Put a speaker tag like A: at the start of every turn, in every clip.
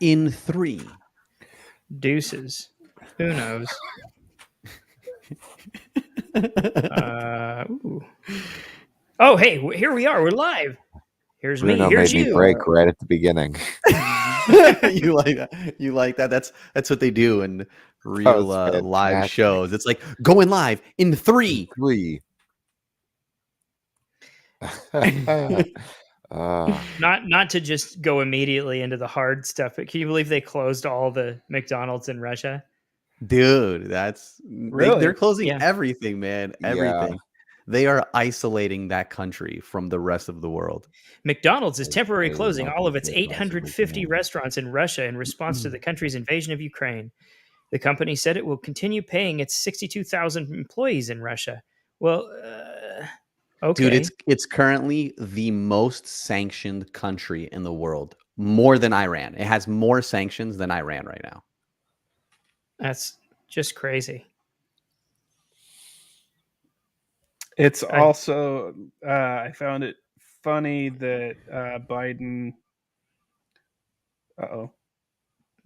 A: in 3.
B: Deuces. Who knows? Ooh. Oh, hey, here we are. We're live. Here's
C: Bruno
B: me. Here's
C: made me
B: you.
C: break right at the beginning.
A: You like that? You like that? That's what they do in real live
C: fantastic.
A: shows. It's like going live in 3.
C: 3.
B: Not to just go immediately into the hard stuff, but can you believe they closed all the McDonald's in Russia?
A: Dude, that's
D: Really?
A: they're closing
B: Yeah.
A: everything, man. Everything.
C: Yeah.
A: They are isolating that country from the rest of the world.
B: McDonald's is temporarily
C: They
B: closing
C: love
B: all of
C: it.
B: its
C: They possibly
B: 850
C: can.
B: restaurants in Russia in response to the country's invasion of Ukraine. The company said it will continue paying its 62,000 employees in Russia. Well, okay.
A: Dude, it's currently the most sanctioned country in the world, more than Iran. It has more sanctions than Iran right now.
B: That's just crazy.
D: It's also, I found it funny that Biden.
B: Oh,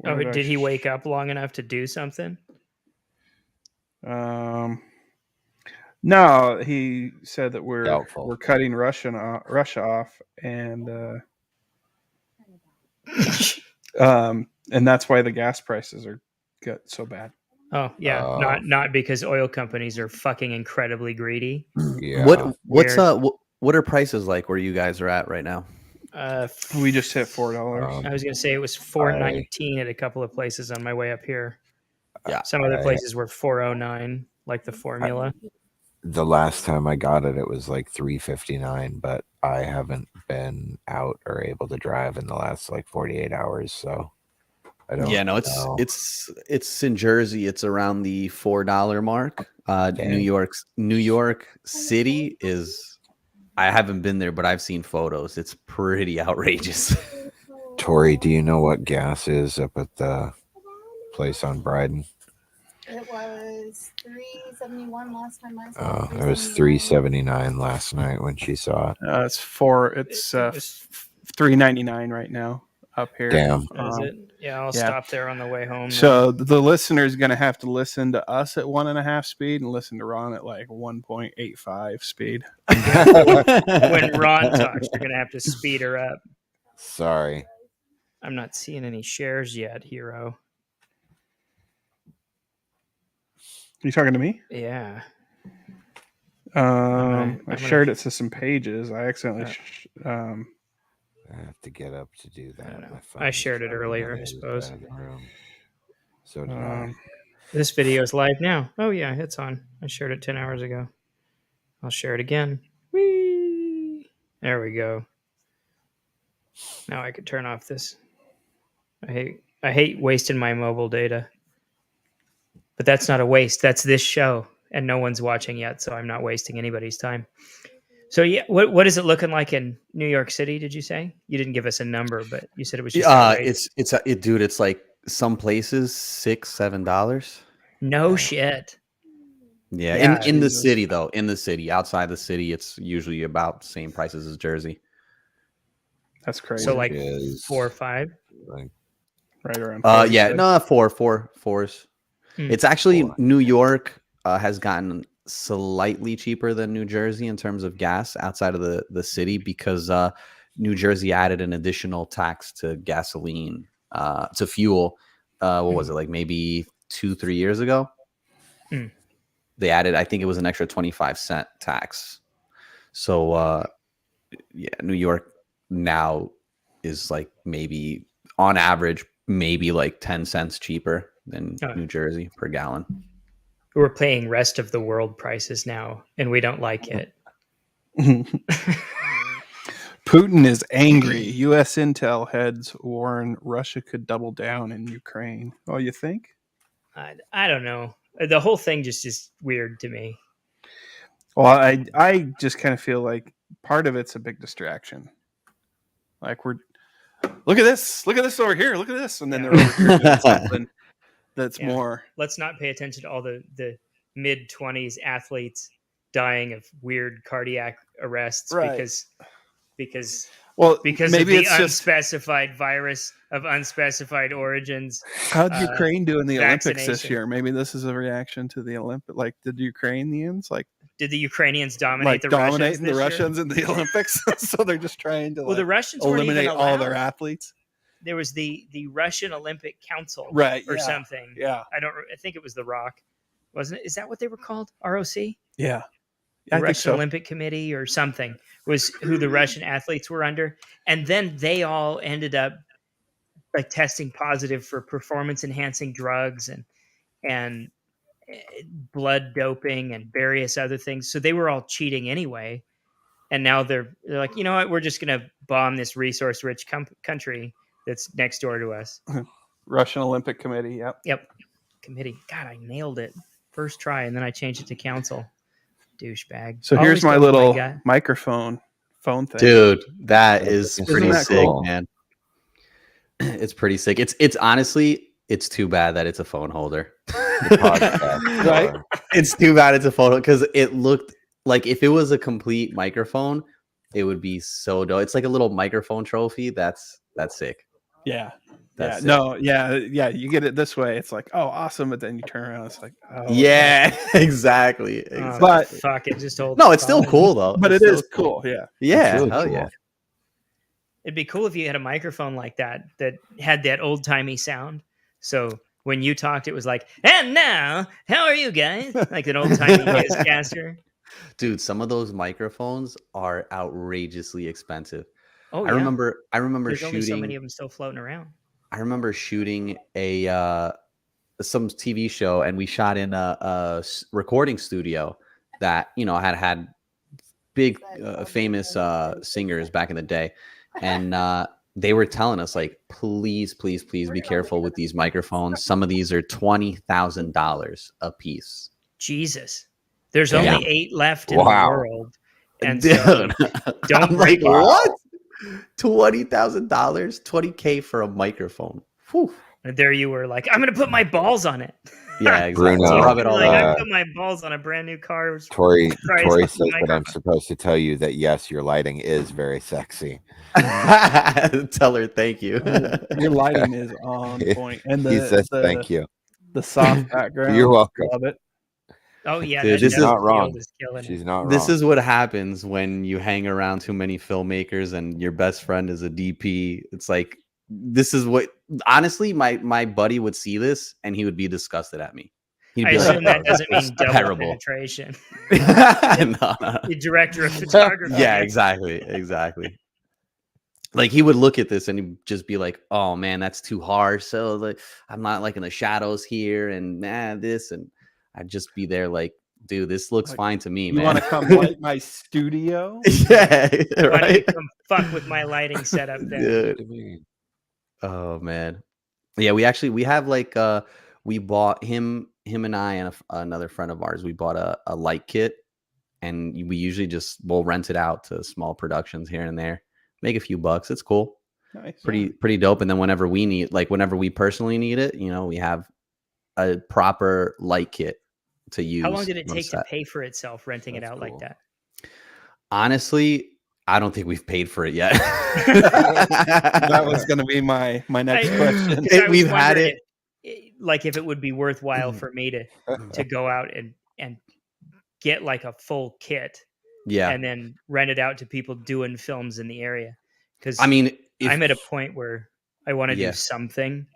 B: did he wake up long enough to do something?
D: No, he said that we're
C: Doubtful.
D: cutting Russia off, and that's why the gas prices got so bad.
B: Oh yeah, not because oil companies are fucking incredibly greedy.
C: Yeah.
A: What are prices like where you guys are at right now?
D: We just hit $4.
B: I was gonna say it was $4.19 at a couple of places on my way up here.
A: Yeah,
B: some other places were $4.09, like the formula.
C: The last time I got it, it was like $3.59, but I haven't been out or able to drive in the last like 48 hours, so I don't.
A: Yeah, no, it's in Jersey. It's around the $4 mark. New York City is. I haven't been there, but I've seen photos. It's pretty outrageous.
C: Tori, do you know what gas is up at the place on Bryden?
E: It was $3.71 last time I saw it.
C: It was $3.79 last night when she saw it.
D: It's $3.99 right now up here.
C: Damn.
B: Is it? Yeah, I'll stop there on the way home.
D: So the listener is going to have to listen to us at 1.5 speed and listen to Ron at like 1.85 speed.
B: When Ron talks, you're going to have to speed her up.
C: Sorry.
B: I'm not seeing any shares yet, Hero.
D: You talking to me?
B: Yeah.
D: I shared it to some pages. I accidentally.
C: I have to get up to do that.
B: I shared it earlier, I suppose.
C: So did I.
B: This video is live now. Oh yeah, it's on. I shared it 10 hours ago. I'll share it again. Whee! There we go. Now I could turn off this. I hate wasting my mobile data. But that's not a waste. That's this show, and no one's watching yet, so I'm not wasting anybody's time. So yeah, what is it looking like in New York City? Did you say? You didn't give us a number, but you said it was just
A: dude. It's like some places $6-7.
B: No shit.
A: Yeah, in the city though. In the city, outside the city, it's usually about the same prices as Jersey.
D: That's crazy.
B: So like 4 or 5,
C: like,
D: right around.
A: Fours. It's actually New York has gotten slightly cheaper than New Jersey in terms of gas outside of the city because New Jersey added an additional tax to gasoline, to fuel. What was it, like maybe 2-3 years ago? They added, I think it was an extra 25-cent tax. So New York now is like maybe on average, maybe like 10 cents cheaper than New Jersey per gallon.
B: We're paying rest of the world prices now, and we don't like it.
D: Putin is angry. U.S. intel heads warn Russia could double down in Ukraine. Oh, you think?
B: I don't know. The whole thing just is weird to me.
D: Well, I just kind of feel like part of it's a big distraction. Like look at this over here, look at this, and then they're over here doing something that's more.
B: Let's not pay attention to all the mid-20s athletes dying of weird cardiac arrests because
D: maybe
B: of the
D: it's just
B: unspecified virus of unspecified origins.
D: how'd Ukraine do in the Olympics this
B: vaccination.
D: year? Maybe this is a reaction to the Olympic. Like, did the Ukrainians
B: Did the Ukrainians dominate the
D: dominate the
B: Russians
D: Russians in the Olympics? So they're just trying to
B: Well, the Russians weren't even
D: eliminate all their
B: allowed.
D: athletes.
B: There was the Russian Olympic Council,
D: Right,
B: or
D: yeah.
B: something.
D: Yeah,
B: I think it was the ROC, wasn't it? Is that what they were called? ROC,
D: yeah.
B: the
D: I think
B: Russian
D: so.
B: Olympic Committee, or something, was who the Russian athletes were under, and then they all ended up like testing positive for performance enhancing drugs and blood doping and various other things. So they were all cheating anyway. And now they're like, you know what? We're just going to bomb this resource rich country that's next door to us.
D: Russian Olympic Committee. Yep.
B: Yep. Committee. God, I nailed it. First try. And then I changed it to council. Douchebag.
D: So
B: Always
D: here's my
B: go with
D: little
B: gut.
D: microphone phone thing.
A: Dude, that is
C: Isn't
A: pretty
D: that
A: sick,
C: cool?
A: man. It's pretty sick. It's honestly, it's too bad that it's a phone holder.
C: The podcast,
D: Right?
A: It's too bad it's a phone because it looked like if it was a complete microphone, it would be so dope. It's like a little microphone trophy. That's sick.
D: Yeah.
A: That's sick.
D: No. Yeah. You get it this way. It's like, oh, awesome. But then you turn around. It's like, oh,
A: Yeah, exactly.
B: Oh,
D: But-
B: fuck it. Just hold
A: No, it's still
B: phone.
A: cool though.
D: But
A: It's
D: it
A: still
D: is cool. Yeah.
A: Yeah,
C: really
A: hell
C: cool.
A: yeah.
B: It'd be cool if you had a microphone like that had that old timey sound. So when you talked, it was like, and now, how are you guys? Like an old timey newscaster.
A: Dude, some of those microphones are outrageously expensive.
B: Oh,
A: I
B: yeah.
A: remember
B: There's only so many
A: shooting.
B: of them still floating around.
A: I remember shooting some TV show, and we shot in a recording studio that had big famous singers back in the day, and they were telling us like, please be careful with these microphones. Some of these are $20,000 a piece.
B: Jesus. There's
A: Yeah.
B: only 8 left in
C: Wow.
B: the world. And
A: Dude,
B: so don't
A: I'm
B: break
A: like,
B: it.
A: what? $20,000, $20K for a microphone. Whew.
B: And there you were like, I'm going to put my balls on it.
A: Yeah, exactly.
C: Bruno,
A: Rub it all
B: like, I
A: over.
B: put my balls on a brand new car.
C: Tori
B: Christ,
C: says that I'm
B: microphone.
C: supposed to tell you that yes, your lighting is very sexy.
A: Tell her thank you.
D: Your lighting is on point. And
C: He says thank you.
D: The soft background.
C: You're welcome.
D: Love it.
B: Oh, yeah.
A: Dude,
B: that
A: this is
B: depth
C: not wrong.
B: field is killing it.
C: She's not wrong.
A: This is what happens when you hang around too many filmmakers and your best friend is a DP. It's like, this is what, honestly, my buddy would see this and he would be disgusted at me. He'd
B: I
A: be
B: assume
A: like,
B: that doesn't mean double
A: terrible.
B: penetration.
A: No.
B: The director of photography.
A: Yeah, exactly. Like he would look at this and he'd just be like, "Oh man, that's too harsh." So like, I'm not like in the shadows here, and this, and I'd just be there like, "Dude, this looks
D: Like,
A: fine to me,
D: You
A: man."
D: want to come light my studio?
A: Yeah,
B: Why don't
A: right.
B: you come fuck with my lighting setup then?
A: Dude. Oh man, yeah. We have like we bought him and I and another friend of ours. We bought a light kit, and we usually we'll rent it out to small productions here and there. Make a few bucks. It's cool.
D: Nice.
A: Pretty dope. And then whenever we personally need it, we have a proper light kit to use.
B: How long did it
A: on
B: take to
A: set.
B: pay for itself renting it
C: That's
B: out like
C: cool.
B: that?
A: Honestly, I don't think we've paid for it yet.
D: That was going to be my next question.
B: I was
A: We've had
B: wondering like if it would be worthwhile for me to go out and get like a full kit
A: Yeah.
B: and then rent it out to people doing films in the area. Because
A: I mean,
B: I'm at a point where I want to
A: Yeah.
B: do something.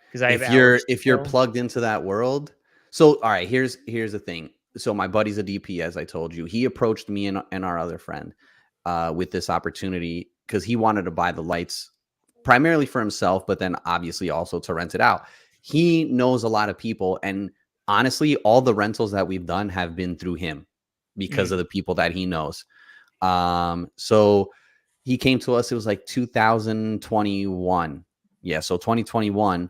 B: Because I have
A: if you're
B: hours to fill.
A: plugged into that world. So all right, here's the thing. So my buddy's a DP, as I told you. He approached me and our other friend with this opportunity because he wanted to buy the lights primarily for himself, but then obviously also to rent it out. He knows a lot of people, and honestly, all the rentals that we've done have been through him because of the people that he knows. So he came to us. It was like 2021. Yeah, so 2021.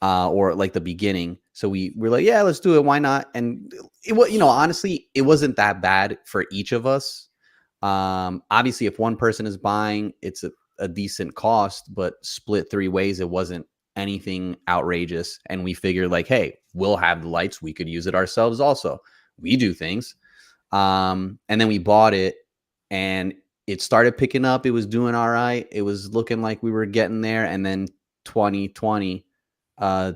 A: Or like the beginning. So we were like, yeah, let's do it. Why not? And it was, honestly, it wasn't that bad for each of us. Obviously, if one person is buying, it's a decent cost, but split 3 ways, it wasn't anything outrageous. And we figured like, hey, we'll have the lights. We could use it ourselves also. We do things. And then we bought it, and it started picking up. It was doing all right. It was looking like we were getting there. And then 2020,
D: What
A: no,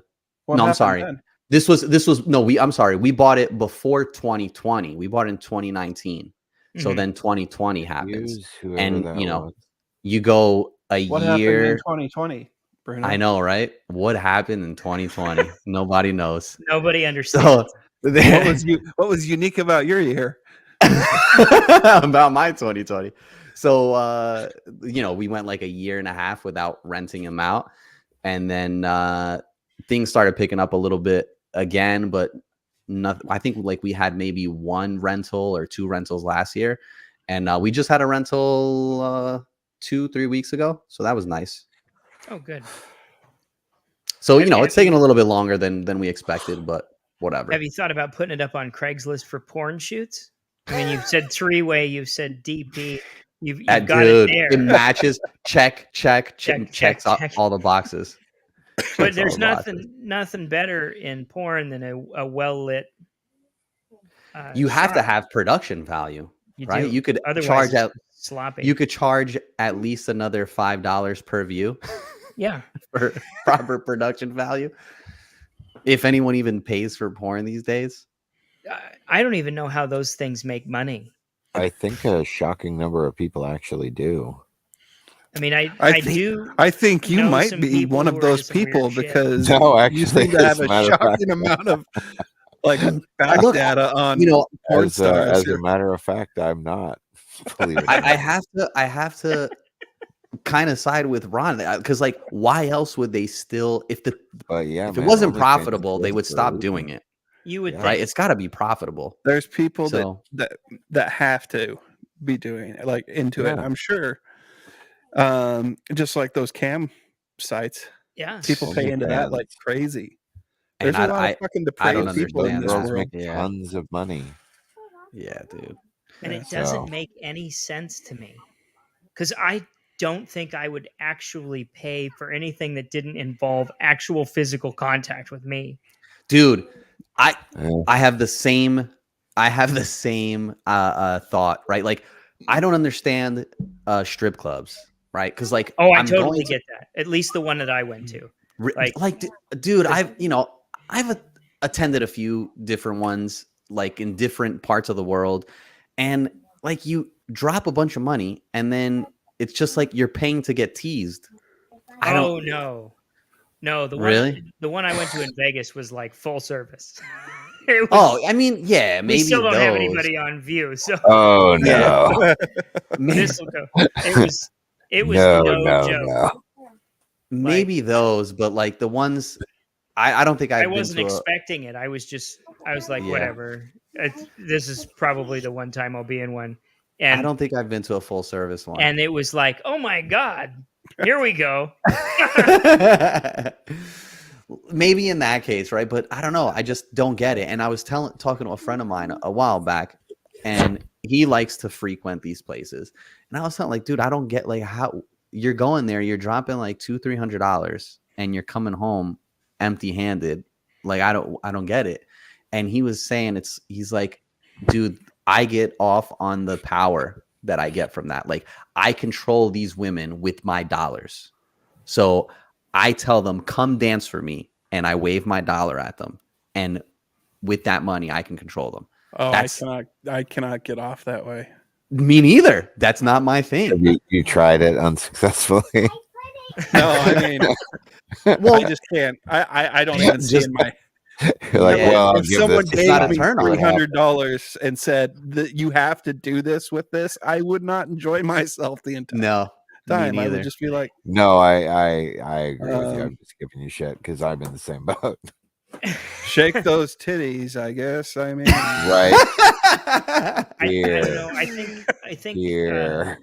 A: I'm
D: happened
A: sorry.
D: then?
A: This was no, I'm sorry. We bought it before 2020. We bought it in 2019. So then 2020 happens.
C: Use whoever
A: And
C: that
A: you know,
C: was.
A: you go a
D: What happened in
A: year.
D: 2020, Bruno?
A: I know, right? What happened in 2020? Nobody knows.
B: Nobody understands.
A: So
D: What was unique about your year?
A: about my 2020. So you know, we went like a year and a half without renting them out. And then things started picking up a little bit again, but nothing. I think like we had maybe one rental or two rentals last year. And we just had a rental 2-3 weeks ago. So that was nice.
B: Oh, good.
A: So,
B: Have
A: you know,
B: you-
A: it's taking a little bit longer than we expected, but whatever.
B: Have you thought about putting it up on Craigslist for porn shoots? I mean, you've said three-way, you've said DP, you've got
A: Dude,
B: it there.
A: it matches. Check,
B: Check,
A: checks off
B: check.
A: all the boxes.
B: But
A: Checks
B: there's
A: all the boxes.
B: nothing better in porn than a well-lit.
A: You have to
B: shot.
A: have production value,
B: You
A: right?
B: do.
A: You could
B: Otherwise,
A: charge
B: it's
A: at
B: sloppy.
A: you could charge at least another $5 per view
B: Yeah.
A: for proper production value. If anyone even pays for porn these days.
B: I don't even know how those things make money.
C: I think a shocking number of people actually do.
B: I mean, I
D: think-
B: do.
D: I think you
B: know
D: might
B: some
D: be
B: people
D: one
B: who
D: of
B: are
D: those
B: into some weird
D: people
B: shit.
D: because
C: No,
D: you
C: actually,
D: seem to have
C: as a
D: a
C: matter of
D: shocking amount of like back
A: Look,
D: data on
A: You know,
D: porn
C: As
D: stars.
C: a matter of fact, I'm not. Believe it or
A: I
C: not.
A: have to kind of side with Ron because like why else would they still
C: But yeah,
A: if it
C: man,
A: wasn't
C: OnlyFans
A: profitable they
C: exists
A: would
C: for a
A: stop
C: reason.
A: doing it,
B: You would
C: Yeah.
A: right?
B: think.
A: It's got to be profitable.
D: There's people
A: So
D: that have to be doing it, like into it.
C: Yeah.
D: I'm sure. Just like those cam sites,
B: Yeah.
D: people pay into that like
C: OnlyFans.
D: crazy.
A: And
D: There's a lot of fucking
A: I don't
D: depraved people in
A: understand
D: this
A: that.
C: Girls
D: world.
C: make
A: Yeah.
C: tons of money.
A: Yeah, dude.
B: And
D: Yeah,
B: it doesn't
C: so-
B: make any sense to me because I don't think I would actually pay for anything that didn't involve actual physical contact with me.
A: Dude,
C: Yeah.
A: I have the same thought, right? Like I don't understand strip clubs, right? Because like
B: Oh, I
A: I'm
B: totally
A: going to-
B: get that. At least the one that I went to.
A: like dude, I've attended a few different ones like in different parts of the world, and like you drop a bunch of money and then it's just like you're paying to get teased. I don't
B: No,
A: Really?
B: the one I went to in Vegas was like full service. It was-
A: Oh, I mean, yeah,
B: we
A: maybe
B: still don't
A: those.
B: have anybody on view, so
C: Oh
A: Yeah.
C: no!
A: Maybe,
B: this will go. It was
C: no,
B: no joke.
C: no.
A: maybe those, but like the ones I don't think
B: I
A: I've been
B: wasn't
A: to
B: expecting it. I was like,
A: Yeah.
B: whatever. This is probably the one time I'll be in one.
A: I
B: And
A: don't think I've been to a full service one.
B: and it was like, oh my God, here we go.
A: Maybe in that case, right? But I don't know. I just don't get it. And I was talking to a friend of mine a while back, and he likes to frequent these places. And I was telling like, dude, I don't get like how you're going there, you're dropping like $200-$300 and you're coming home empty handed. Like I don't get it. And he was saying he's like, dude, I get off on the power that I get from that. Like I control these women with my dollars. So I tell them, come dance for me. And I wave my dollar at them. And with that money, I can control them.
D: Oh,
A: That's-
D: I cannot get off that way.
A: Me neither. That's not my thing.
C: You tried it unsuccessfully.
D: No, I mean,
A: Well,
D: I just can't. I don't even see
A: Just-
D: in my.
C: You're like,
A: Yeah.
C: well, I'll
D: If
C: give
D: someone
C: this.
A: It's not a
D: gave me
A: turn on.
D: $300 and said that you have to do this with this, I would not enjoy myself the entire
A: no, me
D: time. I
A: neither.
D: would just be like,
C: No, I agree with you. I'm
D: Um,
C: just giving you shit because I'm in the same boat.
D: shake those titties. I guess. I mean,
C: Right
B: I don't
C: Here.
B: know. I think
C: here.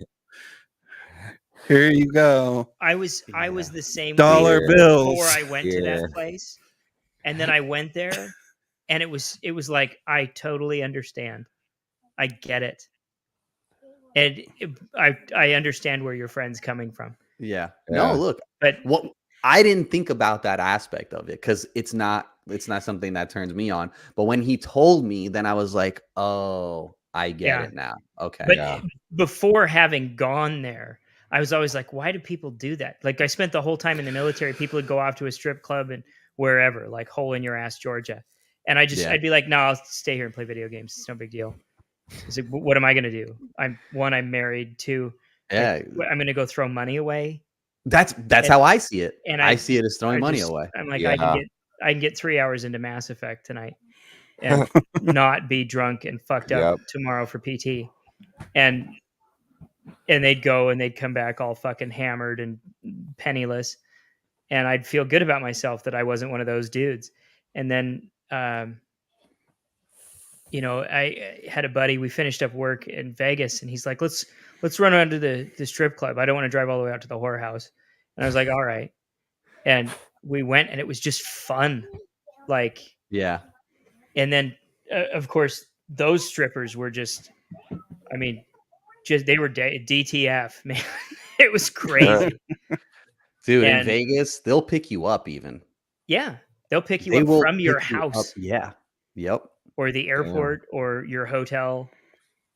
D: here you go.
B: I was the same
D: Dollar
B: way
D: bills.
B: before I went to
C: Yeah.
B: that place, and then I went there, and it was like I totally understand, I get it, and I understand where your friend's coming from,
A: Yeah.
C: Yeah.
A: No, look,
B: but
A: what I didn't think about that aspect of it because it's not something that turns me on. But when he told me, then I was like, oh, I get
B: Yeah.
A: it now. Okay.
B: But
C: Yeah.
B: before having gone there, I was always like, why do people do that? Like I spent the whole time in the military. People would go off to a strip club and wherever, like hole in your ass, Georgia. And
A: Yeah.
B: I'd be like, no, I'll stay here and play video games. It's no big deal. It's like, what am I going to do? I'm married. 2,
A: Yeah.
B: I'm going to go throw money away.
A: That's
B: And-
A: how I see it.
B: and
A: I see it as throwing
B: I
A: money
B: just-
A: away.
B: I'm like,
C: Yeah.
B: I can get 3 hours into Mass Effect tonight and not be drunk and fucked up tomorrow for PT. And they'd go and they'd come back all fucking hammered and penniless. And I'd feel good about myself that I wasn't one of those dudes. And then, you know, I had a buddy, we finished up work in Vegas and he's like, let's run onto the strip club. I don't want to drive all the way out to the whorehouse. And I was like, all right. And we went and it was just fun. Like,
A: Yeah.
B: and then of course those strippers were just, I mean, they were DTF, man. It was crazy.
A: Dude, in
B: And-
A: Vegas, they'll pick you up even.
B: Yeah. They'll pick you
A: They
B: up
A: will
B: from your
A: pick you up.
B: house
A: Yeah. Yep.
B: or the airport or your hotel.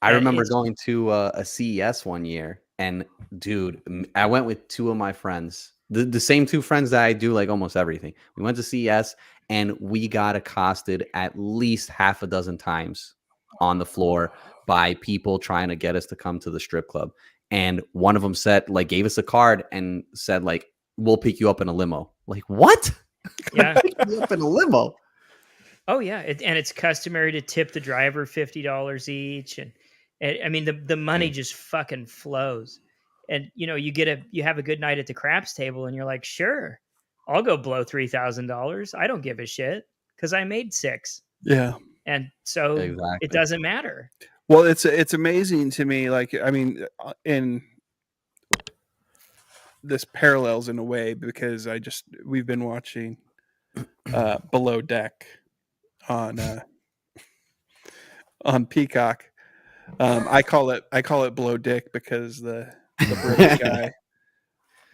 A: I remember
B: it's-
A: going to a CES one year, and dude, I went with 2 of my friends, the same 2 friends that I do like almost everything. We went to CES, and we got accosted at least half a dozen times on the floor by people trying to get us to come to the strip club. And one of them said, like, gave us a card and said, like, we'll pick you up in a limo. Like, what?
B: Yeah.
A: Pick me up in a limo.
B: Oh yeah. And it's customary to tip the driver $50 each. And I mean, the money just fucking flows. And you know, you have a good night at the craps table and you're like, sure, I'll go blow $3,000. I don't give a shit because I made 6.
D: Yeah.
B: And so
A: Exactly.
B: it doesn't matter.
D: Well, it's amazing to me. Like, I mean, in this parallels in a way because we've been watching Below Deck on Peacock. I call it Below Dick because the British guy,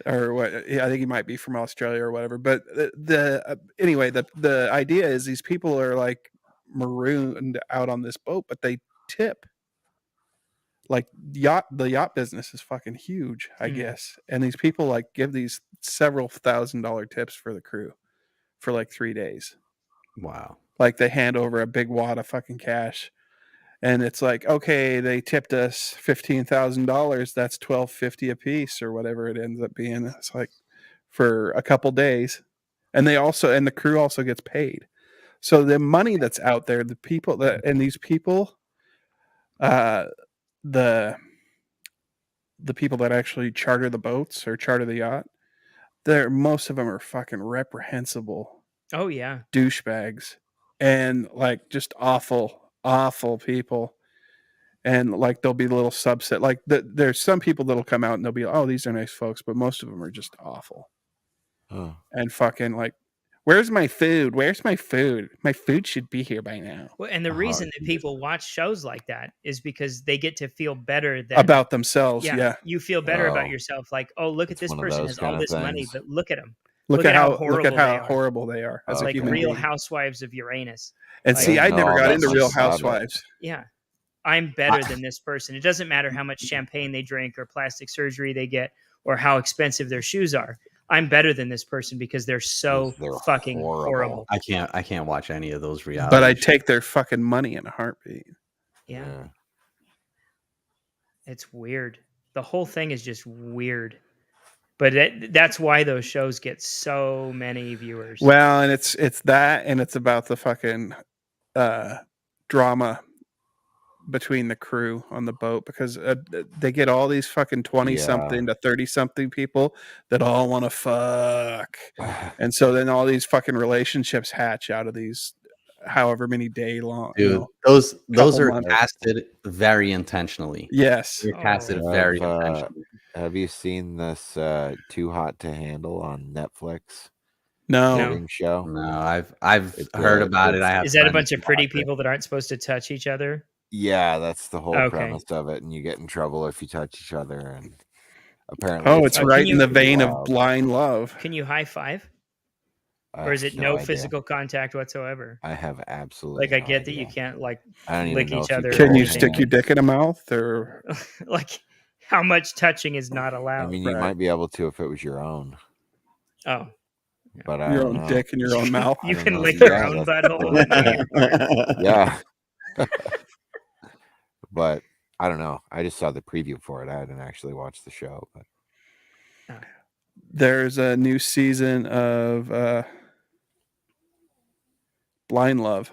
D: or what, I think he might be from Australia or whatever. But anyway, the idea is these people are like marooned out on this boat, but they tip. Like the yacht business is fucking huge, I guess. And these people like give these several $1,000 tips for the crew for like 3 days.
A: Wow.
D: Like they hand over a big wad of fucking cash. And it's like, okay, they tipped us $15,000. That's $1,250 a piece or whatever it ends up being. It's like for a couple days. And the crew also gets paid. So the money that's out there, these people, the people that actually charter the boats or charter the yacht, most of them are fucking reprehensible
B: Oh yeah.
D: douchebags and like just awful people. And like there'll be a little subset, like there's some people that'll come out and they'll be, oh, these are nice folks, but most of them are just awful.
C: Oh.
D: And fucking like, where's my food? My food should be here by now.
B: Well, and the reason that people watch shows like that is because they get to feel better
D: About themselves. Yeah.
B: You feel better about
C: Oh.
B: yourself. Like, oh, look at
C: It's
B: this
C: one of
B: person
C: those
B: has all
C: kind of
B: this money,
C: things.
B: but look at them.
D: Look at how
B: horrible
D: horrible they are. As a
B: Like
D: human
B: Real
D: being.
B: Housewives of Uranus.
D: And see, I
C: No,
D: never got
C: that's
D: into Real
C: just not it.
D: Housewives.
B: Yeah. I'm better than this person. It doesn't matter how much champagne they drink or plastic surgery they get or how expensive their shoes are. I'm better than this person because they're so
C: They're
B: fucking
C: horrible.
B: horrible.
A: I can't watch any of those reality.
D: But I
A: shows.
D: take their fucking money in a heartbeat.
B: Yeah. It's weird. The whole thing is just weird. But that's why those shows get so many viewers.
D: Well, and it's that, and it's about the fucking drama between the crew on the boat because they get all these fucking 20-something to 30-something people that all want to fuck. And so then all these fucking relationships hatch out of these however many day long.
A: Dude, those
D: couple
A: are
D: months.
A: casted very intentionally.
D: Yes.
A: They're casted
B: Oh.
A: very
C: Have,
A: intentionally.
C: Have you seen this Too Hot to Handle on Netflix?
D: No.
C: Dating show?
A: No, I've
C: It's,
A: heard about it. I have
B: Is that a
A: friends
B: bunch of
A: who
B: pretty
A: watch it.
B: people that aren't supposed to touch each other?
C: Yeah, that's the whole
B: Okay.
C: premise of it, and you get in trouble if you touch each other. And apparently,
D: Oh, it's
B: Can
D: right in
B: you-
D: the vein of
C: Wow.
D: blind love.
B: Can you high five? Or is
C: have
B: it no
C: idea.
B: physical contact whatsoever?
C: I have absolutely.
B: Like, I
C: no
B: get that
C: idea.
B: you can't like
C: I don't even
B: lick
C: know
B: each
C: if
B: other.
D: Can
B: or
D: you
B: anything.
D: stick your dick in a mouth or?
B: Like, how much touching is not
C: I
B: allowed?
C: mean, you
D: Right.
C: might be able to if it was your own,
B: Oh,
C: but I
D: Your
C: don't
D: own
C: know.
D: dick in your own mouth.
B: you
C: don't
B: can
C: know.
B: lick your
C: Yeah,
B: own
C: that's-
B: butthole. And eat your farts.
C: Yeah, but I don't know. I just saw the preview for it. I hadn't actually watched the show, but
D: There's a new season of Blind Love.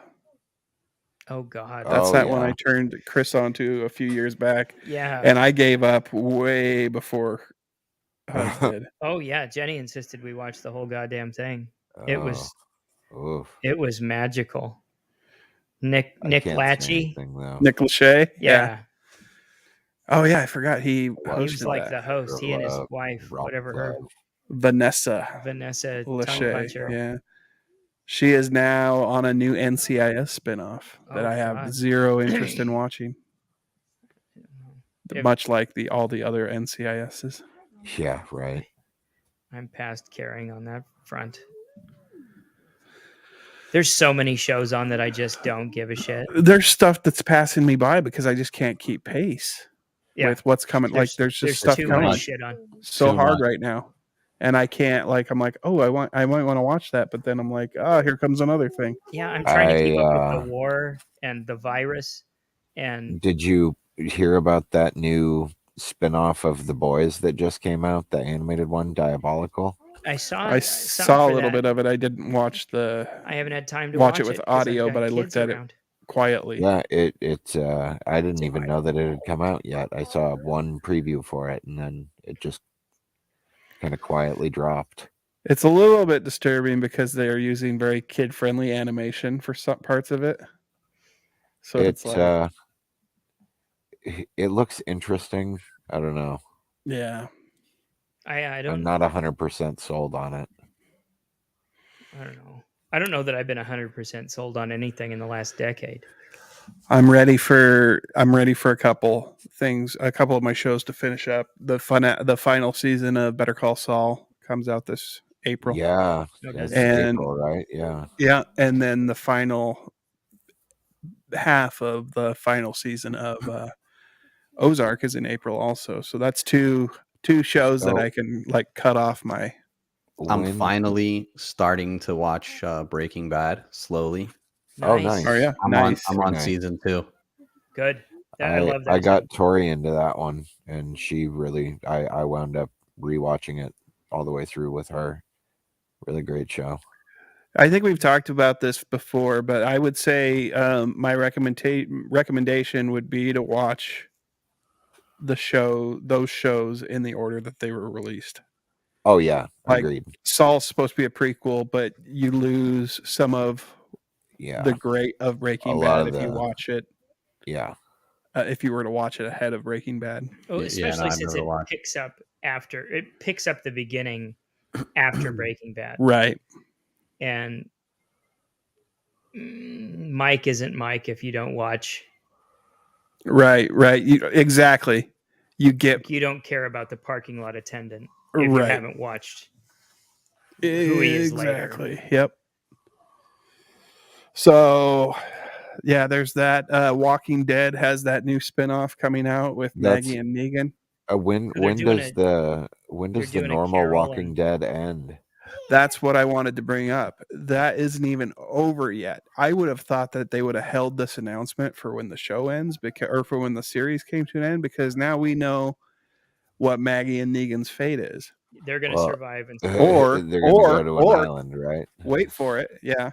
B: Oh God.
D: That's
C: Oh,
D: that one
C: yeah.
D: I turned Chris onto a few years back,
B: Yeah.
D: and I gave up way before Hudds did.
B: Oh yeah. Jenny insisted we watch the whole goddamn thing. It was
C: Oof.
B: it was magical. Nick
C: I can't say
B: Lachey.
C: anything, though.
D: Nick Lachey.
B: Yeah.
D: Oh yeah, I forgot he
B: He was
D: hosted
B: like
D: that.
B: the host. He and his
C: Love,
B: wife,
C: Rob
B: whatever her
C: Love.
D: Vanessa
B: Vanessa tongue
D: Lachey.
B: puncher.
D: Yeah. She is now on a new NCIS spinoff that
B: Oh,
D: I have
B: God.
D: zero interest in watching.
B: If-
D: Much like all the other NCISs.
C: Yeah, right.
B: I'm past caring on that front. There's so many shows on that I just don't give a shit.
D: There's stuff that's passing me by because I just can't keep pace
B: Yeah.
D: with what's coming. Like there's just stuff
B: too
D: coming
B: much shit on.
D: so
A: Too
D: hard
A: much.
D: right now, and I can't. Like I'm like, oh, I might want to watch that, but then I'm like, oh, here comes another thing.
B: Yeah, I'm trying to keep up with
C: I,
B: the war and the virus, and
C: Did you hear about that new spin-off of The Boys that just came out? The animated one, Diabolical?
B: I saw
D: I
B: something
D: saw a
B: for
D: little
B: that.
D: bit of it. I didn't watch the
B: I haven't had time to
D: watch it with
B: 'cause I've
D: audio,
B: got
D: but I
B: kids
D: looked at
B: around.
D: it quietly.
C: Yeah, it's I didn't even know that it had come out yet. I saw one preview for it, and then it just kind of quietly dropped.
D: It's a little bit disturbing because they are using very kid-friendly animation for some parts of it. So it's like,
C: It looks interesting. I don't know.
D: yeah.
B: I
C: I'm
B: don't
C: not 100% sold on it.
B: I don't know. I don't know that I've been 100% sold on anything in the last decade.
D: I'm ready for a couple things, a couple of my shows to finish up. The final season of Better Call Saul comes out this April.
C: Yeah,
B: Okay.
C: that's
D: And-
C: April, right? Yeah.
D: Yeah, and then the final half of the final season of Ozark is in April also. So that's two shows that
C: So-
D: I can like cut off my.
A: I'm
C: When-
A: finally starting to watch Breaking Bad slowly.
C: Oh, nice.
D: Oh yeah,
A: I'm
D: nice.
A: on
C: Nice.
A: season 2.
B: Good. I love that.
C: I got
B: too.
C: Tori into that one, and she really. I wound up rewatching it all the way through with her. Really great show.
D: I think we've talked about this before, but I would say my recommendation would be to watch those shows in the order that they were released.
C: Oh yeah,
D: Like-
C: agreed.
D: Saul's supposed to be a prequel, but you lose some of
C: Yeah,
D: the great of Breaking
C: A lot
D: Bad
C: of
D: if you
C: the-
D: watch it.
C: yeah.
D: If you were to watch it ahead of Breaking Bad.
B: Oh,
A: Yeah,
B: especially
A: no, I've
B: since
A: never
B: it
A: watched.
B: picks up the beginning after Breaking Bad.
D: Right.
B: And Mike isn't Mike if you don't watch.
D: Right. Exactly. You get
B: You don't care about the parking lot attendant if you
D: right.
B: haven't watched who he is later.
D: Exactly. Yep. So, yeah, there's that. Walking Dead has that new spinoff coming out with
C: That's-
D: Maggie and Negan.
C: When
B: They're doing
C: does
B: it-
C: the
B: doing a
C: normal
B: Carol
C: Walking
B: and-
C: Dead end?
D: That's what I wanted to bring up. That isn't even over yet. I would have thought that they would have held this announcement for when the show ends, or for when the series came to an end, because now we know what Maggie and Negan's fate is.
B: They're going to
C: Well,
B: survive. And
D: Or-
C: they're going to go to
D: or-
C: an island, right?
D: Wait for it, yeah.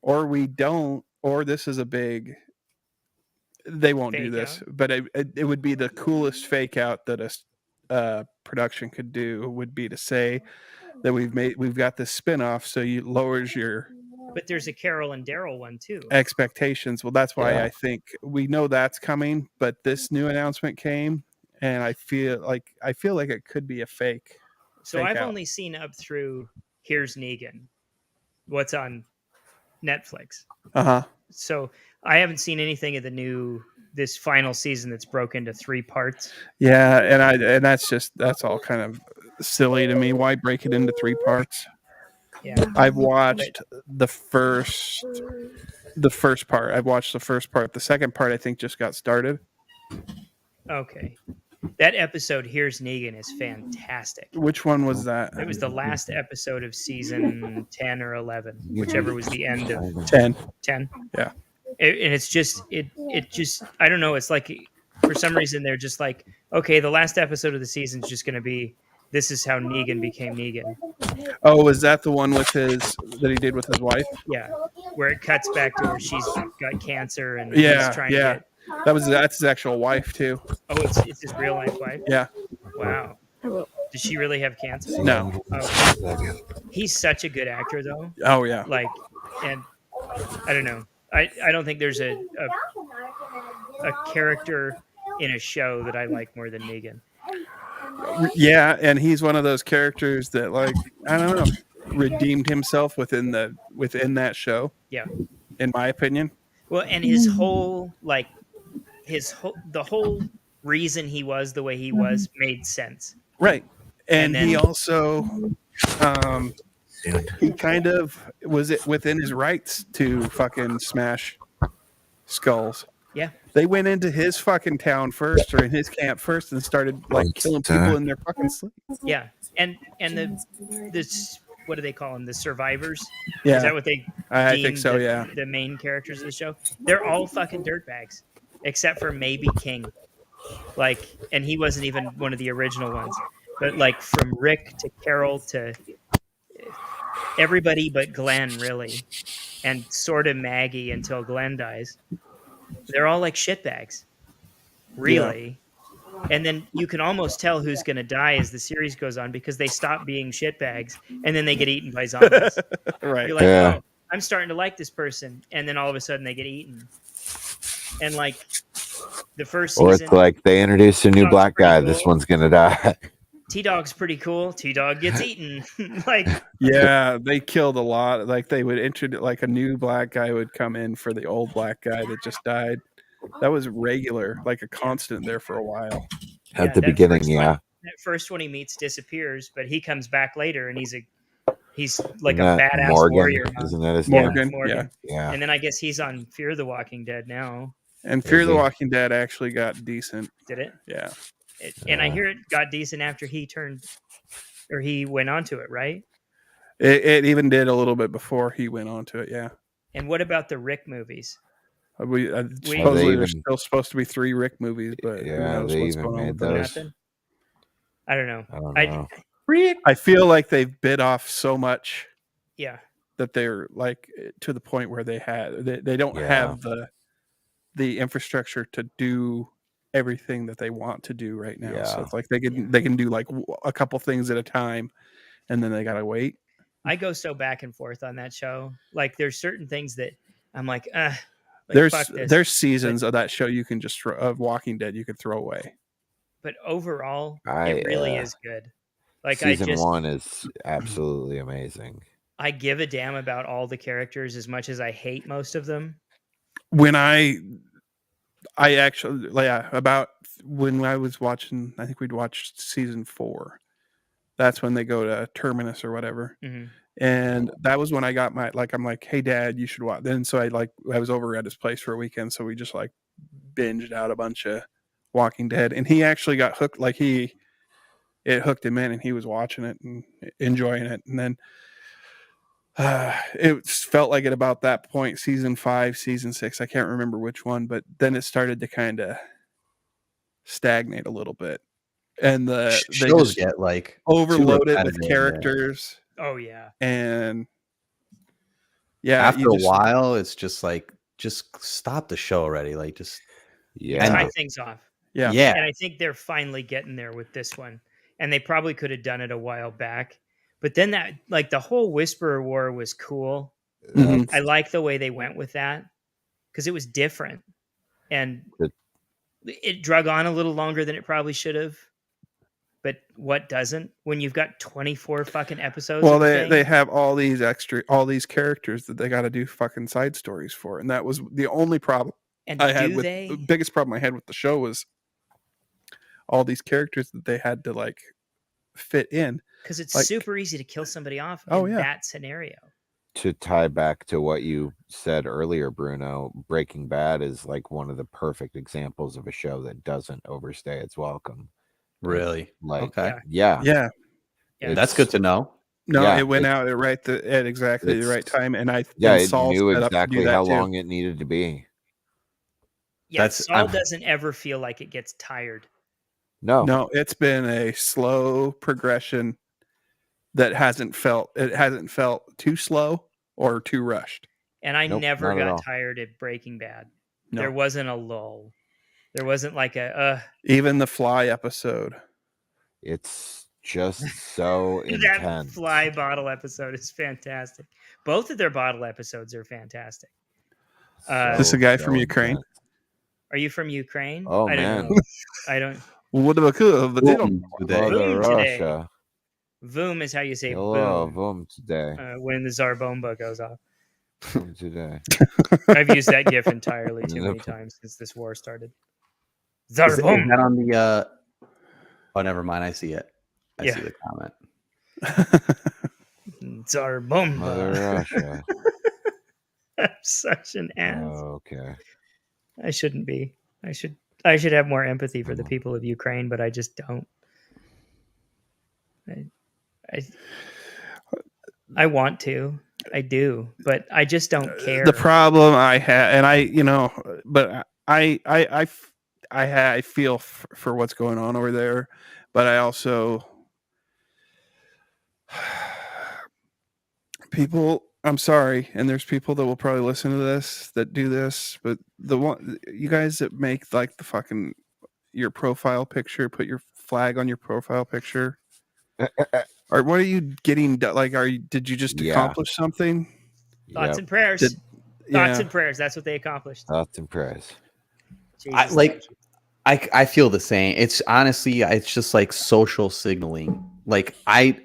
D: Or we don't, or this is a big. They won't do
B: Fake
D: this,
B: out?
D: but it would be the coolest fake out that a production could do. Would be to say that we've got this spinoff, so you lowers your
B: but there's a Carol and Daryl one too.
D: expectations. Well, that's why
C: Yeah.
D: I think we know that's coming, but this new announcement came, and I feel like it could be a fake.
B: So
D: fake
B: I've
D: out.
B: only seen up through Here's Negan, what's on Netflix.
D: Uh-huh.
B: So I haven't seen anything of this final season that's broke into 3 parts.
D: Yeah, and that's all kind of silly to me. Why break it into 3 parts?
B: Yeah.
D: I've watched the first part. I've watched the first part. The second part, I think, just got started.
B: Okay. That episode, Here's Negan, is fantastic.
D: Which one was that?
B: It was the last episode of season 10 or 11, whichever was the end of
D: 10.
B: 10.
D: Yeah.
B: And it's just, it just, I don't know. It's like, for some reason, they're just like, okay, the last episode of the season is just going to be, this is how Negan became Negan.
D: Oh, was that the one with that he did with his wife?
B: Yeah. Where it cuts back to where she's got cancer and
D: Yeah,
B: he's trying
D: yeah.
B: to get.
D: That's his actual wife too.
B: Oh, it's his real life wife?
D: Yeah.
B: Wow. Does she really have cancer?
D: No.
B: Oh. He's such a good actor, though.
D: Oh yeah.
B: Like, and I don't know. I don't think there's a character in a show that I like more than Negan.
D: Yeah, and he's one of those characters that, like, I don't know, redeemed himself within that show.
B: Yeah.
D: In my opinion.
B: Well, and his whole the whole reason he was the way he was made sense.
D: Right. And
B: then,
D: he also he kind of was it within his rights to fucking smash skulls.
B: Yeah.
D: They went into his fucking town first, or in his camp first, and started like killing people in their fucking sleep.
B: Yeah. And this, what do they call them? The survivors?
D: Yeah.
B: Is that what they
D: I
B: deem
D: think so, yeah.
B: the main characters of the show? They're all fucking dirtbags, except for maybe King. Like, and he wasn't even one of the original ones. But like from Rick to Carol to everybody but Glenn, really, and sort of Maggie until Glenn dies. They're all like shitbags, really. Yeah. And then you can almost tell who's going to die as the series goes on because they stop being shitbags and then they get eaten by zombies.
D: Right.
B: You're like, oh, I'm starting to like this person, and then all of a sudden they get eaten. And like the first season,
C: or it's like they introduced a new black guy.
B: Cool.
C: This one's gonna die.
B: T-Dog's pretty cool. T-Dog gets eaten. Like,
D: yeah, they killed a lot. Like they would introduce, like a new black guy would come in for the old black guy that just died. That was regular, like a constant there for a while.
C: At the beginning, yeah.
B: That first one he meets disappears, but he comes back later, and he's like a badass
C: Morgan,
B: warrior.
C: Isn't that his
D: Morgan?
C: name?
D: Yeah.
B: And then I guess he's on Fear the Walking Dead now.
D: And Fear the Walking Dead actually got decent.
B: Did it?
D: Yeah.
B: And I hear it got decent after he went onto it, right?
D: It even did a little bit before he went onto it, yeah.
B: And what about the Rick movies?
D: Supposedly there's still supposed to be 3 Rick movies, but
C: yeah,
D: who knows
C: they
D: what's
C: even
D: going on
C: made
D: with
C: those.
B: Nothing? I don't know.
C: I don't know.
D: I feel like they've bit off so much.
B: Yeah.
D: That they're like to the point where they don't have the infrastructure to do everything that they want to do right now. So it's like they can do like a couple things at a time, and then they gotta wait.
B: I go so back and forth on that show. Like there's certain things that I'm like,
D: there's seasons of that show you can just of Walking Dead you could throw away.
B: But overall, it really is good. Like
C: season 1 is absolutely amazing.
B: I give a damn about all the characters as much as I hate most of them.
D: When I actually, about when I was watching, I think we'd watched season 4. That's when they go to Terminus or whatever.
B: Mm-hmm.
D: And that was when I got I'm like, hey dad, you should watch. Then so I was over at his place for a weekend. So we just like binged out a bunch of Walking Dead, and he actually got hooked. Like it hooked him in, and he was watching it and enjoying it. And then it felt like at about that point, season 5, season 6, I can't remember which one, but then it started to kind of stagnate a little bit, and they
A: shows get like
D: overloaded with characters.
B: Oh yeah,
D: and
A: after a while, it's just like stop the show already. Like
B: tie things off.
D: Yeah.
B: And I think they're finally getting there with this one, and they probably could have done it a while back. But then that, like the whole Whisperer War was cool.
D: Mm-hmm.
B: I like the way they went with that because it was different, and it drug on a little longer than it probably should have. But what doesn't? When you've got 24 fucking episodes.
D: Well, they have all these characters that they got to do fucking side stories for, and that was the only problem the biggest problem I had with the show was all these characters that they had to like fit in.
B: because it's
D: Like-
B: super easy to kill somebody off
D: Oh,
B: in
D: yeah.
B: that scenario.
C: To tie back to what you said earlier, Bruno, Breaking Bad is like one of the perfect examples of a show that doesn't overstay its welcome.
A: Really?
C: Like,
A: Okay.
B: Yeah.
C: yeah,
B: Yeah.
A: That's good to know.
D: No,
C: Yeah,
D: it went
C: it's-
D: out at exactly the right
C: it's-
D: time, and
C: yeah,
D: and
C: it
D: Saul's
C: knew
D: set up to do
C: exactly
D: that
C: how
D: too.
C: long it needed to be.
B: Yeah,
A: That's-
B: Saul
A: I'm-
B: doesn't ever feel like it gets tired.
C: No,
D: No, it's been a slow progression that hasn't felt too slow or too rushed.
B: And I
C: Nope,
B: never
C: not at all.
B: got tired at Breaking Bad.
D: No.
B: There wasn't a lull. There wasn't like a
D: Even the Fly episode.
C: it's just so
B: that
C: intense.
B: fly bottle episode is fantastic. Both of their bottle episodes are fantastic.
D: Is this a guy from Ukraine?
C: intense.
B: Are you from Ukraine?
C: Oh,
B: I
C: man.
B: don't know. I don't.
D: What about
A: Boom today.
C: Mother
B: Boom today.
C: Russia.
B: Voom is how you say
C: Hello,
B: boom
C: boom today.
B: when the Tsar Bomba goes off.
C: Boom today.
B: I've used that gif entirely too many times since this war started. Tsar
A: Is that
B: Bomba.
A: on the? Oh, never mind. I see it. I
B: Yeah.
A: see the comment.
B: Tsar
C: Mother
B: Bomba.
C: Russia.
B: I'm such an ass.
C: Okay.
B: I shouldn't be. I should have more empathy for the people of Ukraine, but I just don't. I want to. I do, but I just don't care.
D: The problem I had, and but I feel for what's going on over there, but I also people. I'm sorry, and there's people that will probably listen to this that do this, but you guys that make like the fucking your profile picture, put your flag on your profile picture. Or what are you getting? Like, did you just
C: Yeah.
D: accomplish something?
B: Thoughts
C: Yep.
B: and prayers.
D: Did-
B: Thoughts
D: yeah.
B: and prayers. That's what they accomplished.
C: Thoughts and prayers.
B: Jesus,
A: like-
B: thank you.
A: I feel the same. It's honestly, it's just like social signaling. Like I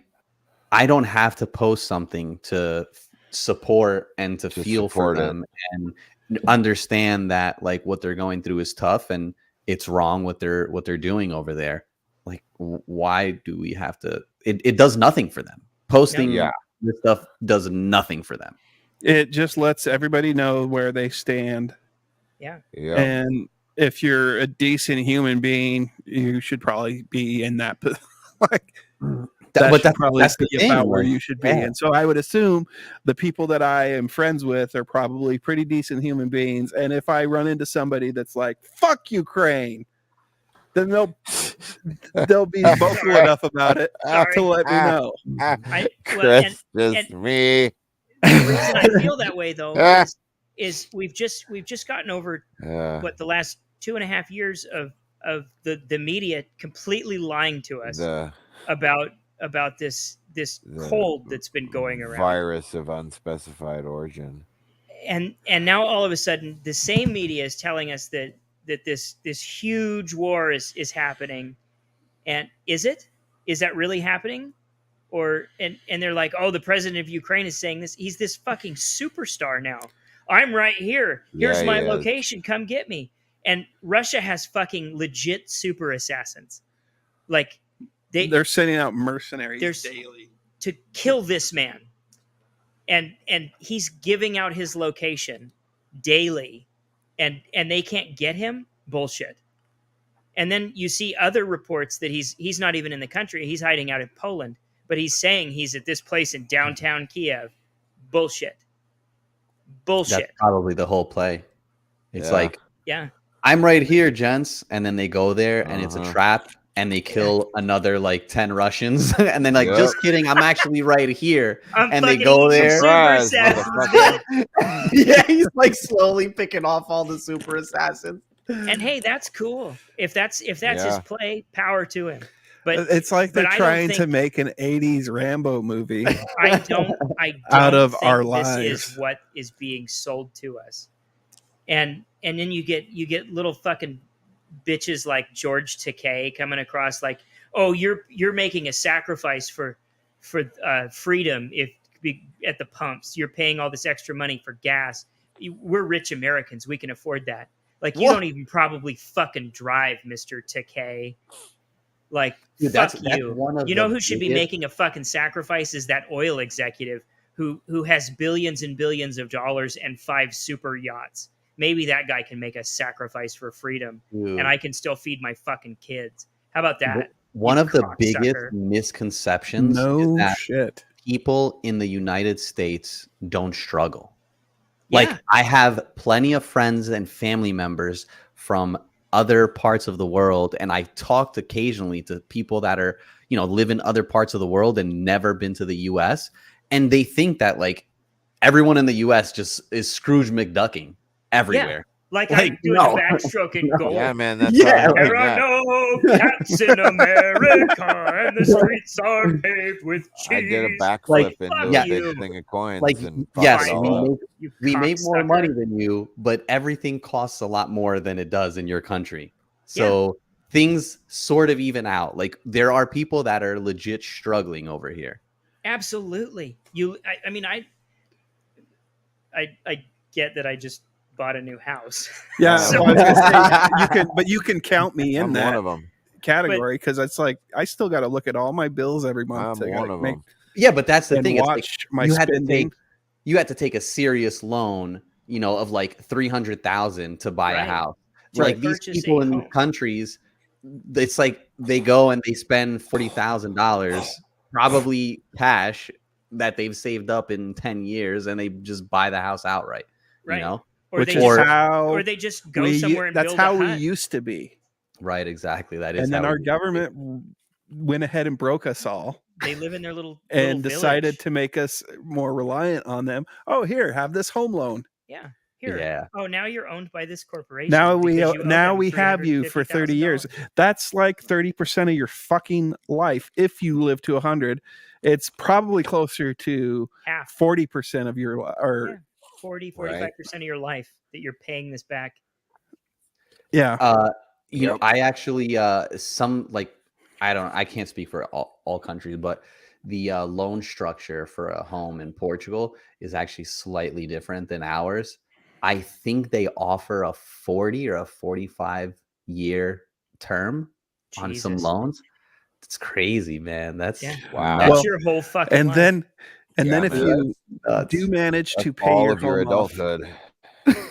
A: don't have to post something to support and to feel for
C: support it.
A: them and understand that like what they're going through is tough and it's wrong what they're doing over there. Like why do we have to? It does nothing for them. Posting
C: Yeah.
A: this stuff does nothing for them.
D: It just lets everybody know where they stand.
B: Yeah.
C: Yeah.
D: And if you're a decent human being, you should probably be in that. Like that
A: but
D: should probably
A: that's the
D: be
A: thing,
D: about where
A: like,
D: you should be.
A: yeah.
D: And so I would assume the people that I am friends with are probably pretty decent human beings. And if I run into somebody that's like "fuck Ukraine," then they'll be vocal enough about it
B: Sorry.
D: to let me know.
C: Chris,
B: and-
C: just me.
B: The reason I feel that way though is we've just gotten over what the last 2.5 years of the media completely lying to us about this
C: The
B: cold that's been going around.
C: virus of unspecified origin.
B: And now all of a sudden the same media is telling us that this huge war is happening. And is that really happening? Or and they're like, oh, the president of Ukraine is saying this. He's this fucking superstar now. I'm right here. Here's
C: Yeah,
B: my
C: he is.
B: location. Come get me. And Russia has fucking legit super assassins. Like
D: They're sending out mercenaries
B: There's-
D: daily.
B: to kill this man. And he's giving out his location daily. And they can't get him? Bullshit. And then you see other reports that he's not even in the country. He's hiding out in Poland. But he's saying he's at this place in downtown Kiev. Bullshit.
A: That's probably the whole play. It's
C: Yeah.
A: like
B: Yeah.
A: I'm right here, gents, and then they go there and it's a
C: Uh-huh.
A: trap and they kill another like 10 Russians and then like
C: Yep.
A: just kidding, I'm actually right here.
B: I'm
A: And they
B: fucking
A: go
B: eating
A: there.
B: super
C: Surprise,
B: assassins.
C: motherfucker.
A: Yeah, he's like slowly picking off all the super assassins.
B: And hey, that's cool. If that's his
C: Yeah.
B: play, power to him. But
D: It's like they're
B: but I don't
D: trying to
B: think-
D: make an 80s Rambo movie.
B: I don't
D: Out of
B: think
D: our
B: this
D: lives.
B: is what is being sold to us. And then you get little fucking bitches like George Takei coming across like, oh, you're making a sacrifice for freedom at the pumps. You're paying all this extra money for gas. We're rich Americans. We can afford that. Like you
A: What?
B: don't even probably fucking drive, Mr. Takei. Like,
A: Dude,
B: fuck
A: that's
B: you.
A: one of
B: You know
A: the
B: who should be
A: biggest-
B: making a fucking sacrifice is that oil executive who has billions and billions of dollars and 5 super yachts. Maybe that guy can make a sacrifice for freedom,
A: Dude.
B: and I can still feed my fucking kids. How about that?
A: One
B: you
A: of the biggest
B: cocksucker?
A: misconceptions is
D: No
A: that
D: shit.
A: people in the United States don't struggle.
B: Yeah.
A: Like, I have plenty of friends and family members from other parts of the world, and I talked occasionally to people that are, live in other parts of the world and never been to the US, and they think that like everyone in the US just is Scrooge McDucking everywhere.
B: Like
A: Like,
B: I do
A: no.
B: a backstroke and goal.
C: Yeah, man. That's
A: Yeah,
C: how I
B: There
C: think
B: are
C: that.
B: no cats in America, and the streets are paved with cheese.
C: I did a backflip
A: Like,
C: into
B: fuck
C: a
B: you.
C: big thing of coins.
A: Like,
C: and
A: yes,
C: fucked it
B: Fine.
C: all up.
A: we make more
B: cocksucker.
A: money than you, but everything costs a lot more than it does in your country. So things sort of even out. Like, there are people that are legit struggling over here.
B: Absolutely. I mean, I get that I just bought a new house.
D: Yeah,
B: So-
D: well, I was gonna say, you can count me in
C: I'm
D: that
C: one of them.
D: category because it's like I still got to look at all my bills every month.
C: I'm
D: to,
C: one
D: like,
C: of
D: make
C: them.
A: Yeah, but that's the
D: and
A: thing. It's like,
D: watch my
A: you had to
D: spending.
A: take a serious loan, of like 300,000 to buy a
B: Right.
A: house.
B: To
A: Like, these
B: purchase
A: people
B: a
A: in
B: home.
A: these countries, it's like they go and they spend $40,000 probably cash that they've saved up in 10 years, and they just buy the house outright.
B: Right.
A: Or
B: Or
D: Which
B: they
D: is
B: just,
D: how
B: or they just go
D: we,
B: somewhere and
D: that's
B: build
D: how
B: a
D: we
B: hut.
D: used to be.
A: right, exactly. That is
D: And then
A: how
D: our
A: we-
D: government went ahead and broke us all
B: They live in their little
D: and
B: little
D: decided
B: village.
D: to make us more reliant on them. Oh, here, have this home loan.
B: Yeah. Here.
A: Yeah.
B: Oh, now you're owned by this corporation.
D: Now we
B: because you owe them
D: have you for 30 years.
B: $350,000.
D: That's like 30% of your fucking life. If you live to 100, it's probably closer to
B: Half.
D: 40% of your or
B: Yeah. 45% of your life that you're paying this back.
D: yeah.
A: You know, I actually I can't speak for all countries, but the loan structure for a home in Portugal is actually slightly different than ours. I think they offer a 40 or a 45 year term on some
B: Jesus.
A: loans. It's crazy, man. That's
B: Yeah.
C: Wow.
B: That's
D: Well,
B: your whole fucking
D: and
B: life.
D: then
C: Yeah,
D: if
C: man,
D: you
A: nuts.
D: do manage
C: That's
D: to pay
C: all
D: your
C: of your
D: home off,
C: adulthood.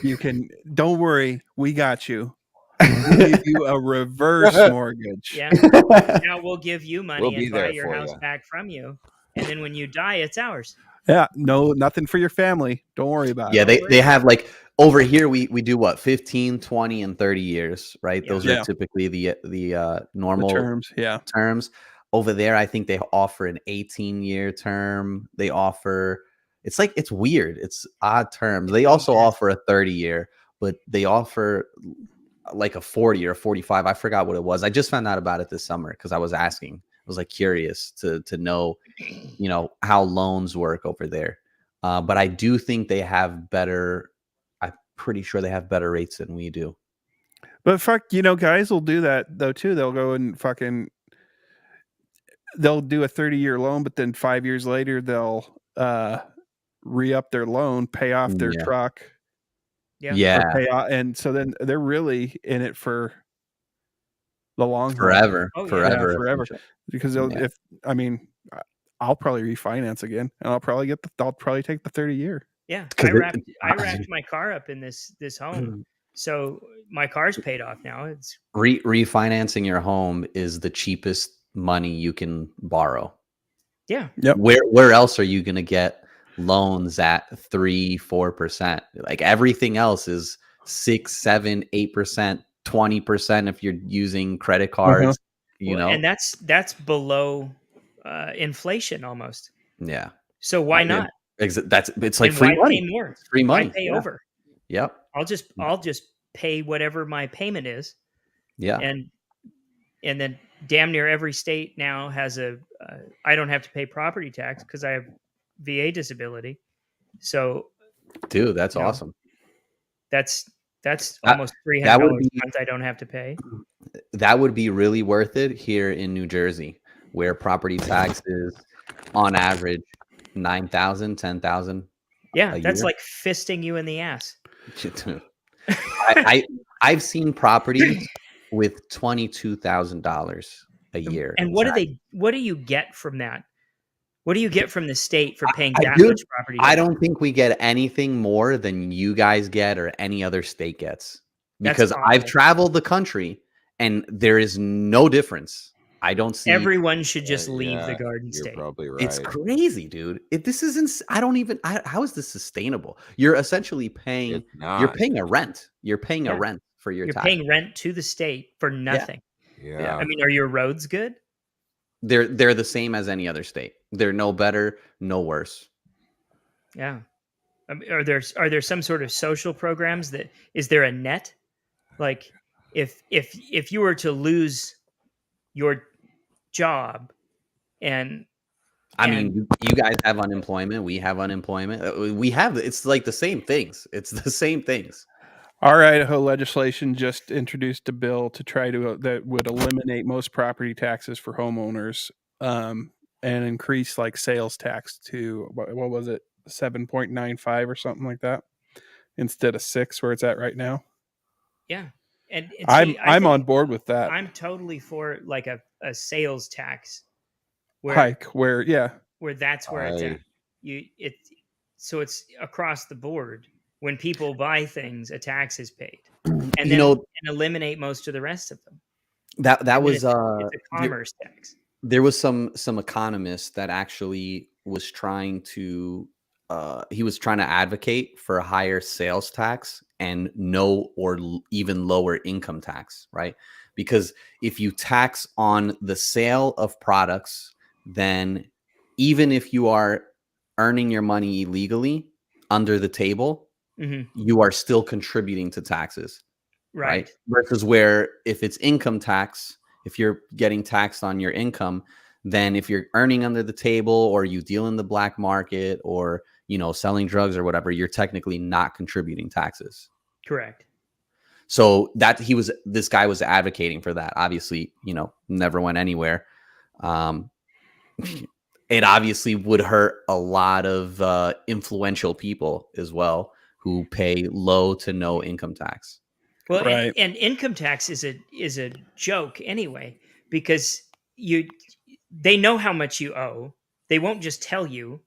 D: you can don't worry, we got you. We'll give you a reverse mortgage.
B: yeah. Now we'll give you money
C: We'll be
B: and buy
C: there
B: your
C: for
B: house
C: ya.
B: back from you. And then when you die, it's ours.
D: Yeah, no, nothing for your family. Don't worry about
A: Yeah,
D: it.
A: they have like over here we do what 15, 20, and 30 years, right?
B: Yeah.
A: Those
D: Yeah.
A: are typically the
D: The
A: normal
D: terms, yeah.
A: terms. Over there, I think they offer an 18-year term. They offer it's weird. It's odd terms. They also offer a 30-year, but they offer like a 40 or 45. I forgot what it was. I just found out about it this summer because I was asking. I was like curious to know, how loans work over there. But I do think they have better. I'm pretty sure they have better rates than we do.
D: But fuck, guys will do that though too. They'll go and they'll do a 30-year loan, but then 5 years later they'll re-up their loan, pay off their
A: Yeah.
D: truck,
B: Yeah.
D: or
A: Yeah,
D: pay off, and so then they're really in it for the long haul.
A: forever,
B: Oh, yeah.
A: forever,
D: Yeah, forever. Because they'll,
A: Yeah.
D: I'll probably refinance again, and I'll probably take the 30-year.
B: Yeah.
A: 'Cause
B: I wrapped my car up in this home. So my car's paid off now. It's
A: Refinancing your home is the cheapest money you can borrow.
B: yeah.
D: Yep.
A: Where else are you going to get loans at 3-4%? Like everything else is 6, 7, 8%, 20% if you're using credit cards.
B: Well, and that's below inflation almost.
A: Yeah.
B: So why
A: Yeah.
B: not?
A: It's like
B: And
A: free
B: why
A: money.
B: pay more?
A: It's free
B: Why
A: money.
B: pay
A: Yeah.
B: over?
A: Yep.
B: I'll just pay whatever my payment is,
A: Yeah.
B: and then damn near every state now has I don't have to pay property tax because I have VA disability. So
A: Dude, that's
B: No.
A: awesome.
B: that's
A: That-
B: almost
A: that would
B: $300
A: be-
B: a month I don't have to pay.
A: That would be really worth it here in New Jersey, where property tax is on average 9,000, 10,000.
B: Yeah,
A: A
B: that's
A: year?
B: like fisting you in the ass.
A: I've seen properties with $22,000 a year.
B: And what do you get from that? What do you get from the state for paying that
A: Dude,
B: much property
A: I
B: tax?
A: don't think we get anything more than you guys get or any other state gets,
B: That's
A: because I've
B: awful.
A: traveled the country and there is no difference. I don't see.
B: Everyone should just leave the
C: Yeah,
B: Garden
C: You're
B: State.
C: probably right.
A: It's crazy, dude. This is I don't even. how is this sustainable? You're essentially paying.
C: It's not.
A: You're paying a rent. You're paying a
B: Yeah.
A: rent for your
B: You're
A: tax.
B: paying rent to the state for nothing.
C: Yeah.
B: I mean, are your roads good?
A: They're the same as any other state. They're no better, no worse.
B: Yeah. I mean, are there some sort of social programs that is there a net? Like if you were to lose your job and
A: I mean, you guys have unemployment. We have unemployment. We have. It's like the same things. It's the same things.
D: Our Idaho legislation just introduced a bill to try to that would eliminate most property taxes for homeowners, and increase like sales tax to what was it, 7.95 or something like that, instead of 6 where it's at right now.
B: yeah. And
D: I'm on board with that.
B: I'm totally for like a sales tax
D: Hike where
B: that's where it's at. So it's across the board. When people buy things, a tax is paid, and then eliminate most of the rest of them.
A: That was
B: it's a commerce tax.
A: There was some economist that actually was trying to he was trying to advocate for a higher sales tax and no or even lower income tax, right? Because if you tax on the sale of products, then even if you are earning your money illegally under the table, you are still contributing to taxes, right? Versus where if it's income tax, if you're getting taxed on your income, then if you're earning under the table or you deal in the black market or, selling drugs or whatever, you're technically not contributing taxes.
B: Correct.
A: So this guy was advocating for that. Obviously, never went anywhere. It obviously would hurt a lot of influential people as well who pay low to no income tax.
B: Well, right. and income tax is a joke anyway, because they know how much you owe. They won't just tell you,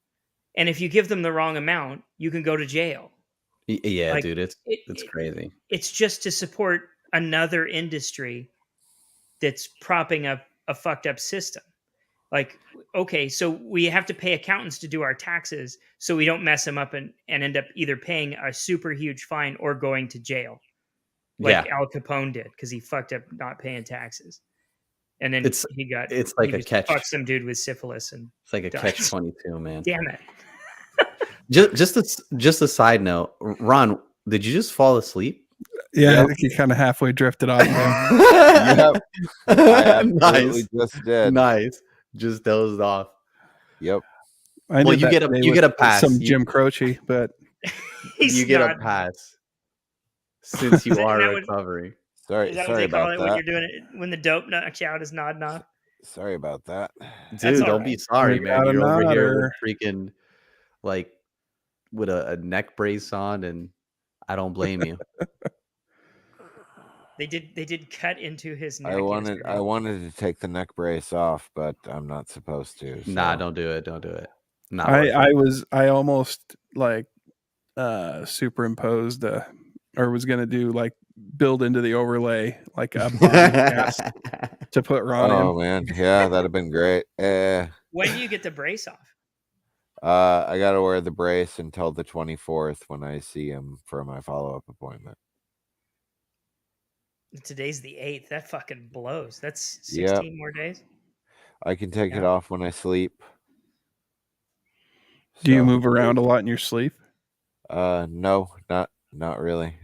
B: and if you give them the wrong amount, you can go to jail.
A: Yeah, dude, it's crazy.
B: It's just to support another industry that's propping up a fucked up system. Like, okay, so we have to pay accountants to do our taxes so we don't mess them up and end up either paying a super huge fine or going to jail. Like Al Capone did, because he fucked up not paying taxes. And then
A: it's like a catch.
B: Fucked some dude with syphilis and
A: it's like a catch-22, man.
B: Damn it.
A: Just a side note, Ron, did you just fall asleep?
D: Yeah, I think he kind of halfway drifted off.
C: Yep.
A: Nice.
C: Just did.
A: Nice. Just dozed off.
C: Yep.
A: Well, you get a pass.
D: Some Jim Croce, but
A: you get a pass since you are recovering.
C: Sorry about that.
B: When you're doing it when the dope knocks you out is nodding off.
C: Sorry about that,
A: dude. Don't be sorry, man. You're over here with freaking with a neck brace on, and I don't blame you.
B: They did cut into his neck.
C: I wanted to take the neck brace off, but I'm not supposed to. So.
A: Nah, don't do it. Don't do it.
D: I almost superimposed or was gonna do build into the overlay like a cast to put Ron in.
C: Oh man, yeah, that'd have been great.
B: When do you get the brace off?
C: I gotta wear the brace until the 24th when I see him for my follow-up appointment.
B: Today's the 8th. That fucking blows. That's 16 more days.
C: I can take it off when I sleep.
D: Do you move around a lot in your sleep?
C: No, not really.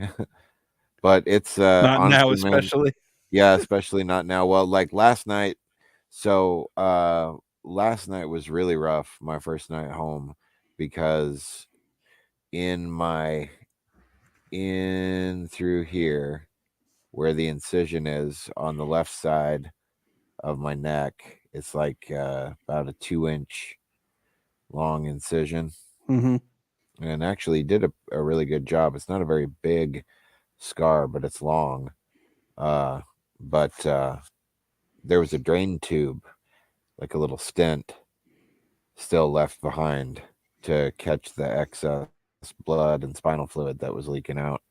C: But it's
D: not
C: honestly,
D: now, especially.
C: Man, yeah, especially not now. Well, like last night. So last night was really rough. My first night home, because in through here, where the incision is on the left side of my neck, it's like about a 2-inch long incision.
D: Mm-hmm.
C: And actually did a really good job. It's not a very big scar, but it's long. But there was a drain tube, like a little stent, still left behind to catch the excess blood and spinal fluid that was leaking out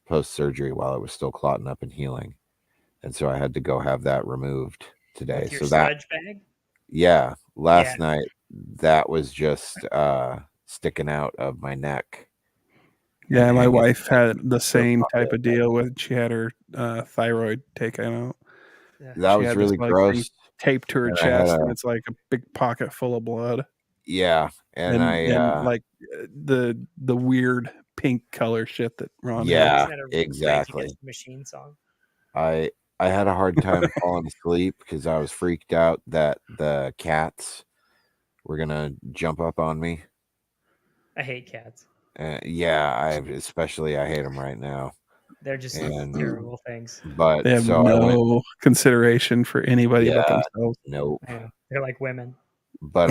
C: post-surgery while it was still clotting up and healing. And so I had to go have that removed today.
B: With your
C: So that,
B: sludge bag?
C: yeah, last
B: Yeah.
C: night, that was just sticking out of my neck.
D: Yeah,
C: And
D: my
C: hanging.
D: wife had the same type of deal with she had her thyroid taken out.
C: That
D: She
C: was
D: had
C: really
D: this, like,
C: gross.
D: thing taped to her
C: And I had
D: chest,
C: a-
D: and it's like a big pocket full of blood.
C: Yeah, and
D: like the weird pink color shit that Ron
C: Yeah,
B: Isn't that a Rage
C: exactly.
B: Against the Machine song?
C: I had a hard time falling asleep because I was freaked out that the cats were gonna jump up on me.
B: I hate cats.
C: Yeah, I hate them right now.
B: They're just
C: And-
B: terrible things.
C: But
D: They have
C: so I went.
D: no consideration for anybody but
C: Yeah.
D: themselves.
C: Nope.
B: I know. They're like women.
C: But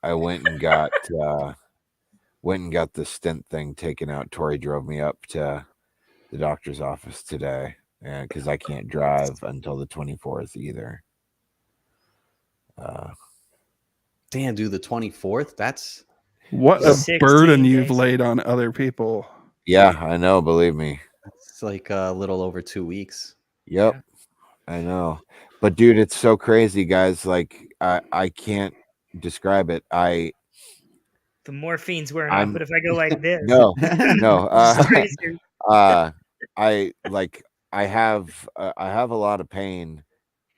C: I went and got the stent thing taken out. Tori drove me up to the doctor's office today, and because I can't drive until the 24th either.
A: Damn, dude, the 24th. That's
D: What a
B: 16
D: burden you've
B: days.
D: laid on other people.
C: Yeah, I know. Believe me.
A: like a little over 2 weeks.
C: Yep.
B: Yeah.
C: I know. But dude, it's so crazy, guys. Like I can't describe it.
B: The morphine's wearing off,
C: I'm-
B: but if I go like this,
C: No.
B: it's crazy.
C: I have a lot of pain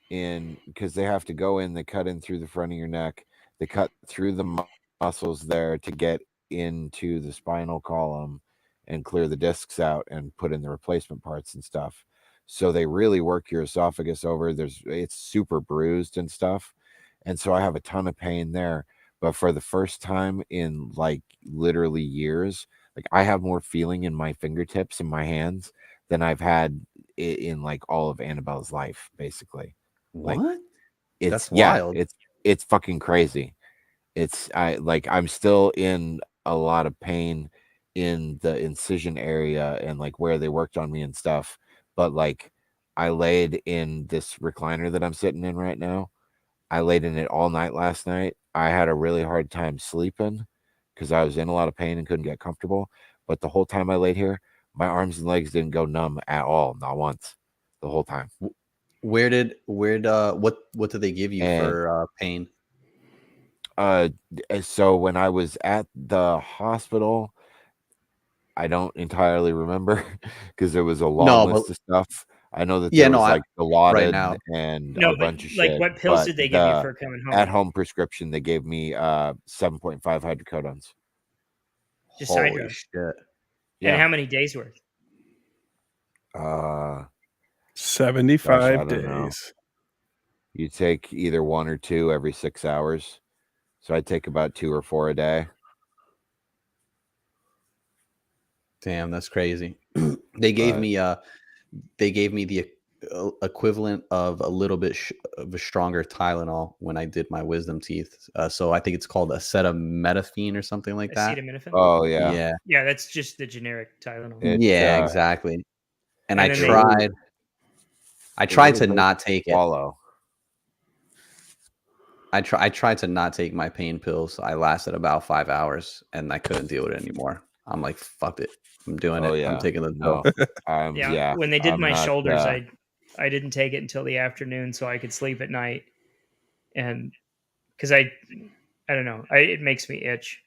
C: in because they have to go in, they cut in through the front of your neck, they cut through the muscles there to get into the spinal column and clear the discs out and put in the replacement parts and stuff. So they really work your esophagus over. It's super bruised and stuff. And so I have a ton of pain there. But for the first time in like literally years, like I have more feeling in my fingertips and my hands than I've had in like all of Annabella's life, basically. Like,
A: What?
C: It's
A: That's wild.
C: it's fucking crazy. I'm still in a lot of pain in the incision area and like where they worked on me and stuff. But like I laid in this recliner that I'm sitting in right now. I laid in it all night last night. I had a really hard time sleeping because I was in a lot of pain and couldn't get comfortable. But the whole time I laid here, my arms and legs didn't go numb at all, not once, the whole time.
A: What did they give you for pain?
C: So when I was at the hospital, I don't entirely remember because there was a long list of stuff. I know that there was like Dilaudid
A: now.
C: and
B: No,
C: a bunch of
B: like
C: shit.
B: what pills
C: but
B: did they give you for coming home?
C: At-home prescription, they gave me 7.5 hydrocodones.
B: Just
A: Holy
B: hydro.
A: shit.
B: And how many days worth?
D: 75
C: Gosh, I don't know.
D: days.
C: You take either 1 or 2 every 6 hours. So I take about 2 or 4 a day.
A: Damn, that's crazy. They gave me the equivalent of a little bit of a stronger Tylenol when I did my wisdom teeth. So I think it's called acetaminophen or something like that.
B: Acetaminophen?
C: Oh yeah.
B: Yeah, that's just the generic Tylenol.
C: It's,
A: exactly. And
B: and
A: I
B: then
A: tried to not take it.
C: Swallow.
A: I tried to not take my pain pills. I lasted about 5 hours and I couldn't deal with it anymore. I'm like, fuck it. I'm doing it.
C: Yeah.
A: I'm taking the
C: No.
B: Yeah. When they did
C: I'm
B: my
C: not,
B: shoulders, I didn't take it until the afternoon so I could sleep at night. And because I don't know, it makes me itch.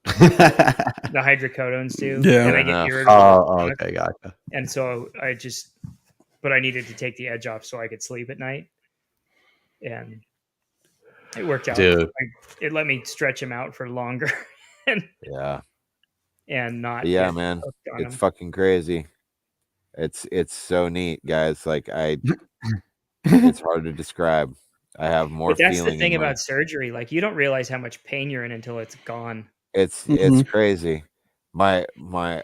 B: The hydrocodones do.
D: Yeah.
B: And I get
C: Enough.
B: irritable.
A: Okay, gotcha.
B: And so but I needed to take the edge off so I could sleep at night. And it worked out.
A: Dude.
B: It let me stretch them out for longer. And not.
C: Yeah, man. It's fucking crazy. It's so neat, guys. Like it's hard to describe. I have more
B: But that's
C: feeling.
B: the thing about surgery. Like you don't realize how much pain you're in until it's gone.
C: It's crazy. I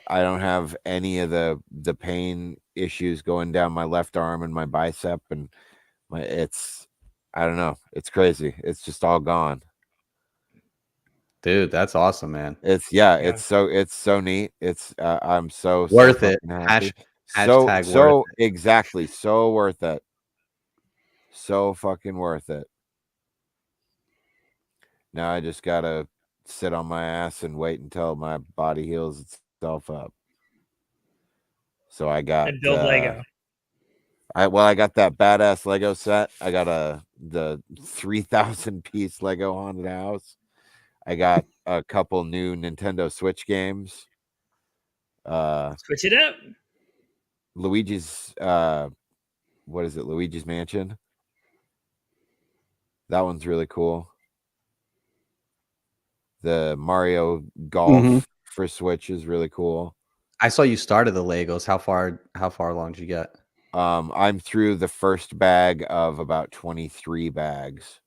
C: don't have any of the pain issues going down my left arm and my bicep and I don't know. It's crazy. It's just all gone.
A: Dude, that's awesome, man.
C: It's so neat. It's I'm so
A: Worth it.
C: happy.
A: Hashtag
C: so
A: worth it.
C: exactly, so worth it. So fucking worth it. Now I just gotta sit on my ass and wait until my body heals itself up. So I got
B: And build Lego.
C: I got that badass Lego set. I got the 3,000 piece Lego haunted house. I got a couple new Nintendo Switch games.
B: Switch it up.
C: Luigi's what is it? Luigi's Mansion. That one's really cool. The Mario Golf for Switch is really cool.
A: I saw you started the Legos. How far along did you get?
C: I'm through the first bag of about 23 bags.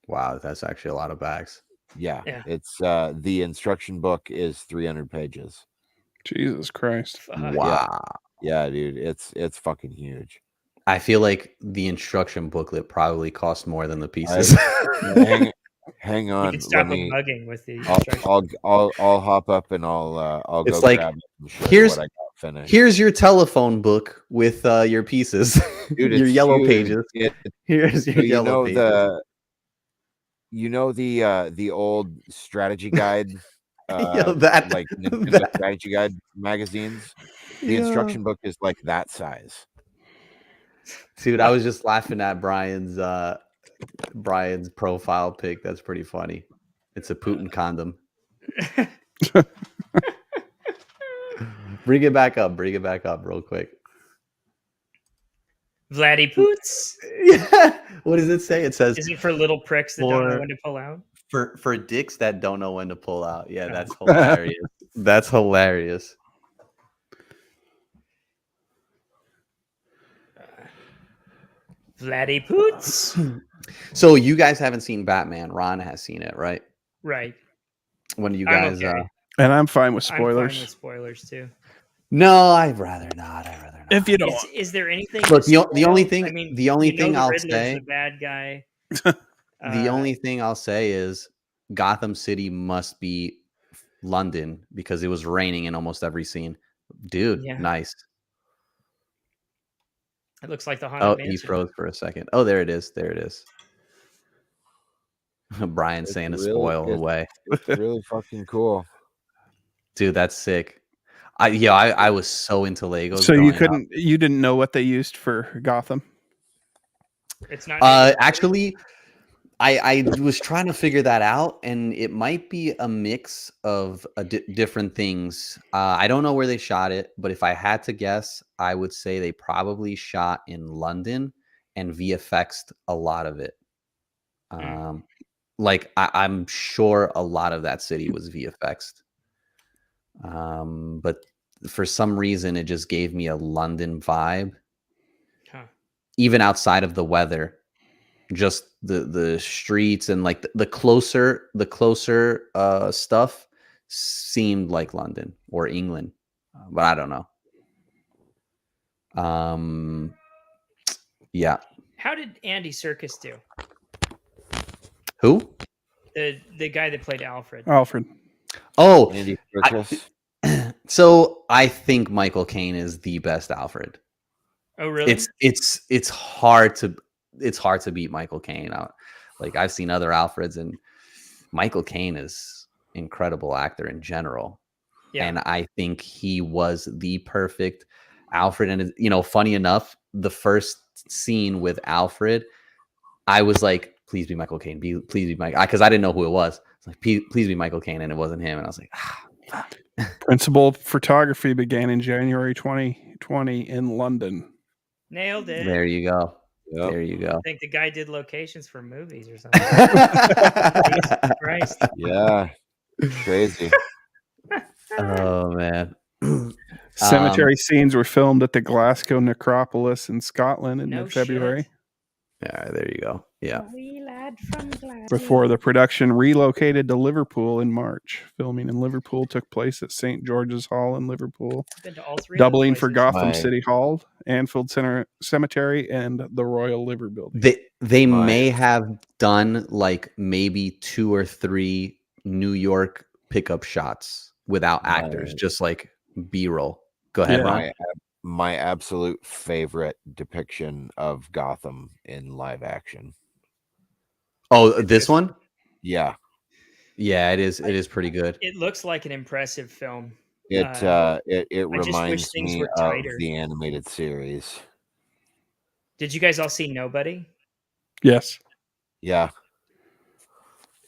A: Wow, that's actually a lot of bags.
C: Yeah. It's the instruction book is 300 pages.
D: Jesus Christ.
A: Wow.
C: Yeah, dude, it's fucking huge.
A: I feel like the instruction booklet probably cost more than the pieces.
C: Hang on.
B: You can stop them bugging with the
C: I'll hop up and I'll
A: It's
C: go
A: like,
C: grab it and show you what I got finished.
A: Here's your telephone book with your pieces.
C: Dude,
A: your yellow
C: huge.
A: pages. Here's your yellow pages.
C: The old strategy guide like Nintendo strategy guide magazines. The instruction book is like that size.
A: Dude, I was just laughing at Brian's profile pic. That's pretty funny. It's a Putin condom. Bring it back up real quick.
B: Vladdy Poots.
A: Yeah. What does it say? It says,
B: is it for little pricks that don't know when to pull out?
A: For dicks that don't know when to pull out. Yeah, that's hilarious. That's hilarious.
B: Vladdy Poots.
A: So you guys haven't seen Batman. Ron has seen it, right?
B: Right.
A: When do you guys
D: and I'm fine with spoilers.
B: I'm fine with spoilers too.
A: No, I'd rather not.
D: If you don't,
B: is there anything?
A: Look, the only thing, I'll
B: Riddler's
A: say,
B: the bad guy.
A: The only thing I'll say is Gotham City must be London because it was raining in almost every scene. Dude, nice.
B: It looks like the haunted mansion.
A: He froze for a second. Oh, there it is. Brian saying to spoil away.
C: It's really fucking cool.
A: Dude, that's sick. I was so into Legos.
D: So you didn't know what they used for Gotham?
B: It's not
A: actually I was trying to figure that out, and it might be a mix of different things. I don't know where they shot it, but if I had to guess, I would say they probably shot in London and VFX'd a lot of it. Like I'm sure a lot of that city was VFX'd. But for some reason, it just gave me a London vibe, even outside of the weather. Just the streets and like the closer stuff seemed like London or England, but I don't know. Yeah.
B: How did Andy Serkis do?
A: Who?
B: The guy that played Alfred.
A: Oh,
C: Andy Serkis.
A: So I think Michael Caine is the best Alfred.
B: Oh, really?
A: It's hard to beat Michael Caine out. Like I've seen other Alfreds, and Michael Caine is incredible actor in general. Yeah. And I think he was the perfect Alfred. And funny enough, the first scene with Alfred, I was like, please be Michael Caine. Please be Mike, because I didn't know who it was. It's like, please be Michael Caine, and it wasn't him. And I was like, fuck.
D: Principal photography began in January 2020 in London.
B: Nailed it.
A: There you go. Yep. There you go.
B: I think the guy did locations for movies or something. Jesus Christ.
C: Yeah. Crazy.
A: Oh, man.
D: Cemetery scenes were filmed at the Glasgow Necropolis in Scotland in mid-February.
A: Yeah, there you go. Yeah.
D: Before the production relocated to Liverpool in March. Filming in Liverpool took place at St. George's Hall in Liverpool, doubling for Gotham City Hall, Anfield Cemetery, and the Royal Liver Building.
A: They may have done like maybe 2 or 3 New York pickup shots without actors, just like B-roll. Go ahead, Ron.
C: my absolute favorite depiction of Gotham in live action.
A: Oh, this one?
C: Yeah,
A: Yeah, it is. It is pretty good.
B: It looks like an impressive film.
C: it
B: I just wish
C: reminds
B: things
C: me
B: were
C: of
B: tighter.
C: the animated series.
B: Did you guys all see Nobody?
D: Yes.
C: Yeah,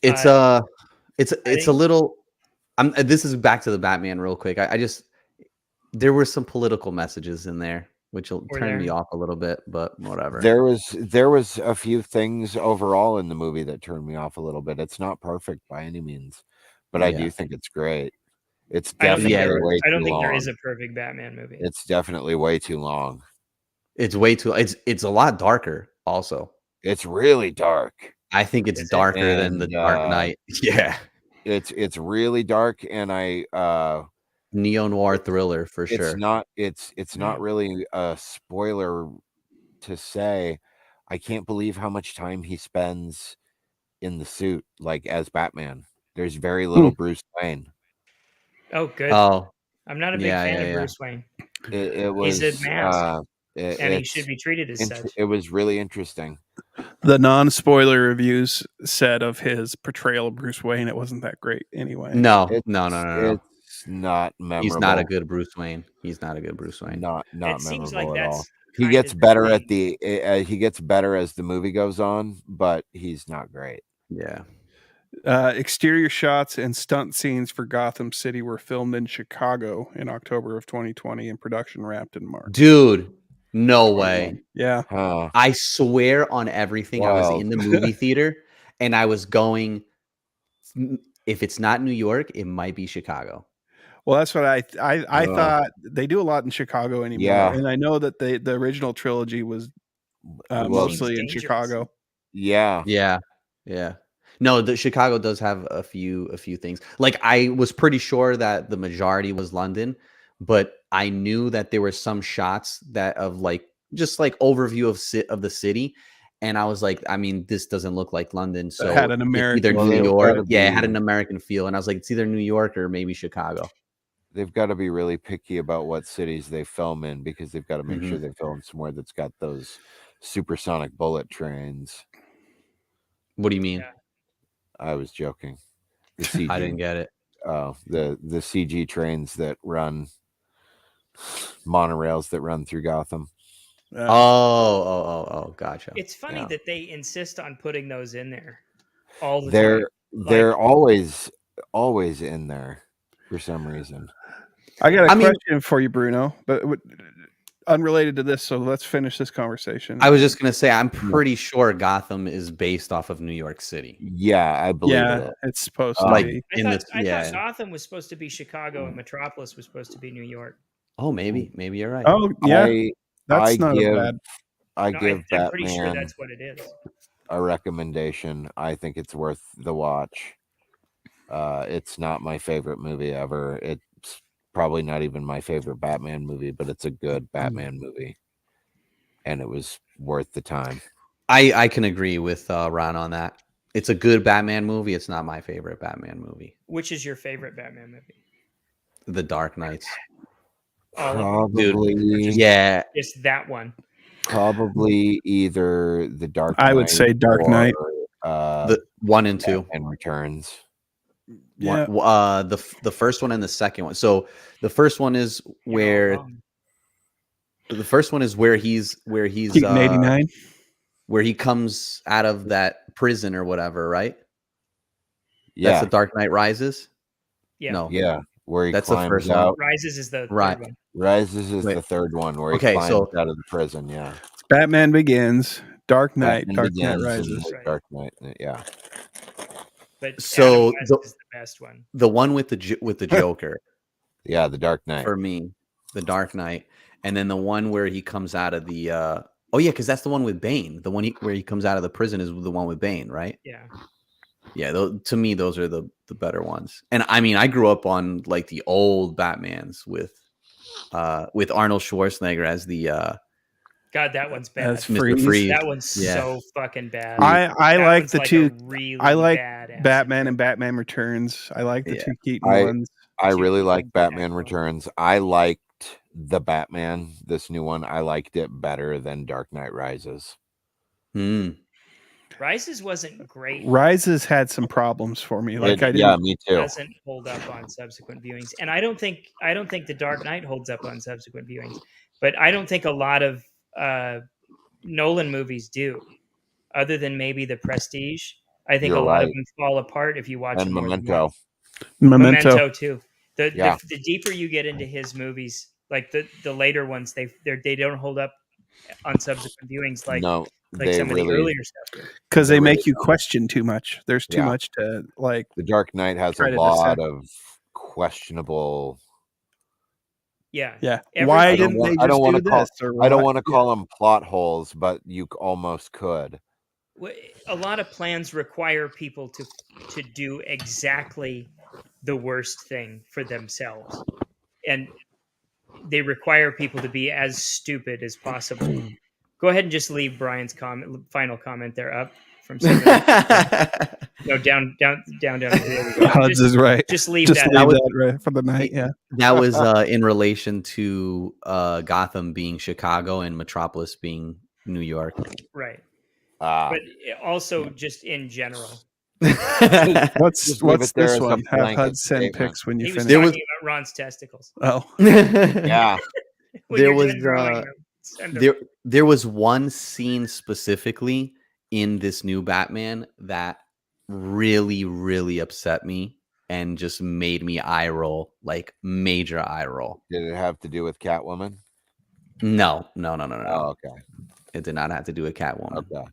A: It's it's a
B: think-
A: little. This is back to the Batman real quick. I just there were some political messages in there which will
B: Were
A: turn me
B: there?
A: off a little bit, but whatever.
C: there was a few things overall in the movie that turned me off a little bit. It's not perfect by any means, but I
A: Yeah.
C: do think it's great. It's
B: I don't think,
C: definitely
A: Yeah,
C: way
B: I don't
C: too
B: think
C: long.
B: there is a perfect Batman movie.
C: It's definitely way too long.
A: It's way too. It's a lot darker. Also,
C: It's really dark.
A: I think it's
B: Is it?
A: darker than the
C: And,
A: Dark Knight. Yeah,
C: It's really dark, and
A: neo noir thriller for
C: it's
A: sure.
C: not it's not
B: Mm.
C: really a spoiler to say. I can't believe how much time he spends in the suit, like as Batman. There's very little Bruce Wayne.
B: Oh, good.
A: Oh,
B: I'm not a big
A: yeah,
B: fan
A: yeah,
B: of
A: yeah.
B: Bruce Wayne.
C: It was
B: He's a mask, and he
C: it's
B: should be treated as such.
C: it was really interesting.
D: The non-spoiler reviews said of his portrayal of Bruce Wayne, it wasn't that great anyway.
A: No,
C: It's,
A: no.
C: It's not memorable.
A: He's not a good Bruce Wayne. He's not a good Bruce Wayne.
C: Not
B: It
C: memorable
B: seems like
C: at all.
B: that's
C: He
B: kind
C: gets
B: of
C: better at
B: thing.
C: he gets better as the movie goes on, but he's not great.
A: Yeah.
D: Exterior shots and stunt scenes for Gotham City were filmed in Chicago in October of 2020 and production wrapped in March.
A: Dude, no way.
D: Yeah.
C: Huh.
A: I swear on everything. I was
C: Wild.
A: in the movie theater and I was going, if it's not New York, it might be Chicago.
D: Well, that's what I thought. They do a lot in Chicago anymore.
C: Yeah.
D: And I know that the original trilogy was
C: Well,
D: mostly in
B: dangerous.
D: Chicago.
C: Yeah.
A: Yeah. Yeah. No, the Chicago does have a few things. Like I was pretty sure that the majority was London, but I knew that there were some shots that of like just like overview of the city, and I was like, I mean, this doesn't look like London, so
D: had an
A: it's
D: American
A: either
C: Well,
A: New
C: they've
A: York.
C: gotta
A: Yeah, it had
C: be-
A: an American feel, and I was like, it's either New York or maybe Chicago.
C: They've got to be really picky about what cities they film in, because they've got to make sure
A: Mhm.
C: they film somewhere that's got those supersonic bullet trains.
A: What do you mean?
B: Yeah.
C: I was joking. The CG,
A: I didn't get it.
C: the CG trains that run monorails that run through Gotham.
A: Oh, gotcha.
B: It's funny
C: Yeah.
B: that they insist on putting those in there all the
C: They're
B: time.
C: they're
B: Like-
C: always in there for some reason.
D: I got a
A: I mean-
D: question for you, Bruno, but unrelated to this. So let's finish this conversation.
A: I was just gonna say, I'm pretty sure Gotham is based off of New York City.
C: Yeah, I believe
D: yeah,
C: it.
D: it's supposed to
A: Like
D: be.
B: I
A: in
B: thought,
A: the
B: I
A: yeah.
B: thought Gotham was supposed to be Chicago and Metropolis was supposed to be New York.
A: Oh, maybe you're right.
D: Oh, yeah,
C: I
D: that's not
C: give,
D: a bad.
C: I
B: No,
C: give
B: I'm pretty
C: Batman
B: sure that's what it is.
C: a recommendation. I think it's worth the watch. It's not my favorite movie ever. It's probably not even my favorite Batman movie, but it's a good Batman movie, and it was worth the time.
A: I can agree with Ron on that. It's a good Batman movie. It's not my favorite Batman movie.
B: Which is your favorite Batman movie?
A: The Dark Knights.
B: All of them?
C: Probably,
A: Yeah,
B: Just that one.
C: probably either the Dark.
D: I would
C: Knight
D: say Dark
C: or,
D: Knight.
A: the 1 and 2.
C: Batman Returns.
D: Yeah.
A: The first one and the second one. So the first one is where the first one is where he's
D: Keaton 89.
A: where he comes out of that prison or whatever, right?
C: Yeah,
A: That's the Dark Knight Rises.
B: Yeah.
A: No,
C: yeah, where he
A: That's the
C: climbs
A: first one.
C: out.
B: Rises is the
A: Right.
B: third one.
C: Rises is
A: Wait.
C: the third one where he
A: Okay,
C: climbs
A: so-
C: out of the prison. Yeah,
D: Batman Begins, Dark Knight,
C: Batman
D: Dark Knight
C: Begins and
D: Rises.
C: the
B: Right.
C: Dark Knight. Yeah,
B: But
A: So
B: Adam West
A: the-
B: is the best one.
A: The one with the Joker
C: yeah, the Dark Knight.
A: for me, the Dark Knight, and then the one where he comes out of the. Oh yeah, because that's the one with Bane. The one where he comes out of the prison is the one with Bane, right?
B: Yeah.
A: Yeah, to me, those are the better ones. And I mean, I grew up on like the old Batmans with Arnold Schwarzenegger as the
B: God, that one's bad.
D: That's
A: Mr.
D: Freeze.
A: Freeze.
B: That one's
A: Yeah.
B: so fucking bad.
D: I
B: That
D: like
B: one's
D: the
B: like
D: two.
B: a really
D: I like
B: bad
D: Batman and Batman Returns. I like the
A: Yeah.
D: two Keaton
C: I-
D: ones.
C: I
B: Two
C: really
B: really
C: like
B: bad
C: Batman
B: ones.
C: Returns. I liked the Batman, this new one, I liked it better than Dark Knight Rises.
B: Rises wasn't great.
D: Rises had some problems for me. Like I didn't.
C: Yeah, me too.
B: Doesn't hold up on subsequent viewings, and I don't think the Dark Knight holds up on subsequent viewings. But I don't think a lot of Nolan movies do, other than maybe The Prestige. I think
C: You're
B: a lot of
C: right.
B: them fall apart if you watch
C: And
B: them more than
C: Memento.
B: once.
D: Memento.
B: Too.
C: Yeah.
B: The deeper you get into his movies, like the later ones, they don't hold up on subsequent viewings like
C: No,
B: like
C: they
B: some of the
C: really,
B: earlier stuff.
D: Because they make
C: really
D: you
C: don't.
D: question too much. There's too
C: Yeah.
D: much to like.
C: The Dark Knight has a
D: try to
C: lot
D: dissect.
C: of questionable.
B: Yeah.
D: Yeah.
B: Every-
D: Why
C: I don't
D: didn't
C: want-
D: they
C: I don't
D: just
C: wanna
D: do
C: call-
D: this? Or
C: I don't
D: why-
C: want to call them plot holes, but you almost could.
B: A lot of plans require people to do exactly the worst thing for themselves, and they require people to be as stupid as possible. Go ahead and just leave Brian's final comment there up from somebody. No, down. There we go.
D: Hudds is right.
B: Just leave
D: Just
B: that.
D: leave
B: out.
D: that right for the night. Yeah.
A: That was in relation to Gotham being Chicago and Metropolis being New York.
B: Right.
C: Ah,
B: But also just in general.
D: What's
C: Just leave
D: what's
C: it there
D: this
C: as a
D: one? Have
C: blanket
D: Hudds send
C: statement.
D: pics when you
B: He was
D: finish.
B: talking about Ron's testicles.
D: Oh,
C: yeah.
B: When
A: There
B: you're
A: was,
B: done drawing them, send them.
A: there was one scene specifically in this new Batman that really, really upset me and just made me eye roll, like major eye roll.
C: Did it have to do with Catwoman?
A: No.
C: Oh, okay.
A: It did not have to do with Catwoman.
C: Okay.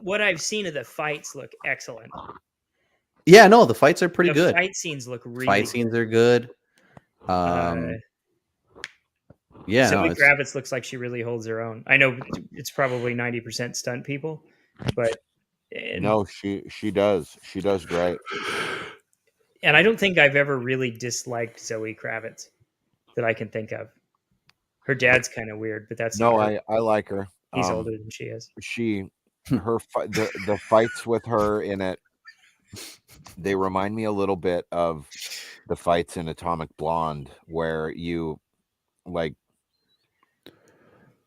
B: What I've seen of the fights look excellent.
A: Yeah, no, the fights are pretty
B: The
A: good.
B: fight scenes look really
A: Fight scenes are good. Yeah, no,
B: Zoe
A: it's,
B: Kravitz looks like she really holds her own. I know it's probably 90% stunt people, but
C: No, she does. She does great.
B: and I don't think I've ever really disliked Zoe Kravitz that I can think of. Her dad's kind of weird, but that's
C: No,
B: not her.
C: I like her.
B: He's older than she is.
C: The fights with her in it, they remind me a little bit of the fights in Atomic Blonde, where you like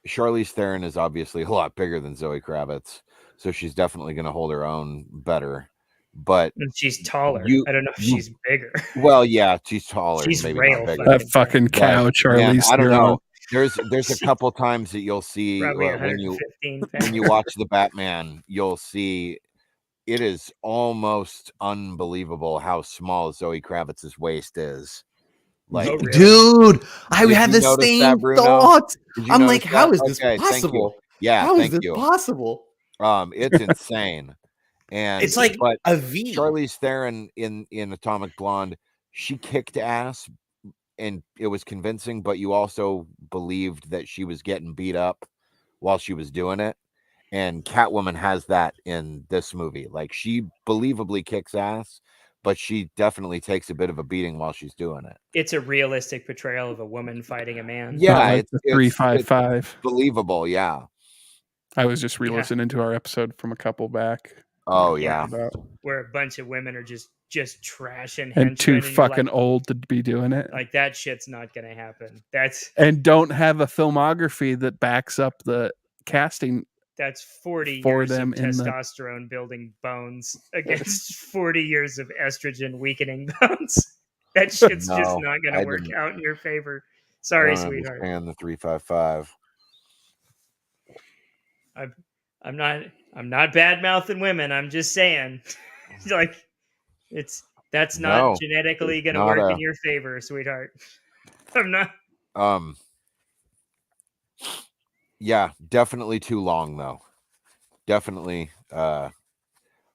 C: Charlize Theron is obviously a lot bigger than Zoe Kravitz, so she's definitely going to hold her own better. But
B: And she's taller. I don't know if she's bigger.
C: Well, yeah, she's taller.
B: She's
C: maybe
B: rail
C: not bigger.
B: fucking
D: that fucking cow,
C: Yeah,
D: Charlize.
C: I don't
D: Theron.
C: know. There's a couple times that you'll see
B: Probably
C: when you
B: 115 pounds.
C: when you watch the Batman, you'll see it is almost unbelievable how small Zoe Kravitz's waist is. Like,
B: Oh, really?
A: dude, I
C: Did
A: had
C: you
A: the
C: notice
A: same
C: that, Bruno?
A: thought.
C: did you
A: I'm
C: notice
A: like, how
C: that?
A: is this
C: Okay, thank you.
A: possible?
C: Yeah,
A: How is
C: thank
A: this
C: you.
A: possible?
C: It's insane. And
A: It's like
C: but
A: a V.
C: Charlize Theron in Atomic Blonde, she kicked ass and it was convincing, but you also believed that she was getting beat up while she was doing it. And Catwoman has that in this movie. Like, she believably kicks ass, but she definitely takes a bit of a beating while she's doing it.
B: It's a realistic portrayal of a woman fighting a man.
C: Yeah,
D: Not like
C: it's
D: the 355.
C: believable. Yeah.
D: I was just re-listening to our episode from a couple back.
C: Oh
B: Yeah.
C: yeah.
D: About,
B: Where a bunch of women are just trashing
D: and too
B: henchmen, you're
D: fucking
B: like,
D: old to be doing it.
B: like that shit's not gonna happen. That's
D: And don't have a filmography that backs up the casting.
B: 40
D: For
B: years
D: them
B: of
D: in the-
B: testosterone building bones against 40 years of estrogen weakening bones. That shit's just
C: No,
B: not going
C: I
B: to work
C: didn't.
B: out in your favor.
C: I
B: Sorry,
C: don't
B: sweetheart.
C: understand the 355.
B: I'm not bad mouthing women. I'm just saying, like, that's not
C: No,
B: genetically going to
C: not
B: work
C: a-
B: in your favor, sweetheart. I'm not.
C: Yeah, definitely too long though. Definitely.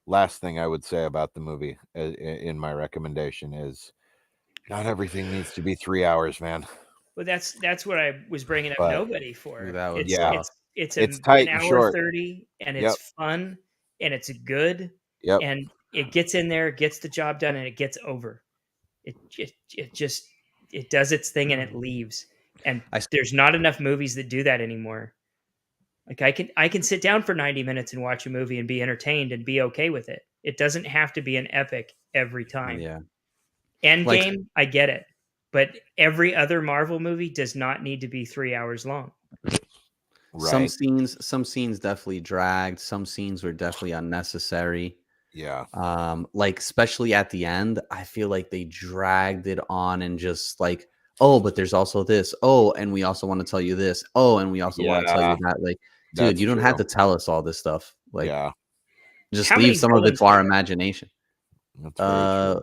C: Last thing I would say about the movie in my recommendation is not everything needs to be 3 hours, man.
B: Well, that's what I was bringing up.
C: But
B: Nobody for.
A: that was-
C: Yeah.
B: It's
C: It's tight
B: an
C: and
B: hour
C: short.
B: 30, and it's
C: Yep.
B: fun, and it's good,
C: Yep.
B: and it gets in there, gets the job done, and it gets over. It just it does its thing and it leaves. And there's not enough movies that do that anymore. Like I can sit down for 90 minutes and watch a movie and be entertained and be okay with it. It doesn't have to be an epic every time.
A: Yeah.
B: Endgame, I get it. but every other Marvel movie does not need to be 3 hours long.
C: Right.
A: Some scenes definitely dragged. Some scenes were definitely unnecessary.
C: Yeah.
A: Like especially at the end, I feel like they dragged it on and just like, oh, but there's also this. Oh, and we also want to tell you this. Oh, and we also want to tell you
C: Yeah,
A: that. Like, dude,
C: that's
A: you don't have
C: true.
A: to tell us all this stuff. Like,
C: Yeah,
A: just
B: How
A: leave
B: many
A: some of it
B: villains
A: to our
B: are there?
A: imagination.
C: that's very true.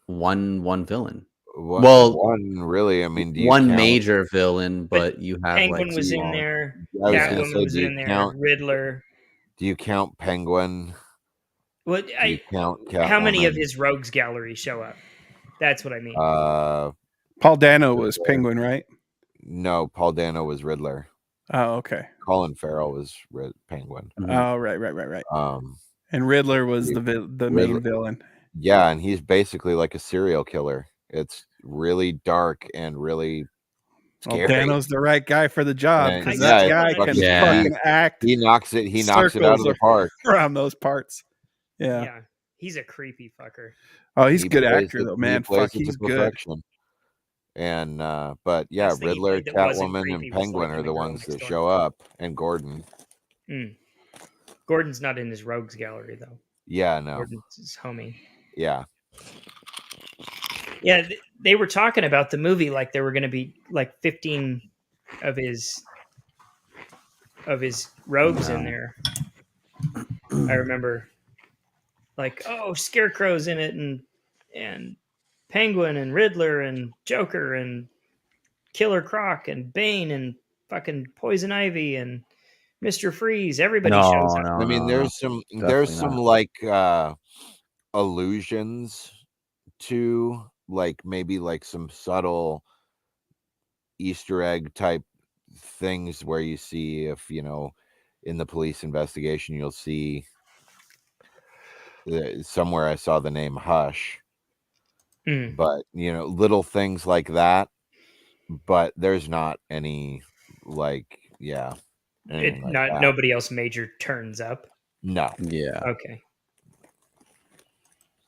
A: One villain.
C: One,
A: Well,
C: one really. I mean, do you
A: one
C: count?
A: major villain,
B: But
A: but you have
B: Penguin
A: like
B: was in
A: smaller.
B: there.
C: I was gonna
B: Catwoman
C: say,
B: was
C: do you
B: in there.
C: count?
B: Riddler.
C: Do you count Penguin?
B: What?
C: Do you count
B: How many of
C: Catwoman?
B: his rogues gallery show up? That's what I mean.
D: Paul Dano was Penguin, right?
C: No, Paul Dano was Riddler.
D: Oh, okay.
C: Colin Farrell was Penguin.
A: Mhm.
D: Oh, right.
C: Um,
D: And Riddler was the
C: Riddler-
D: main villain.
C: yeah, and he's basically like a serial killer. It's really dark and really
D: Well,
C: scary.
D: Dano's the right guy for the job
C: And
D: because
B: yeah,
D: that
B: it's
D: guy
B: fucking-
D: can
A: Yeah.
D: fucking act.
C: He knocks it. He knocks it out of
D: Circles
C: the park.
D: around those parts. Yeah.
B: Yeah, he's a creepy fucker.
D: Oh, he's a
C: He
D: good
C: plays
D: actor
C: it-
D: though,
C: he
D: man.
C: plays
D: Fuck,
C: it to
D: he's good.
C: perfection. And but yeah,
B: Last thing he
C: Riddler,
B: played that wasn't
C: Catwoman,
B: creepy
C: and
B: was,
C: Penguin
B: like,
C: are
B: in
C: the
B: The Girl
C: ones
B: Next
C: that
B: Door.
C: show up, and Gordon.
B: Gordon's not in his rogues gallery though.
C: Yeah, no,
B: Gordon's his homie.
C: yeah,
B: Yeah, they were talking about the movie like there were going to be like 15 of his rogues in
A: No.
B: there. I remember, like, oh, Scarecrow's in it, and Penguin and Riddler and Joker and Killer Croc and Bane and fucking Poison Ivy and Mr. Freeze. Everybody shows up.
C: I mean, there's
A: Definitely
C: some
A: not.
C: like allusions to like maybe like some subtle Easter egg type things where you see if in the police investigation you'll see somewhere I saw the name Hush, but little things like that. But there's not any like anything like that.
B: Nobody else major turns up.
C: No.
A: Yeah.
B: Okay.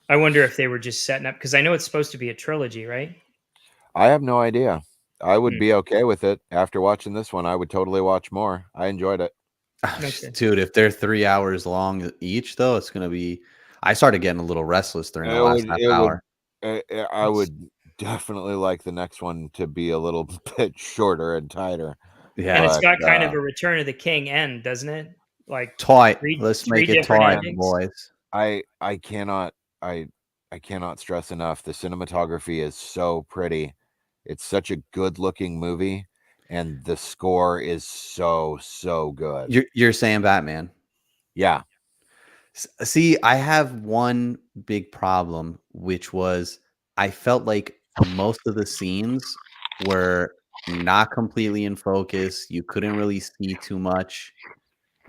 B: I wonder if they were just setting up, because I know it's supposed to be a trilogy, right?
C: I have no idea. I would
B: Hmm.
C: be okay with it. After watching this one, I would totally watch more. I enjoyed it.
B: Okay.
A: Dude, if they're 3 hours long each, though, it's gonna be. I started getting a little restless during the last half hour.
C: I would definitely like the next one to be a little bit shorter and tighter.
A: Yeah,
B: And it's
C: But,
B: got kind of a Return of the King end, doesn't it? Like
A: toy.
B: three-
A: Let's
B: three
A: make it
B: different
A: toy,
B: endings.
A: boys.
C: I cannot stress enough. The cinematography is so pretty. It's such a good looking movie, and the score is so good.
A: You're saying Batman.
C: Yeah.
A: See, I have one big problem, which was I felt like most of the scenes were not completely in focus. You couldn't really see too much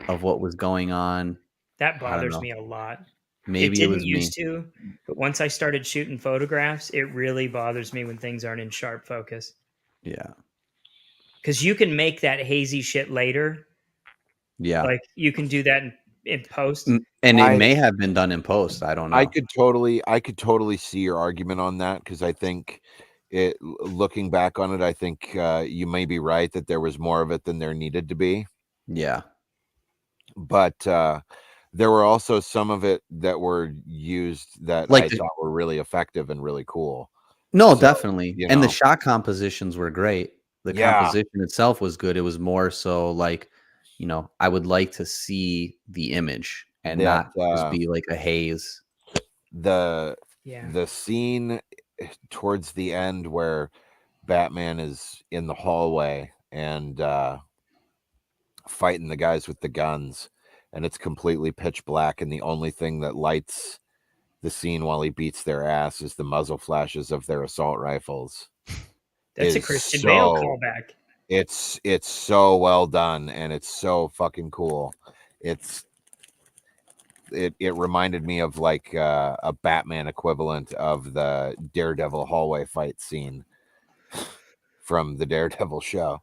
A: of what was going on.
B: That
A: I don't
B: bothers
A: know.
B: me a lot.
A: Maybe
B: it
A: it
B: didn't
A: was me.
B: used to, but once I started shooting photographs, it really bothers me when things aren't in sharp focus.
A: Yeah.
B: Because you can make that hazy shit later.
A: Yeah.
B: Like you can do that in post.
A: And it may have been done in post. I don't know.
C: I could totally see your argument on that, because I think looking back on it, I think you may be right that there was more of it than there needed to be.
A: Yeah.
C: But there were also some of it that were used that
A: Like
C: I thought were really effective and really cool.
A: No,
C: So,
A: definitely.
C: you
A: And the
C: know.
A: shot compositions were great. The
C: Yeah.
A: composition itself was good. It was more so like, I would like to see the image and
C: That,
A: not just be like a haze.
C: The
B: Yeah.
C: scene towards the end where Batman is in the hallway and fighting the guys with the guns, and it's completely pitch black, and the only thing that lights the scene while he beats their ass is the muzzle flashes of their assault rifles.
B: That's a
C: is
B: Christian Bale
C: so-
B: callback.
C: It's so well done, and it's so fucking cool. It reminded me of like a Batman equivalent of the Daredevil hallway fight scene from the Daredevil show.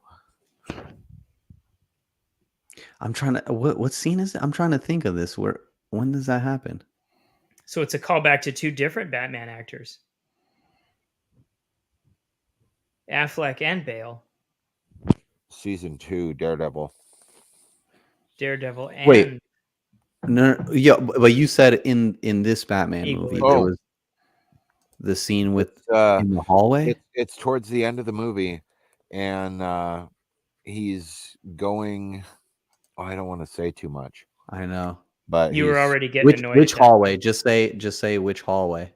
A: I'm trying to what scene is it? I'm trying to think of this. When does that happen?
B: So it's a callback to two different Batman actors. Affleck and Bale.
C: Season 2, Daredevil.
B: Daredevil and
A: Wait. No, yeah, but you said in this Batman
B: Equally.
A: movie there
C: Oh.
A: was the scene with
C: It's,
A: in the hallway.
C: it's towards the end of the movie, and he's going. Oh, I don't want to say too much,
A: I know.
C: but
B: you were
C: he's-
B: already getting
A: Which
B: annoyed.
A: which
B: at that
A: hallway?
B: point.
A: Just say which hallway.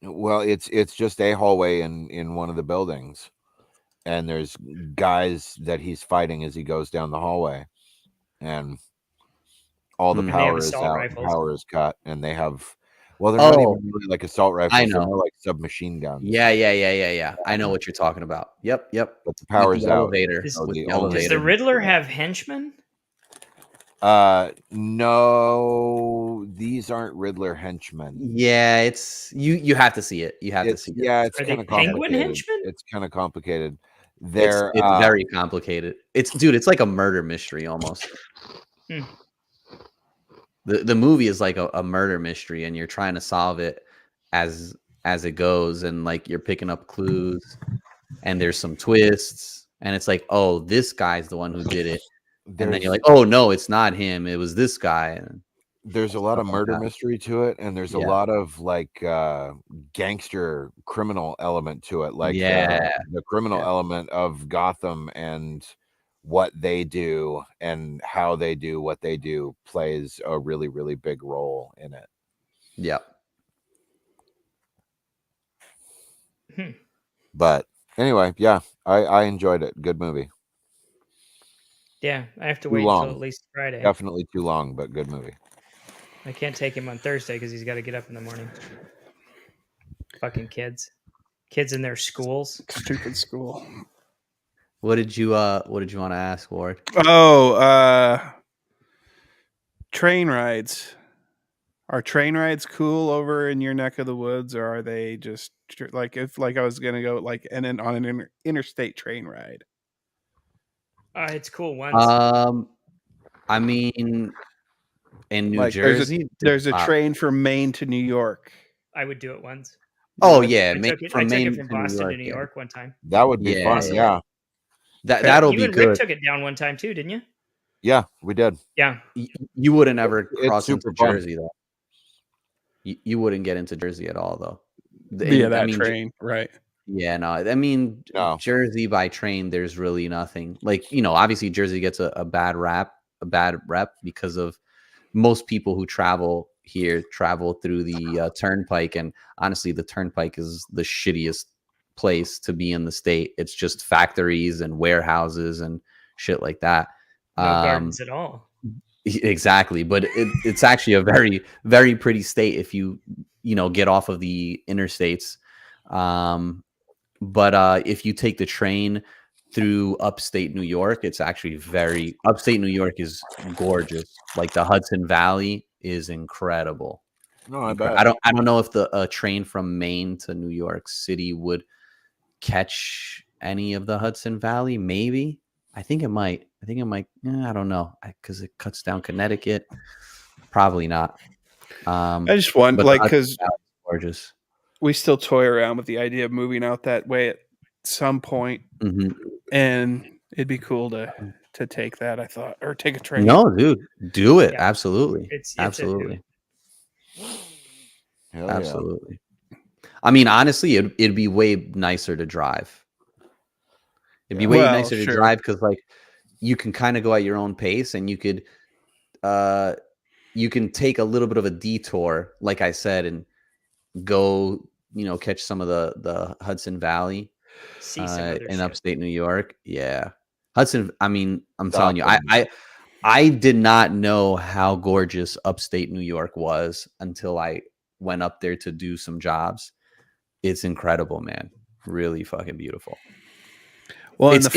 C: Well, it's just a hallway in one of the buildings, and there's guys that he's fighting as he goes down the hallway, and all the
A: And
B: they have
C: power is
B: assault
C: out,
B: rifles.
C: power is cut, and they have. Well, they're not
A: Oh.
C: even really like assault rifles.
A: I
C: They're
A: know.
C: more like submachine guns.
A: Yeah. I know what you're talking about. Yep.
C: But the power's
A: the
C: out.
A: elevator.
B: Is-
A: With
C: the
A: the
C: only-
B: Does the
A: elevator.
B: Riddler have henchmen?
C: No, these aren't Riddler henchmen.
A: Yeah, it's you have to see it. You have to see it.
C: Yeah, it's
B: Are they
C: kind of
B: penguin
C: complicated.
B: henchmen?
C: It's kind of complicated.
A: It's
C: They're
A: very complicated. It's like a murder mystery almost.
B: Hmm.
A: The movie is like a murder mystery, and you're trying to solve it as it goes, and like you're picking up clues, and there's some twists, and it's like, oh, this guy's the one who did it, and then
C: there's
A: you're like, oh no, it's not him, it was this guy. And
C: there's a lot of
A: stuff like
C: murder
A: that.
C: mystery to it, and there's a
A: Yeah.
C: lot of like gangster criminal element to it, like
A: Yeah.
C: the criminal
A: Yeah.
C: element of Gotham and what they do and how they do what they do plays a really, really big role in it.
A: Yeah.
C: But anyway, yeah, I enjoyed it. Good movie.
B: Yeah, I have to
C: Too
B: wait
C: long.
B: until at least Friday.
C: Definitely too long, but good movie.
B: I can't take him on Thursday because he's got to get up in the morning. Fucking kids in their schools.
D: Stupid school.
A: What did you want to ask, Ward?
D: Oh, train rides. Are train rides cool over in your neck of the woods, or are they just like if I was gonna go like on an interstate train ride?
B: It's cool once.
A: I mean, in New
D: Like
A: Jersey,
D: there's a train from Maine to New York.
B: I would do it once.
A: Oh yeah,
B: I took
A: from
B: it
A: Maine
B: from
A: to New
B: Boston
A: York,
B: to New
A: yeah.
B: York one time.
C: That would be
A: Yeah,
C: fun.
A: yeah.
C: Yeah.
A: That'll
B: You
A: be
B: and Rick
A: good.
B: took it down one time too, didn't you?
C: Yeah, we did.
B: Yeah.
A: You wouldn't ever
C: It's
A: cross into
C: super fun.
A: Jersey though. You wouldn't get into Jersey at all though.
D: Train, right?
A: Yeah, no. I mean,
C: No.
A: Jersey by train, there's really nothing. Like, obviously Jersey gets a bad rep because of most people who travel here travel through the turnpike, and honestly, the turnpike is the shittiest place to be in the state. It's just factories and warehouses and shit like that.
B: No gardens at all.
A: Exactly, but it's actually a very, very pretty state if you get off of the interstates. But if you take the train through upstate New York, it's actually upstate New York is gorgeous. Like the Hudson Valley is incredible.
C: No, I bet.
A: I don't know if the train from Maine to New York City would catch any of the Hudson Valley. Maybe. I think it might. I don't know, because it cuts down Connecticut. Probably not.
D: I just want
A: but
D: like
A: the Hudson
D: because
A: Valley is gorgeous.
D: we still toy around with the idea of moving out that way at some point,
A: Mhm.
D: and it'd be cool to take that. I thought, or take a train.
A: No, dude, do it.
B: Yeah.
A: Absolutely.
B: It's
A: Absolutely.
C: Hell yeah.
A: Absolutely. I mean, honestly, it'd be way nicer to drive. It'd be way
D: Well,
A: nicer to
D: sure.
A: drive because, like, you can kind of go at your own pace, and you can take a little bit of a detour, like I said, and go, catch some of the Hudson Valley
B: See some other
A: in
B: shit.
A: upstate New York. Yeah, Hudson. I mean, I'm
C: Stop
A: telling you, I did not know how gorgeous upstate New York was until I went up there to do some jobs. It's incredible, man. Really fucking beautiful.
D: Well,
A: It's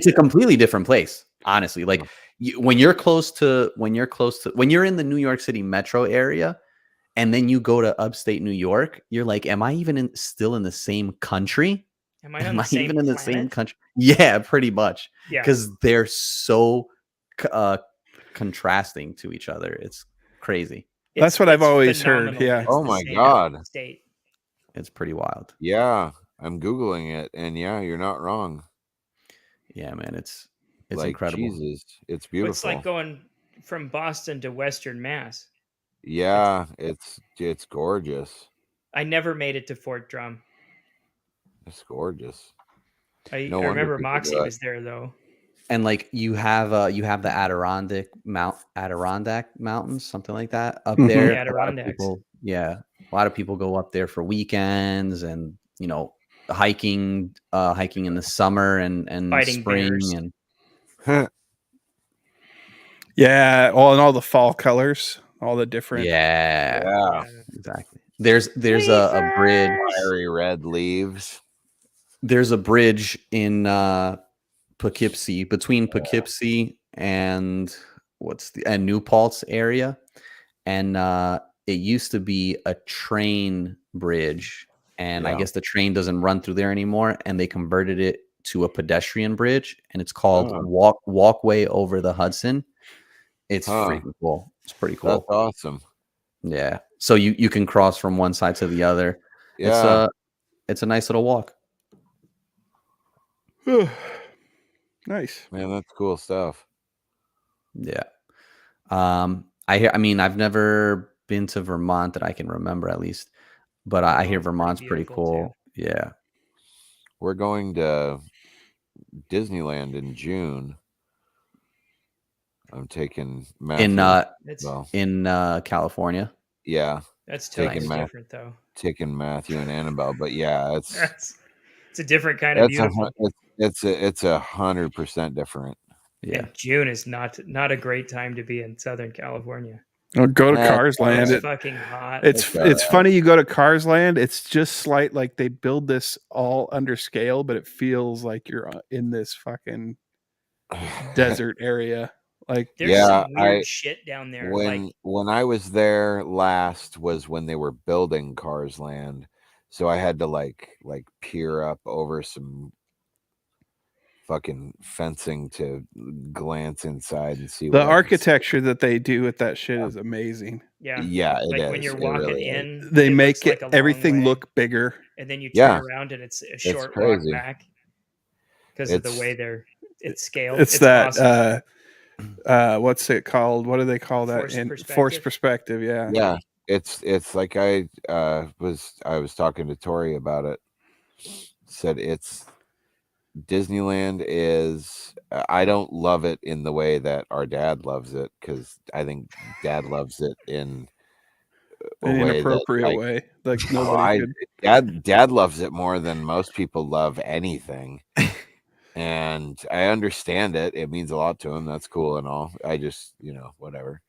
A: a completely different place, honestly. Like when you're in the New York City metro area, and then you go to upstate New York, you're like, am I even still in the same country?
B: Am I on the same
A: even in the
B: planet?
A: same country? Yeah, pretty much.
B: Yeah.
A: Because they're so contrasting to each other. It's crazy.
D: That's what I've always heard,
B: phenomenal
D: yeah.
B: that it's
C: Oh
B: the
C: my
B: same
C: God.
B: state.
A: It's pretty wild.
C: Yeah. I'm Googling it, and yeah, you're not wrong.
A: Yeah, man, it's
C: Like,
A: incredible.
C: Jesus, it's
B: But
C: beautiful.
B: it's like going from Boston to Western Mass.
C: Yeah, it's gorgeous.
B: I never made it to Fort Drum.
C: It's gorgeous.
B: I
C: No wonder
B: remember
C: people
B: Moxie
C: do it.
B: was there though.
A: And like you have the Adirondack Mountains, something like that up
D: Mhm.
A: there.
B: The
A: A lot of
B: Adirondacks.
A: people, yeah, a lot of people go up there for weekends and hiking in the summer and
B: Fighting
A: spring
B: bears.
A: and
D: Yeah, all the fall colors, all the different.
A: yeah,
C: Yeah,
A: exactly. There's a bridge.
C: fiery red leaves.
A: There's a bridge in Poughkeepsie, between Poughkeepsie and New Paltz area, and it used to be a train bridge, and I
C: Yeah.
A: guess the train doesn't run through there anymore, and they converted it to a pedestrian bridge, and it's called
C: Oh.
A: Walkway over the Hudson. It's
C: Huh.
A: freaking cool. It's pretty
C: That's
A: cool.
C: awesome.
A: Yeah, so you can cross from one side to the other.
C: Yeah.
A: It's a nice little walk.
D: Nice.
C: Man, that's cool stuff.
A: Yeah. I mean, I've never been to Vermont that I can remember at least, but I hear Vermont's pretty
B: beautiful,
A: cool. Yeah.
C: We're going to Disneyland in June. I'm taking Matthew.
A: In California.
C: Yeah.
B: That's totally
C: taking
B: different though.
C: Taking Matthew and Annabelle, but yeah, it's
B: a different kind of beautiful.
C: It's 100% different.
A: Yeah.
B: And June is not a great time to be in Southern California.
D: Oh, go to Cars Land.
B: It's fucking hot.
D: It's funny you go to Cars Land. It's just slight, like they build this all under scale, but it feels like you're in this fucking desert area. Like
B: there's some weird shit down there.
C: When I was there last was when they were building Cars Land, so I had to like peer up over some fucking fencing to glance inside and see
D: the architecture that they do with that shit is amazing.
B: Yeah,
C: it is.
B: When you're walking in,
D: they make it everything look bigger,
B: and then you turn around and it's a short walk back because of the way it's scaled.
D: It's that awesome. What's it called? What do they call that? Force perspective. Yeah.
C: Yeah. It's like I was talking to Tori about it. Said it's Disneyland is. I don't love it in the way that our dad loves it, because I think Dad loves it in
D: an inappropriate way. Like nobody.
C: Dad loves it more than most people love anything. And I understand it. It means a lot to him. That's cool and all. I just, whatever.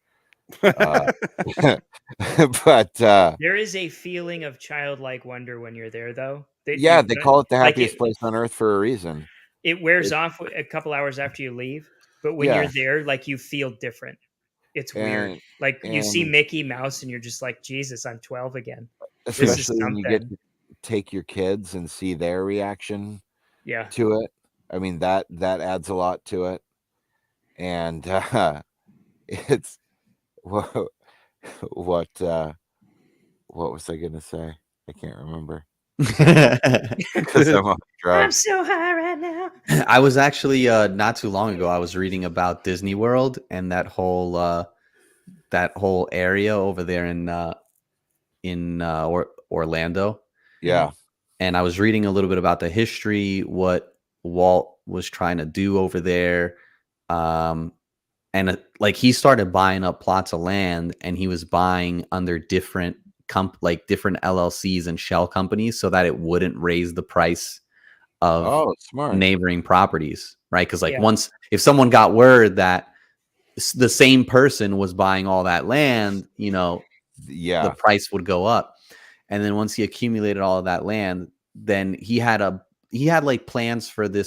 C: But
B: there is a feeling of childlike wonder when you're there, though.
C: They call it the happiest place on earth for a reason.
B: It wears off a couple hours after you leave, but when you're there, like you feel different. It's weird. Like you see Mickey Mouse and you're just like, Jesus, I'm 12 again.
C: Especially when you get to take your kids and see their reaction to it. I mean, that adds a lot to it. And it's what was I gonna say? I can't remember. Because I'm on drugs.
B: I'm so high right now.
A: I was actually not too long ago, I was reading about Disney World and that whole area over there in Orlando.
C: Yeah.
A: And I was reading a little bit about the history, what Walt was trying to do over there. And like he started buying up plots of land, and he was buying under different different LLCs and shell companies so that it wouldn't raise the price of neighboring properties, right? Because once, if someone got word that the same person was buying all that land, the price would go up. And then once he accumulated all of that land, then he had like plans for a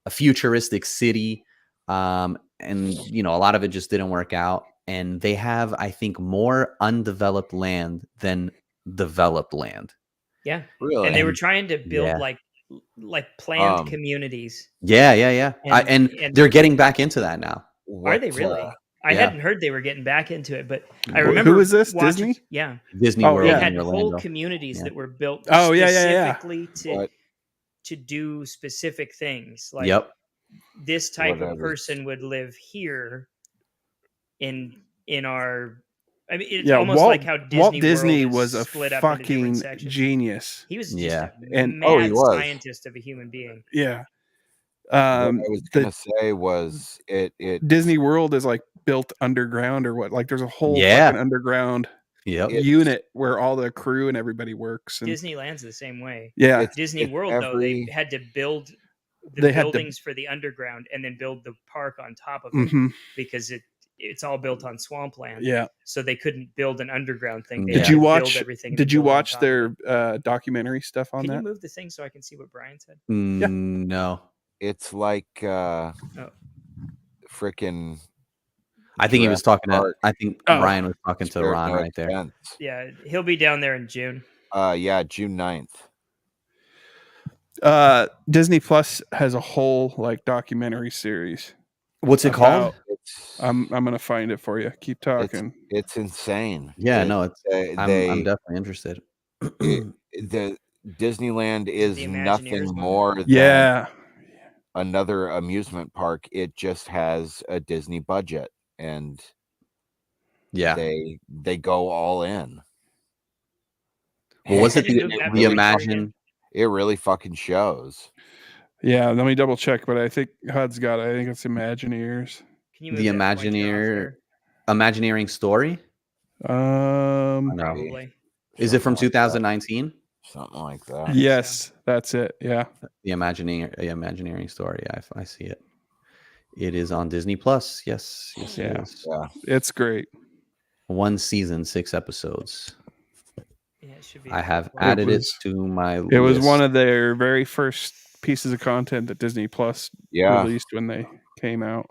A: futuristic city, and a lot of it just didn't work out. And they have, I think, more undeveloped land than developed land.
B: Yeah, really. And they were trying to build like planned communities.
A: Yeah. And they're getting back into that now.
B: Are they really? I hadn't heard they were getting back into it, but I remember.
D: Who is this? Disney?
B: Yeah,
A: Disney World.
B: They had whole communities that were built
D: specifically
B: to to do specific things. Like
A: Yep.
B: this type of
C: Whatever.
B: person would live here in our. I mean, it's
D: Yeah,
B: almost like how
D: Walt
B: Disney
D: Disney
B: World is
D: was a
B: split up into different
D: fucking
B: sections.
D: genius.
B: He was just
A: Yeah.
B: a
D: And-
B: mad
C: Oh, he was.
B: scientist of a human being.
D: Yeah.
C: What I was
D: The
C: gonna say was it
D: Disney World is like built underground or what? Like there's a whole
A: Yeah.
D: fucking underground
A: Yep.
C: It's-
D: unit where all the crew and everybody works. And,
B: Disneyland's the same way.
D: yeah.
C: it's-
B: Disney
C: it's
B: World, though, they
C: every-
B: had to build the
D: They had to-
B: buildings for the underground and then build the park on top of it
D: Mhm.
B: because it's all built on swampland.
D: Yeah.
B: So they couldn't build an underground thing. They
A: Did
B: had
A: you
B: to
D: watch-
B: build everything and
D: Did you
B: build on
D: watch
B: top of
D: their
B: it.
D: documentary stuff on
B: Can you
D: that?
B: move the thing so I can see what Brian said?
A: No.
C: It's like
B: Oh.
C: freaking.
A: I think he was talking to.
C: Park.
A: I think
D: Oh.
A: Brian was talking to
C: spared
A: Ron
C: no
A: right there.
C: expense.
B: Yeah, he'll be down there in June.
C: Yeah, June 9th.
D: Disney Plus has a whole like documentary series.
A: What's it called?
D: About-
C: It's
D: I'm gonna find it for you. Keep talking.
C: it's insane.
A: Yeah,
C: It-
A: no, it's.
C: they,
A: I'm definitely interested.
C: the Disneyland is
B: the
C: nothing
B: Imagineers one?
C: more than
D: Yeah.
C: another amusement park. It just has a Disney budget, and
A: Yeah.
C: they go all in.
A: Well, was it
B: Can you
A: the,
B: move that
A: the
B: picture
A: Imagine?
B: again?
C: It really fucking shows.
D: Yeah, let me double check, but I think Hud's got it. I think it's Imagineers.
B: Can you move
A: The
B: that pointer off
A: Imagineer,
B: there?
A: Imagineering Story?
D: Um
A: No.
B: Probably.
A: Is it from
C: Something like that.
A: 2019?
C: Something like
B: I
C: that.
B: think
D: yes, that's it. Yeah.
A: The Imagineering Story. I see it. It is on Disney Plus. Yes, it
D: Yeah.
A: is.
C: Yeah.
D: It's great.
A: 1 season, 6 episodes.
B: Yeah, it should be.
A: I have
B: It
A: added it
D: was-
A: to my
D: It was
A: list.
D: one of their very first pieces of content that Disney Plus
C: Yeah.
D: released when they came out.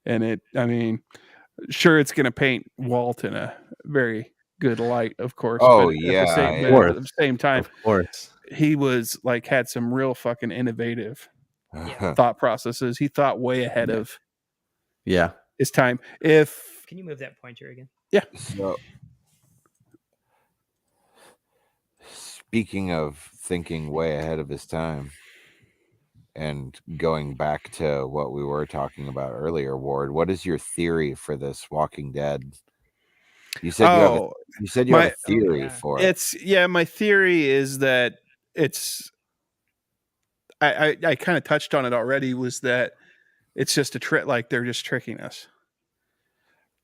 D: And I mean, sure, it's going to paint Walt in a very good light, of course.
C: Oh,
D: but
C: yeah,
D: At the same,
C: yeah.
D: but at the same time,
A: Of course.
D: he was like had some real fucking innovative
B: Yeah.
D: thought processes. He thought way ahead of
A: Yeah.
D: his time. If
B: Can you move that pointer again?
C: So, speaking of thinking way ahead of his time and going back to what we were talking about earlier, Ward, what is your theory for this Walking Dead? You said you have
D: my-
C: a theory
B: yeah.
C: for it.
D: it's my theory is that it's I kind of touched on it already, was that it's just a trick, like they're just tricking us.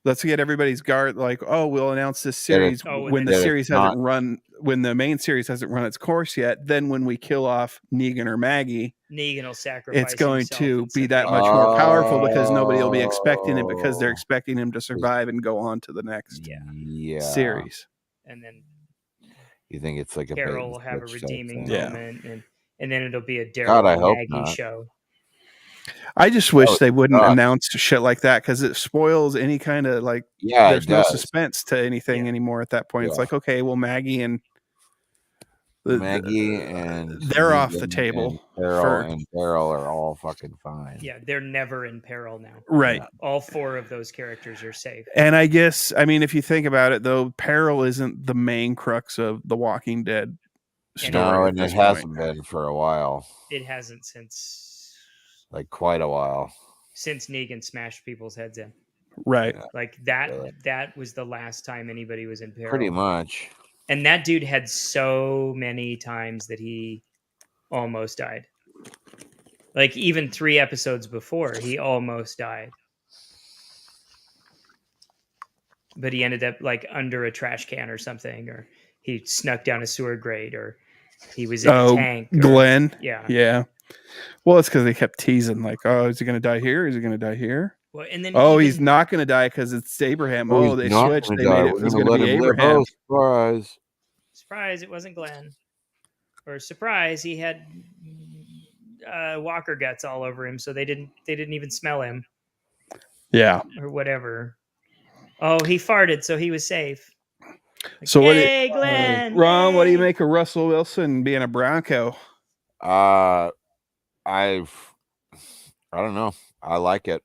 D: Let's get everybody's guard, like, oh, we'll announce this series
B: Oh,
D: when the
C: that it's
D: series
C: not-
D: hasn't run, when the main series hasn't run its course yet. Then when we kill off Negan or Maggie,
B: Negan will sacrifice.
D: it's going
B: himself
D: to
B: and
D: be
B: send
D: that
B: it
D: much
B: out.
D: more powerful because nobody will be expecting it, because they're
C: Oh.
D: expecting him to survive and go on to the next
B: Yeah,
C: Yeah.
D: series.
B: and then
C: You think it's like a bait
B: Carol
C: and
B: will have a
C: switch type
B: redeeming
C: thing?
D: Yeah.
B: moment, and then it'll be a
C: God,
B: Daryl
C: I
B: and
C: hope
B: Maggie
C: not.
B: show.
D: I just wish
C: Oh,
D: they wouldn't
C: God.
D: announce shit like that, because it spoils any kind of like.
C: Yeah,
D: There's
C: it
D: no
C: does.
D: suspense to anything
B: Yeah.
D: anymore at that point. It's
C: Yeah.
D: like, okay, well, Maggie and
C: Maggie and
D: they're off the
C: Negan
D: table
C: and Carol
D: for-
C: and Daryl are all fucking fine.
B: Yeah, they're never in peril now.
D: right.
B: All 4 of those characters are safe.
D: And I guess, I mean, if you think about it, though, peril isn't the main crux of the Walking Dead story.
C: No,
D: at
C: and it
D: this
C: hasn't
D: point.
C: been for a while,
B: It hasn't since
C: like quite a while.
B: Negan smashed people's heads in.
D: Right.
B: Like that.
C: Really?
B: That was the last time anybody was in peril.
C: Pretty much.
B: And that dude had so many times that he almost died. Like even 3 episodes before, he almost died. But he ended up like under a trash can or something, or he snuck down a sewer grate, or he was in a tank. Or,
D: Glenn.
B: Yeah.
D: Yeah. Well, it's because they kept teasing, like, oh, is he going to die here? Is he going to die here?
B: Well, and then
D: Oh,
B: even-
D: he's not going to die because it's Abraham.
C: Oh,
D: Oh,
C: he's
D: they
C: not
D: switched.
C: gonna
D: They
C: die.
D: made it
C: We're
D: was
C: gonna
D: going to
C: let
D: be
C: him live.
D: Abraham.
C: Oh, surprise.
B: Surprise! It wasn't Glenn. Or surprise! He had Walker guts all over him, so they didn't even smell him
D: Yeah.
B: or whatever. Oh, he farted, so he was safe. Like,
D: So what do you-
B: Yay, Glenn!
D: Ron, what do you
B: yay!"
D: make of Russell Wilson being a Bronco?
C: I don't know. I like it.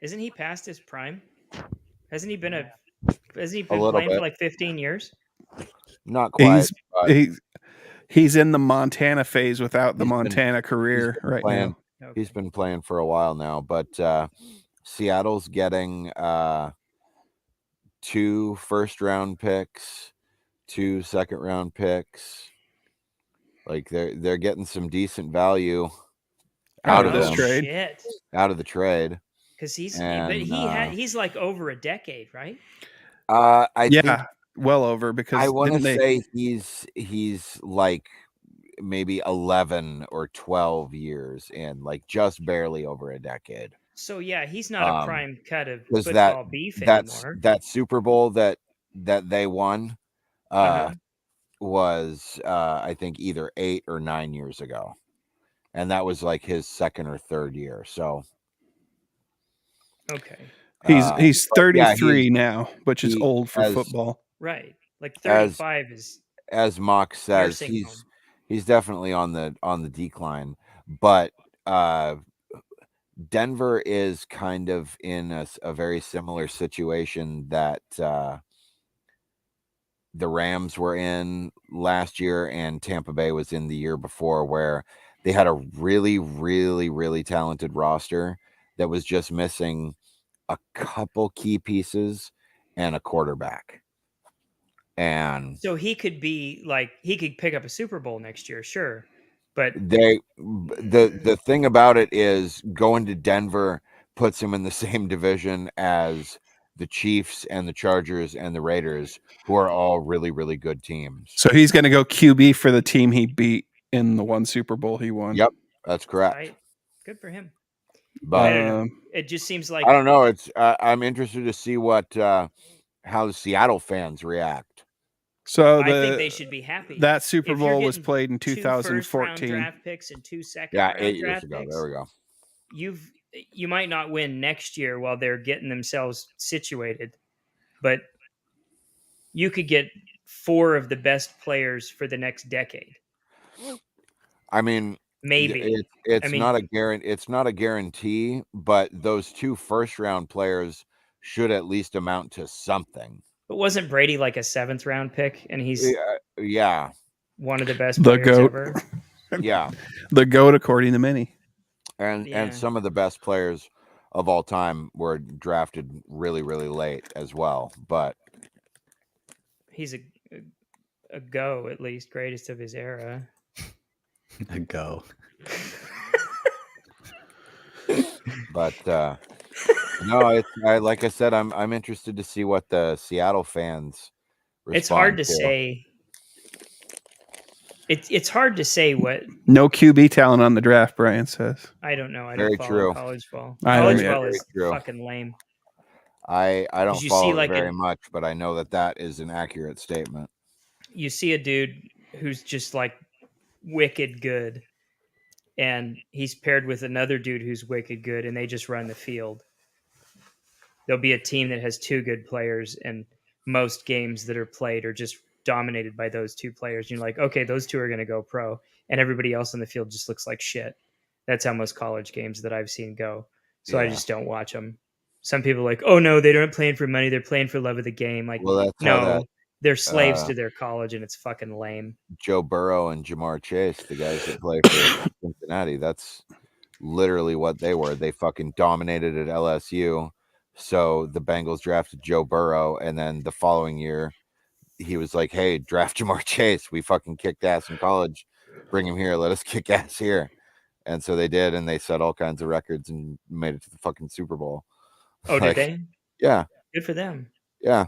B: Isn't he past his prime? Hasn't he been Hasn't he
C: A
B: been
C: little
B: playing
C: bit.
B: for like 15 years?
C: Not quite. but
D: He's He's in the Montana phase without the
C: He's been-
D: Montana career right
C: playing.
D: now.
C: He's been playing for a while now, but Seattle's getting 2 first-round picks, 2 second-round picks. Like they're getting some decent value out of
D: this
C: them,
D: trade.
B: Shit.
C: out of the trade.
B: Because he's
C: And,
B: but he's like over a decade, right?
C: I think
D: well over because
C: I want to
D: didn't they-
C: say he's like maybe 11 or 12 years in, like just barely over a decade.
B: So yeah, he's not a prime cut of
C: Was
B: football beef anymore.
C: that Super Bowl that they won was I think either 8 or 9 years ago, and that was like his second or third year. So
B: Okay.
D: he's 33
C: yeah,
D: now, which is
C: he-
D: old for
C: as-
D: football.
B: Right. Like 35 is
C: as Mock says,
B: nursing home.
C: he's definitely on the decline, but Denver is kind of in a very similar situation that the Rams were in last year and Tampa Bay was in the year before, where they had a really, really, really talented roster that was just missing a couple key pieces and a quarterback. And
B: So he could be like he could pick up a Super Bowl next year, sure. But
C: the thing about it is going to Denver puts him in the same division as the Chiefs and the Chargers and the Raiders, who are all really, really good teams.
D: So he's going to go QB for the team he beat in the one Super Bowl he won.
C: Yep, that's correct.
B: right, good for him.
C: But
B: I don't know. It just seems like
C: I don't know. It's I'm interested to see what how the Seattle fans react.
D: So
B: I think they should be happy.
D: that Super
B: If you're
D: Bowl was
B: getting
D: played in
B: 2 first-round
D: 2014.
B: draft picks and 2 second
C: Yeah,
B: round
C: 8 years
B: draft
C: ago.
B: picks.
C: There we go.
B: You might not win next year while they're getting themselves situated, but you could get 4 of the best players for the next decade.
C: I mean,
B: Maybe.
C: it's
B: I mean-
C: not a it's not a guarantee, but those 2 first-round players should at least amount to something.
B: But wasn't Brady like a 7th round pick and he's
C: Yeah,
B: one of the best
D: The
B: players
D: GOAT.
B: ever?
C: yeah.
D: The GOAT, according to many.
C: And
B: Yeah.
C: some of the best players of all time were drafted really, really late as well. But
B: He's a go, at least greatest of his era.
A: A go.
C: no, like I said, I'm interested to see what the Seattle fans respond
B: It's hard to say. It's hard to say what
D: No QB talent on the draft, Brian says.
B: I don't know. I
C: Very
B: don't follow
C: true.
B: college ball.
D: I don't
B: College
D: either.
B: ball
C: Very
B: is
C: true.
B: fucking lame.
C: I don't
B: you
C: follow
B: see,
C: it
B: like,
C: very
B: an-
C: much, but I know that is an accurate statement.
B: You see a dude who's just like wicked good, and he's paired with another dude who's wicked good, and they just run the field. There'll be a team that has 2 good players, and most games that are played are just dominated by those 2 players. You're like, okay, those 2 are going to go pro, and everybody else on the field just looks like shit. That's how most college games that I've seen go. So I
C: Yeah.
B: just don't watch them. Some people are like, oh no, they aren't playing for money; they're playing for love of the game. Like,
C: Well, that's how
B: no,
C: that
B: they're slaves to their college, and it's fucking lame.
C: Joe Burrow and Jamar Chase, the guys that play for Cincinnati, that's literally what they were. They fucking dominated at LSU. So the Bengals drafted Joe Burrow, and then the following year, he was like, "Hey, draft Jamar Chase. We fucking kicked ass in college. Bring him here. Let us kick ass here." And so they did, and they set all kinds of records and made it to the fucking Super Bowl.
B: Oh,
C: Like,
B: did they?
C: Yeah,
B: Good for them.
C: yeah.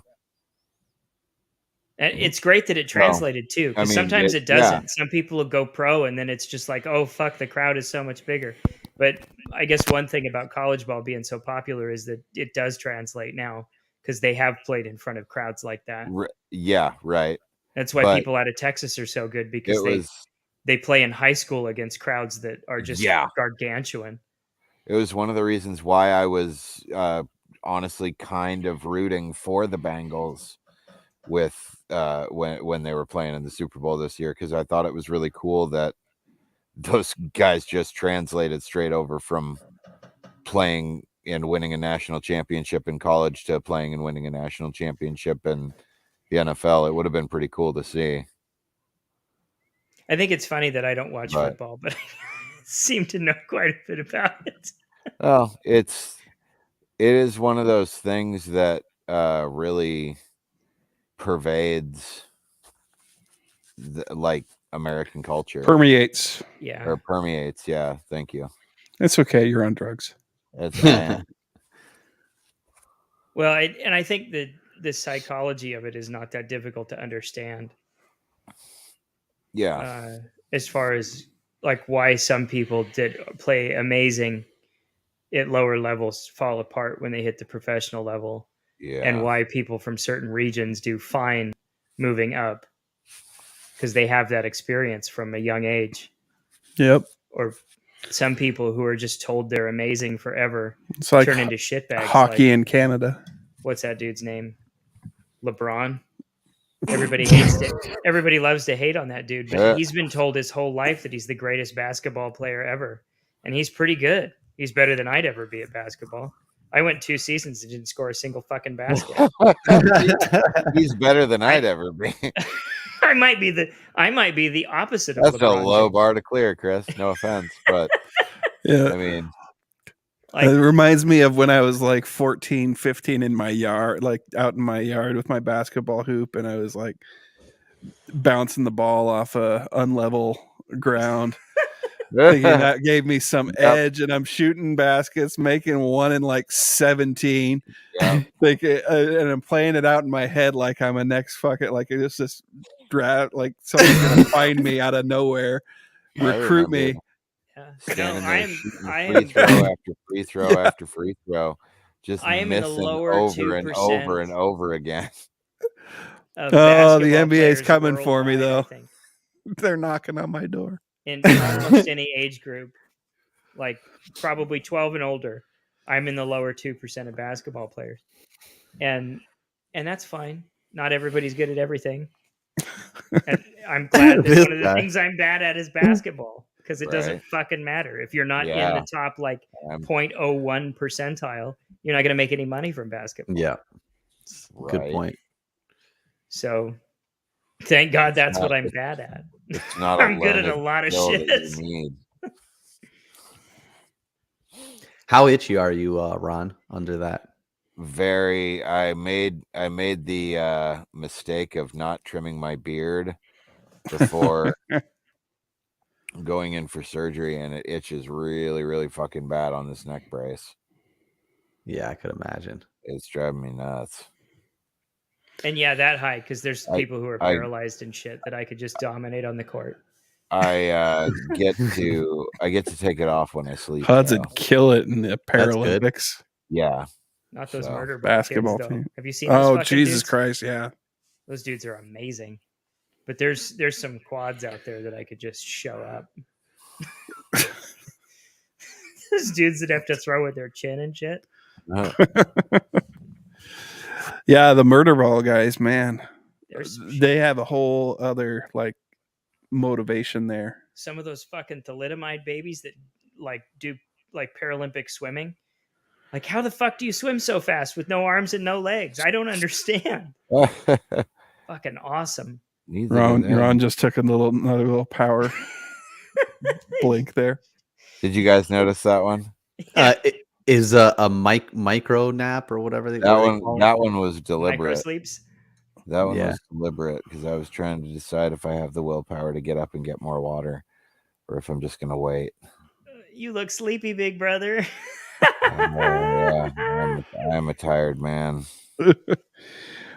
B: And it's great that it translated too, because
C: I mean,
B: sometimes
C: it-
B: it doesn't. Some people will go pro, and then it's just like, oh fuck, the crowd is so much bigger. But I guess one thing about college ball being so popular is that it does translate now, because they have played in front of crowds like that.
C: Yeah, right.
B: That's why
C: But
B: people out of Texas are so good, because
C: It
B: they play in high school against crowds that are just
C: Yeah.
B: gargantuan.
C: was one of the reasons why I was honestly kind of rooting for the Bengals with when they were playing in the Super Bowl this year, because I thought it was really cool that those guys just translated straight over from playing and winning a national championship in college to playing and winning a national championship in the NFL. It would have been pretty cool to see.
B: I think it's funny that I don't watch
C: But-
B: football, but I seem to know quite a bit about it.
C: Well, it is one of those things that really pervades like American culture.
D: Permeates.
B: Yeah.
C: Or permeates. Yeah, thank you.
D: It's okay. You're on drugs.
C: I am.
B: Well, I think that the psychology of it is not that difficult to understand.
C: Yeah.
B: As far as like why some people did play amazing at lower levels fall apart when they hit the professional level,
C: Yeah.
B: and why people from certain regions do fine moving up because they have that experience from a young age.
D: Yep.
B: Or some people who are just told they're amazing forever
D: It's like
B: turn into shitbags.
D: hockey
B: like,
D: in Canada.
B: what's that dude's name? LeBron. Everybody hates it. Everybody loves to hate on that dude, but
C: Yeah.
B: he's been told his whole life that he's the greatest basketball player ever, and he's pretty good. He's better than I'd ever be at basketball. I went 2 seasons and didn't score a single fucking basket.
C: He's better than I'd ever be.
B: I might be the opposite of
C: That's
B: LeBron
C: a low
B: James.
C: bar to clear, Chris. No offense, but
D: Yeah.
C: I mean,
B: Like,
D: it reminds me of when I was like 14, 15 in my yard, like out in my yard with my basketball hoop, and I was like bouncing the ball off a unlevel ground. Thinking that gave me some edge, and I'm shooting baskets, making one in like 17.
C: Yeah.
D: And I'm playing it out in my head like I'm a next fucking, like it's this draft, like someone's gonna find me out of nowhere,
C: I
D: recruit
C: remember
D: me.
B: yeah.
C: standing
B: No,
C: there
B: I
C: shooting free
B: am
C: throw after free throw after free throw, just
B: I am in the
C: missing
B: lower
C: over and
B: 2%
C: over and over again.
B: of
D: Oh, the
B: basketball
D: NBA's
B: players
D: coming for me,
B: worldwide, I
D: though.
B: think.
D: They're knocking on my door.
B: In almost any age group, like probably 12 and older, I'm in the lower 2% of basketball players, and that's fine. Not everybody's good at everything, and I'm glad that
A: This
B: one of the
A: guy.
B: things I'm bad at is basketball because it doesn't
C: Right.
B: fucking matter if you're not in
C: Yeah.
B: the top like
C: Um,
B: 0.01 percentile. You're not going to make any money from basketball.
A: Yeah. Good
C: Right.
A: point.
B: So, thank God that's
C: not-
B: what I'm bad at.
C: It's not.
B: I'm good at a
C: learned
B: lot of
C: skill that
B: shit.
C: you need.
A: How itchy are you, Ron, under that?
C: Very. I made the mistake of not trimming my beard before going in for surgery, and it itches really, really fucking bad on this neck brace.
A: Yeah, I could imagine.
C: It's driving me nuts.
B: And yeah, that high because there's
C: I-
B: people who are
C: I-
B: paralyzed and shit that I could just dominate on the court.
C: I get to take it off when I sleep.
D: Hudds
C: though.
D: would kill it in the
A: good.
D: Paralympics
C: Yeah.
B: Not those
C: So,
B: murder
D: basketball
B: kids, though.
D: team.
B: Have you seen those
D: Oh,
B: fucking
D: Jesus
B: dudes?
D: Christ. Yeah.
B: Those dudes are amazing. But there's some quads out there that I could just show up. Those dudes that have to throw with their chin and shit.
D: Yeah. The murder ball guys, man,
B: There's
D: they have a whole other like motivation there.
B: some of those fucking thalidomide babies that like do like Paralympic swimming. Like, how the fuck do you swim so fast with no arms and no legs? I don't understand. Fucking awesome.
C: Neither do
D: Ron
C: them.
D: just took another little power blink there.
C: Did you guys notice that one?
A: Is a micro nap or whatever they call it?
C: That one was
B: Micro
C: deliberate.
B: sleeps.
C: That one
A: Yeah.
C: was deliberate because I was trying to decide if I have the willpower to get up and get more water, or if I'm just gonna wait.
B: You look sleepy, big brother.
C: Yeah, I'm a tired man.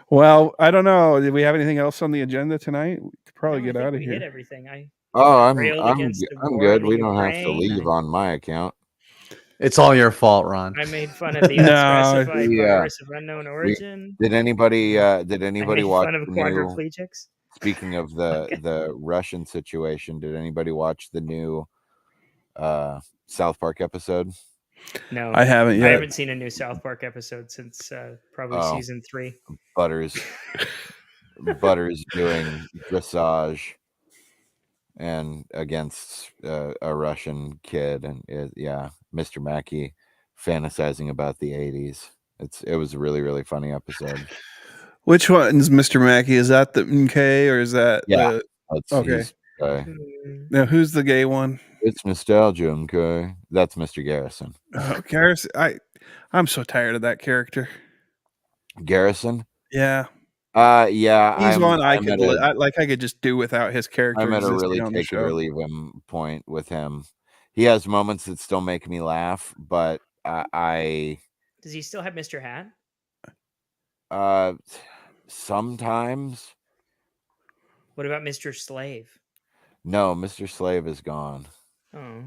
D: Well, I don't know. Did we have anything else on the agenda tonight? We could probably
B: No, I
D: get
B: think
D: out of
B: we hit
D: here.
B: everything.
C: Oh, I'm
B: Railed
C: I'm
B: against the
C: I'm
B: war
C: good.
B: in
C: We don't have to
B: Ukraine.
C: leave on my account.
A: It's all your fault, Ron.
B: I made fun of the
D: No,
B: unspecified
C: we,
B: virus of unknown origin.
C: Did anybody
B: I
C: watch
B: made fun of
C: the new?
B: quadriplegics.
C: Speaking of the Russian situation, did anybody watch the new South Park episode?
B: No,
D: I haven't
B: I
D: yet.
B: haven't seen a new South Park episode since probably
C: Oh.
B: season 3.
C: Butters doing dressage and against a Russian kid, and Mr. Mackey fantasizing about the 80s. It was a really, really funny episode.
D: Which one's Mr. Mackey? Is that the MK or is that
C: Yeah.
D: the
C: It's,
D: Okay.
C: Okay.
D: Now, who's the gay one?
C: It's nostalgia, okay? That's Mr. Garrison.
D: Garrison. I'm so tired of that character.
C: Garrison?
D: Yeah,
C: Yeah.
D: he's one I
C: I'm
D: could I could just do without his character.
C: I'm at a
D: existing
C: really
D: on the
C: take it or
D: show.
C: leave him point with him. He has moments that still make me laugh, but I
B: Does he still have Mr. Hat?
C: sometimes
B: What about Mr. Slave?
C: no, Mr. Slave is gone.
B: Oh.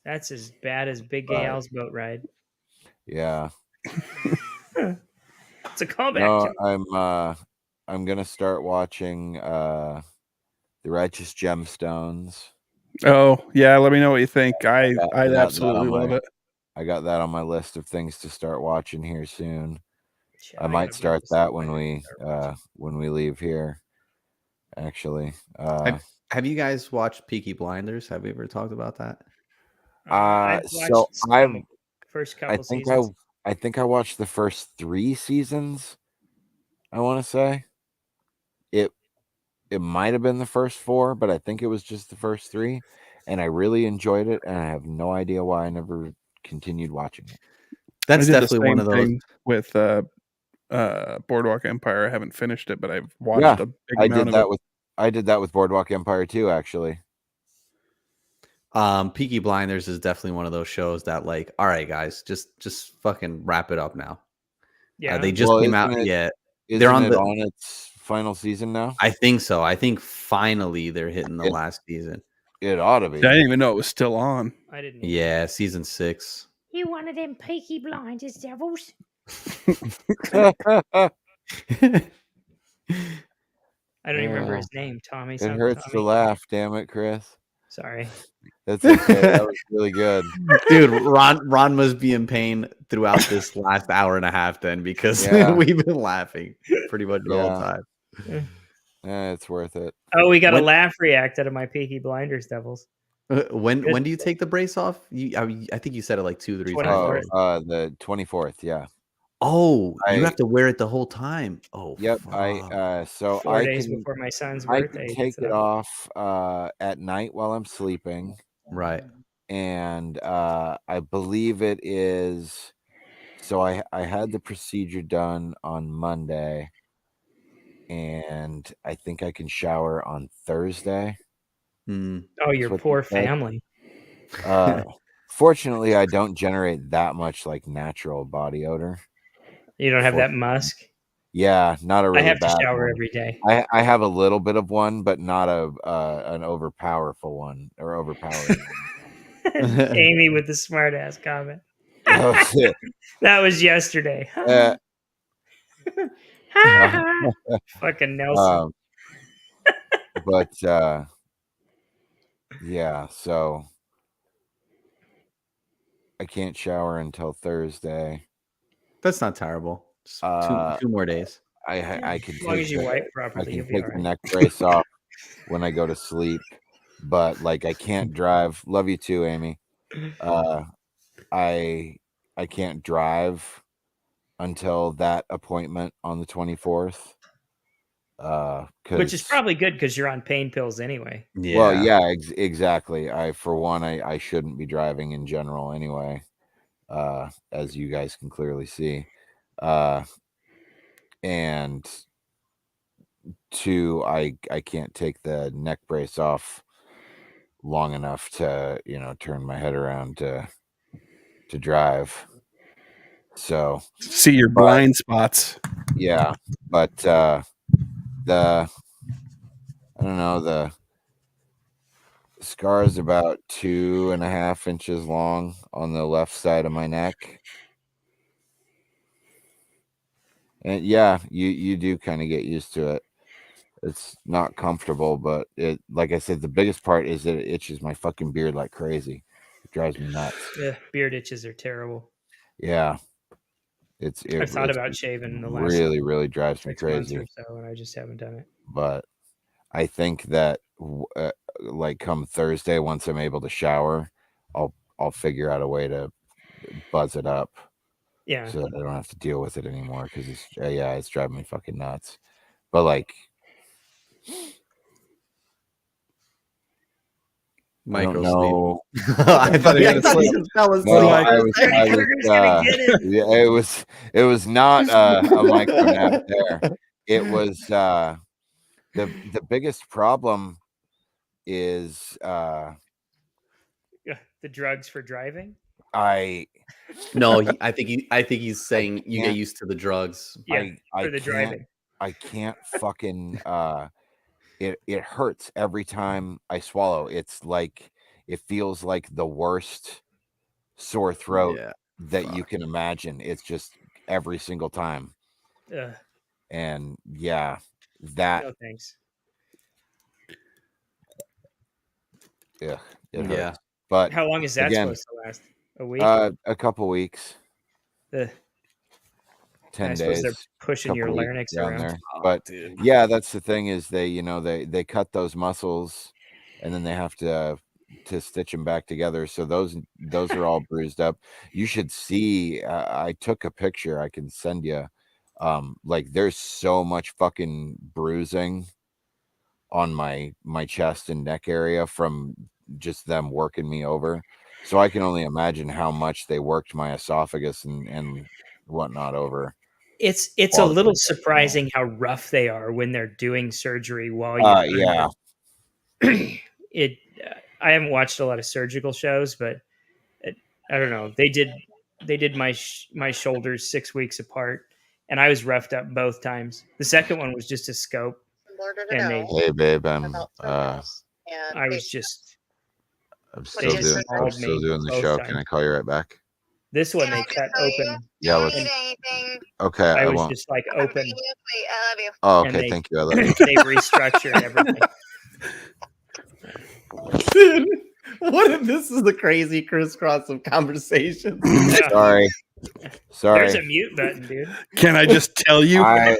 B: That's as bad as Big Gay
C: Right.
B: Al's boat ride.
C: Yeah.
B: It's a callback.
C: No, I'm gonna start watching The Righteous Gemstones.
D: Oh yeah, let me know what you think. I
C: got that
D: absolutely
C: on
D: love it.
C: I got that on my list of things to start watching here soon.
B: Shit,
C: I might
B: gotta
C: start
B: build
C: that
B: this up.
C: when we leave here. Actually,
A: Have you guys watched Peaky Blinders? Have we ever talked about that?
B: I've
C: so
B: watched the first couple seasons.
C: I think I watched the first 3 seasons. I want to say it might have been the first 4, but I think it was just the first 3, and I really enjoyed it, and I have no idea why I never continued watching it.
A: That's
D: I did
A: definitely
D: the
A: one
D: same
A: of those.
D: thing with Boardwalk Empire. I haven't finished it, but I've watched a big amount of it.
C: I did that with Boardwalk Empire too, actually.
A: Peaky Blinders is definitely one of those shows that, like, all right, guys, just fucking wrap it up now.
B: Yeah.
A: They just came out. They're
C: on its final season now.
A: I think so. I think finally they're hitting the last season.
C: It ought to be.
D: I didn't even know it was still on.
B: I didn't.
A: Yeah, season 6.
B: You one of them Peaky Blinders devils? I don't even remember his name. Tommy.
C: It
B: something,
C: hurts
B: Tommy.
C: to laugh, damn it, Chris.
B: Sorry.
C: That's okay. That was really good.
A: Dude, Ron must be in pain throughout this last hour and a half then, because we've been laughing pretty much the whole time.
C: It's worth it.
B: Oh, we got a laugh react out of my Peaky Blinders devils.
A: When do you take the brace off? I think you said it like 2-3 times.
C: The 24th, yeah.
A: Oh, you have to wear it the whole time. Oh,
C: yep.
A: fuck.
B: 4 days before my son's birthday.
C: I can take it off at night while I'm sleeping.
A: Right.
C: And I believe it is. So I had the procedure done on Monday, and I think I can shower on Thursday.
B: Oh, your poor family.
C: Fortunately, I don't generate that much like natural body odor.
B: You don't have that musk?
C: Yeah, not a really bad
B: I have to shower
C: one.
B: every day.
C: I have a little bit of one, but not an overpowerful one or overpowering one.
B: Amy with the smart ass comment.
C: Oh, shit.
B: That was yesterday. Fucking Nelson.
C: But yeah, so I can't shower until Thursday.
A: That's not terrible. Just two more days.
C: I can
B: as long as you wipe properly, you'll be all right.
C: the neck brace off when I go to sleep, but like I can't drive. Love you too, Amy. I can't drive until that appointment on the 24th.
B: Which is probably good because you're on pain pills anyway.
A: Yeah.
C: Well, yeah, exactly. For one, I shouldn't be driving in general anyway, as you guys can clearly see. And 2, I can't take the neck brace off long enough to, turn my head around to drive. So
D: see your blind spots.
C: Yeah, but I don't know, the scar is about 2.5 inches long on the left side of my neck. And yeah, you do kind of get used to it. It's not comfortable, but it, like I said, the biggest part is that it itches my fucking beard like crazy. It drives me nuts.
B: Yeah, beard itches are terrible.
C: Yeah.
B: I've thought about shaving in the last
C: really drives me
B: 6 months
C: crazy.
B: or so, and I just haven't done it.
C: But I think that like come Thursday, once I'm able to shower, I'll figure out a way to buzz it up.
B: Yeah.
C: So that I don't have to deal with it anymore, because it's driving me fucking nuts. But like I don't
A: Micro
C: know.
A: sleep. I thought
D: Yeah,
A: he
D: it's like-
A: fell asleep.
C: No,
D: like-
C: I was yeah, it was not a micro nap there. It was the biggest problem is
B: The drugs for driving.
A: No, I think he's saying you get
C: can't-
A: used to the drugs.
B: Yeah,
C: I
B: for the
C: can't
B: driving.
C: I can't fucking it hurts every time I swallow. It's like it feels like the worst sore throat
A: Yeah.
C: that you can imagine. It's just every single time.
B: Ugh,
C: And yeah, that
B: no thanks.
C: it hurts.
A: Yeah.
C: But
B: How long is that
C: again,
B: supposed to last? A week?
C: a couple weeks,
B: Ugh.
C: 10
B: I suppose they're
C: days,
B: pushing your
C: couple weeks
B: larynx
C: down
B: around.
C: there.
A: Oh,
C: But
A: dude.
C: yeah, that's the thing is they cut those muscles and then they have to stitch them back together. So those are all bruised up. You should see. I took a picture. I can send you. Like there's so much fucking bruising on my chest and neck area from just them working me over. So I can only imagine how much they worked my esophagus and whatnot over.
B: It's a
C: Well,
B: little
C: it's-
B: surprising how rough they are when they're doing surgery while you're
C: yeah.
B: it I haven't watched a lot of surgical shows, but I don't know. They did my shoulders 6 weeks apart, and I was roughed up both times. The second one was just a scope, and they
C: Hey babe, I'm
B: I was just
C: still
B: just
C: doing
B: called me
C: the
B: both
C: show.
B: times.
C: Can I call you right back?
B: this one
E: Can
B: they
E: I just
B: cut
E: tell you?
B: open.
C: Yeah,
E: Don't
C: let's.
E: need anything.
C: Okay,
B: I
C: I
B: was
C: won't.
B: just like
E: I'm
B: open.
E: putting you asleep. I love you.
C: Oh,
B: and
C: okay.
B: they-
C: Thank you. I love you.
B: They restructured everything.
A: Dude, what if this is the crazy crisscross of conversations?
B: Yeah.
C: Sorry.
B: There's a mute button, dude.
D: Can I just tell you?
C: I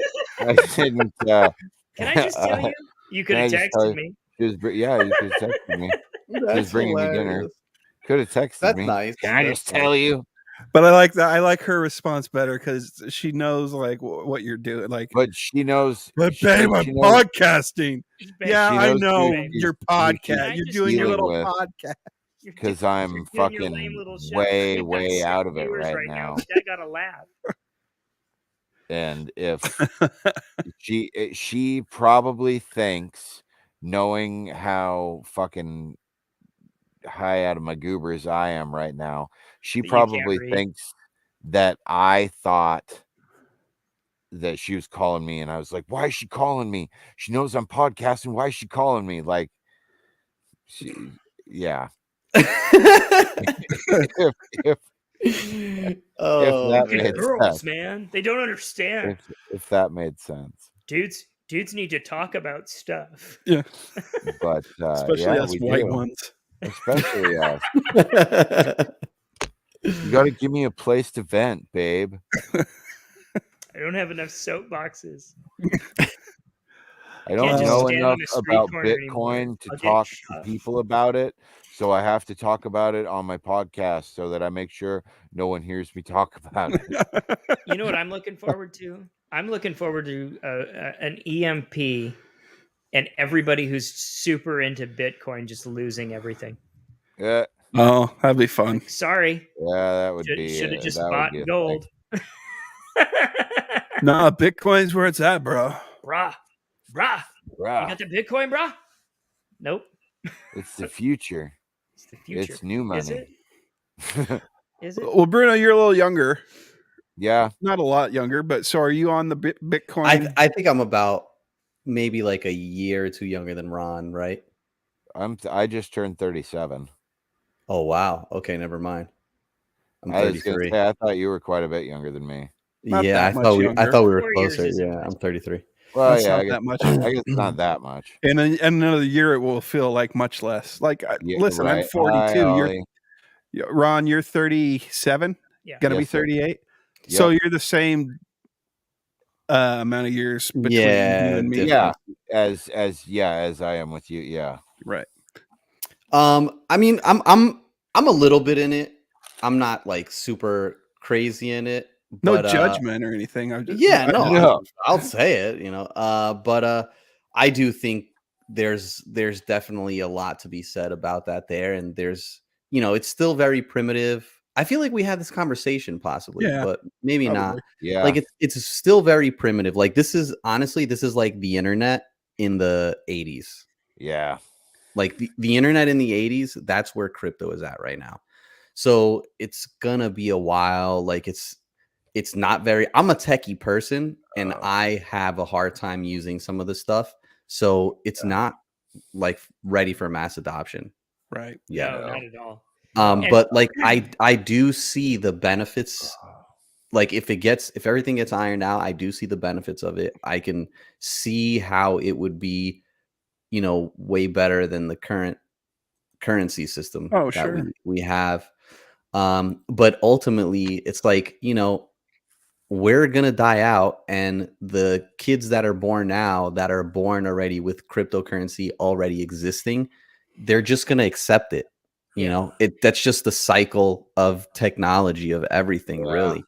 C: didn't.
B: Can I just tell you? You could
C: Can I
B: have
C: just tell
B: texted
C: you?
B: me.
C: Yeah, you could have texted me.
A: That's
C: bringing me dinner.
A: hilarious.
C: Could have texted
A: That's
C: me.
A: nice.
C: Can I
A: That's
C: just tell
A: nice.
C: you?
D: But I like that. I like her response better because she knows like what you're doing. Like,
C: But she knows.
D: but
C: she-
D: babe, I'm
C: she knows-
D: podcasting.
B: Babe,
D: Yeah,
C: she
D: I
C: knows
D: know
C: who
D: your
C: she's
D: podcast. You're
B: just
D: doing your
C: dealing
D: little
C: with.
D: podcast.
B: you're
C: Because
B: doing-
C: I'm
B: you're doing your
C: fucking
B: lame little show.
C: way,
B: You've got
C: way
B: 6
C: out of it
B: viewers
C: right now.
B: but that got a laugh.
C: And if she probably thinks, knowing how fucking high out of my goobers I am right now, she
B: That you can't
C: probably
B: read.
C: thinks that I thought that she was calling me, and I was like, why is she calling me? She knows I'm podcasting. Why is she calling me? Like, yeah. if
A: Oh,
C: that
B: These
C: made
B: girls,
C: sense.
B: man, they don't understand.
C: if that made sense.
B: Dudes need to talk about stuff.
D: Yeah,
C: But
D: especially
C: yeah,
D: us
C: we
D: white
C: do.
D: ones.
C: Especially us. You got to give me a place to vent, babe.
B: I don't have enough soapboxes.
C: I don't
B: just
C: know
B: stand
C: enough
B: on a street
C: about
B: corner anymore.
C: Bitcoin to
B: I'll get
C: talk to
B: shot.
C: people about it. So I have to talk about it on my podcast so that I make sure no one hears me talk about it.
B: You know what I'm looking forward to? I'm looking forward to an EMP and everybody who's super into Bitcoin just losing everything.
C: Yeah,
D: Oh, that'd be fun.
B: Sorry,
C: that would
B: should
C: be.
B: have just
C: that would
B: bought
C: be a
B: gold.
D: Nah, Bitcoin's where it's at, bro.
B: Brah.
C: thing.
B: You got the Bitcoin, brah? Nope.
C: It's the future.
B: It's the future.
C: It's new
B: Is
C: money.
B: it? Is it?
D: Well, Bruno, you're a little younger.
C: Yeah,
D: Not a lot younger, but so are you on the Bitcoin?
A: I think I'm about maybe like a year or two younger than Ron, right?
C: I just turned 37.
A: Oh wow. Okay, never mind. I'm
C: I was gonna
A: 33.
C: say, I thought you were quite a bit younger than me.
D: Not
A: Yeah,
D: that
A: I
D: much
A: thought
D: younger.
A: we were
B: 4 years
A: closer.
B: isn't
A: Yeah,
B: much.
A: I'm 33.
C: Well,
D: That's
C: yeah,
D: not
C: I guess,
D: that much.
C: I guess it's not that much.
D: In another year, it will feel like much less. Like,
C: Yeah,
D: listen, I'm
C: right.
D: 42.
C: Hi, Ollie.
D: Ron, you're 37.
B: Yeah.
D: Gonna be
C: Yes, sir.
D: 38. So
C: Yep.
D: you're the same amount of years between
A: Yeah,
D: you and me.
C: Yeah, as I am with you. Yeah.
D: Right.
A: I mean, I'm a little bit in it. I'm not like super crazy in it.
D: No
A: But,
D: judgment or anything. I'm just,
A: Yeah, no,
C: No.
A: I'll say it, you know. But I do think there's definitely a lot to be said about that there, and there's it's still very primitive. I feel like we had this conversation possibly,
D: Yeah,
A: but maybe not.
D: probably.
C: Yeah.
A: Like it's still very primitive. Like this is like the internet in the 80s.
C: Yeah.
A: Like the internet in the 80s, that's where crypto is at right now. So it's gonna be a while. Like it's not very. I'm a techie person, and I have a hard time using some of the stuff. So it's not like ready for mass adoption.
D: Right.
A: Yeah.
B: No, not at all.
A: But like I do see the benefits. Like if everything gets ironed out, I do see the benefits of it. I can see how it would be, way better than the current currency system
D: Oh,
A: that
D: sure.
A: we have. But ultimately it's like, we're gonna die out, and the kids that are born now, that are born already with cryptocurrency already existing, they're just gonna accept it. That's just the cycle of technology of everything,
C: Yeah.
A: really.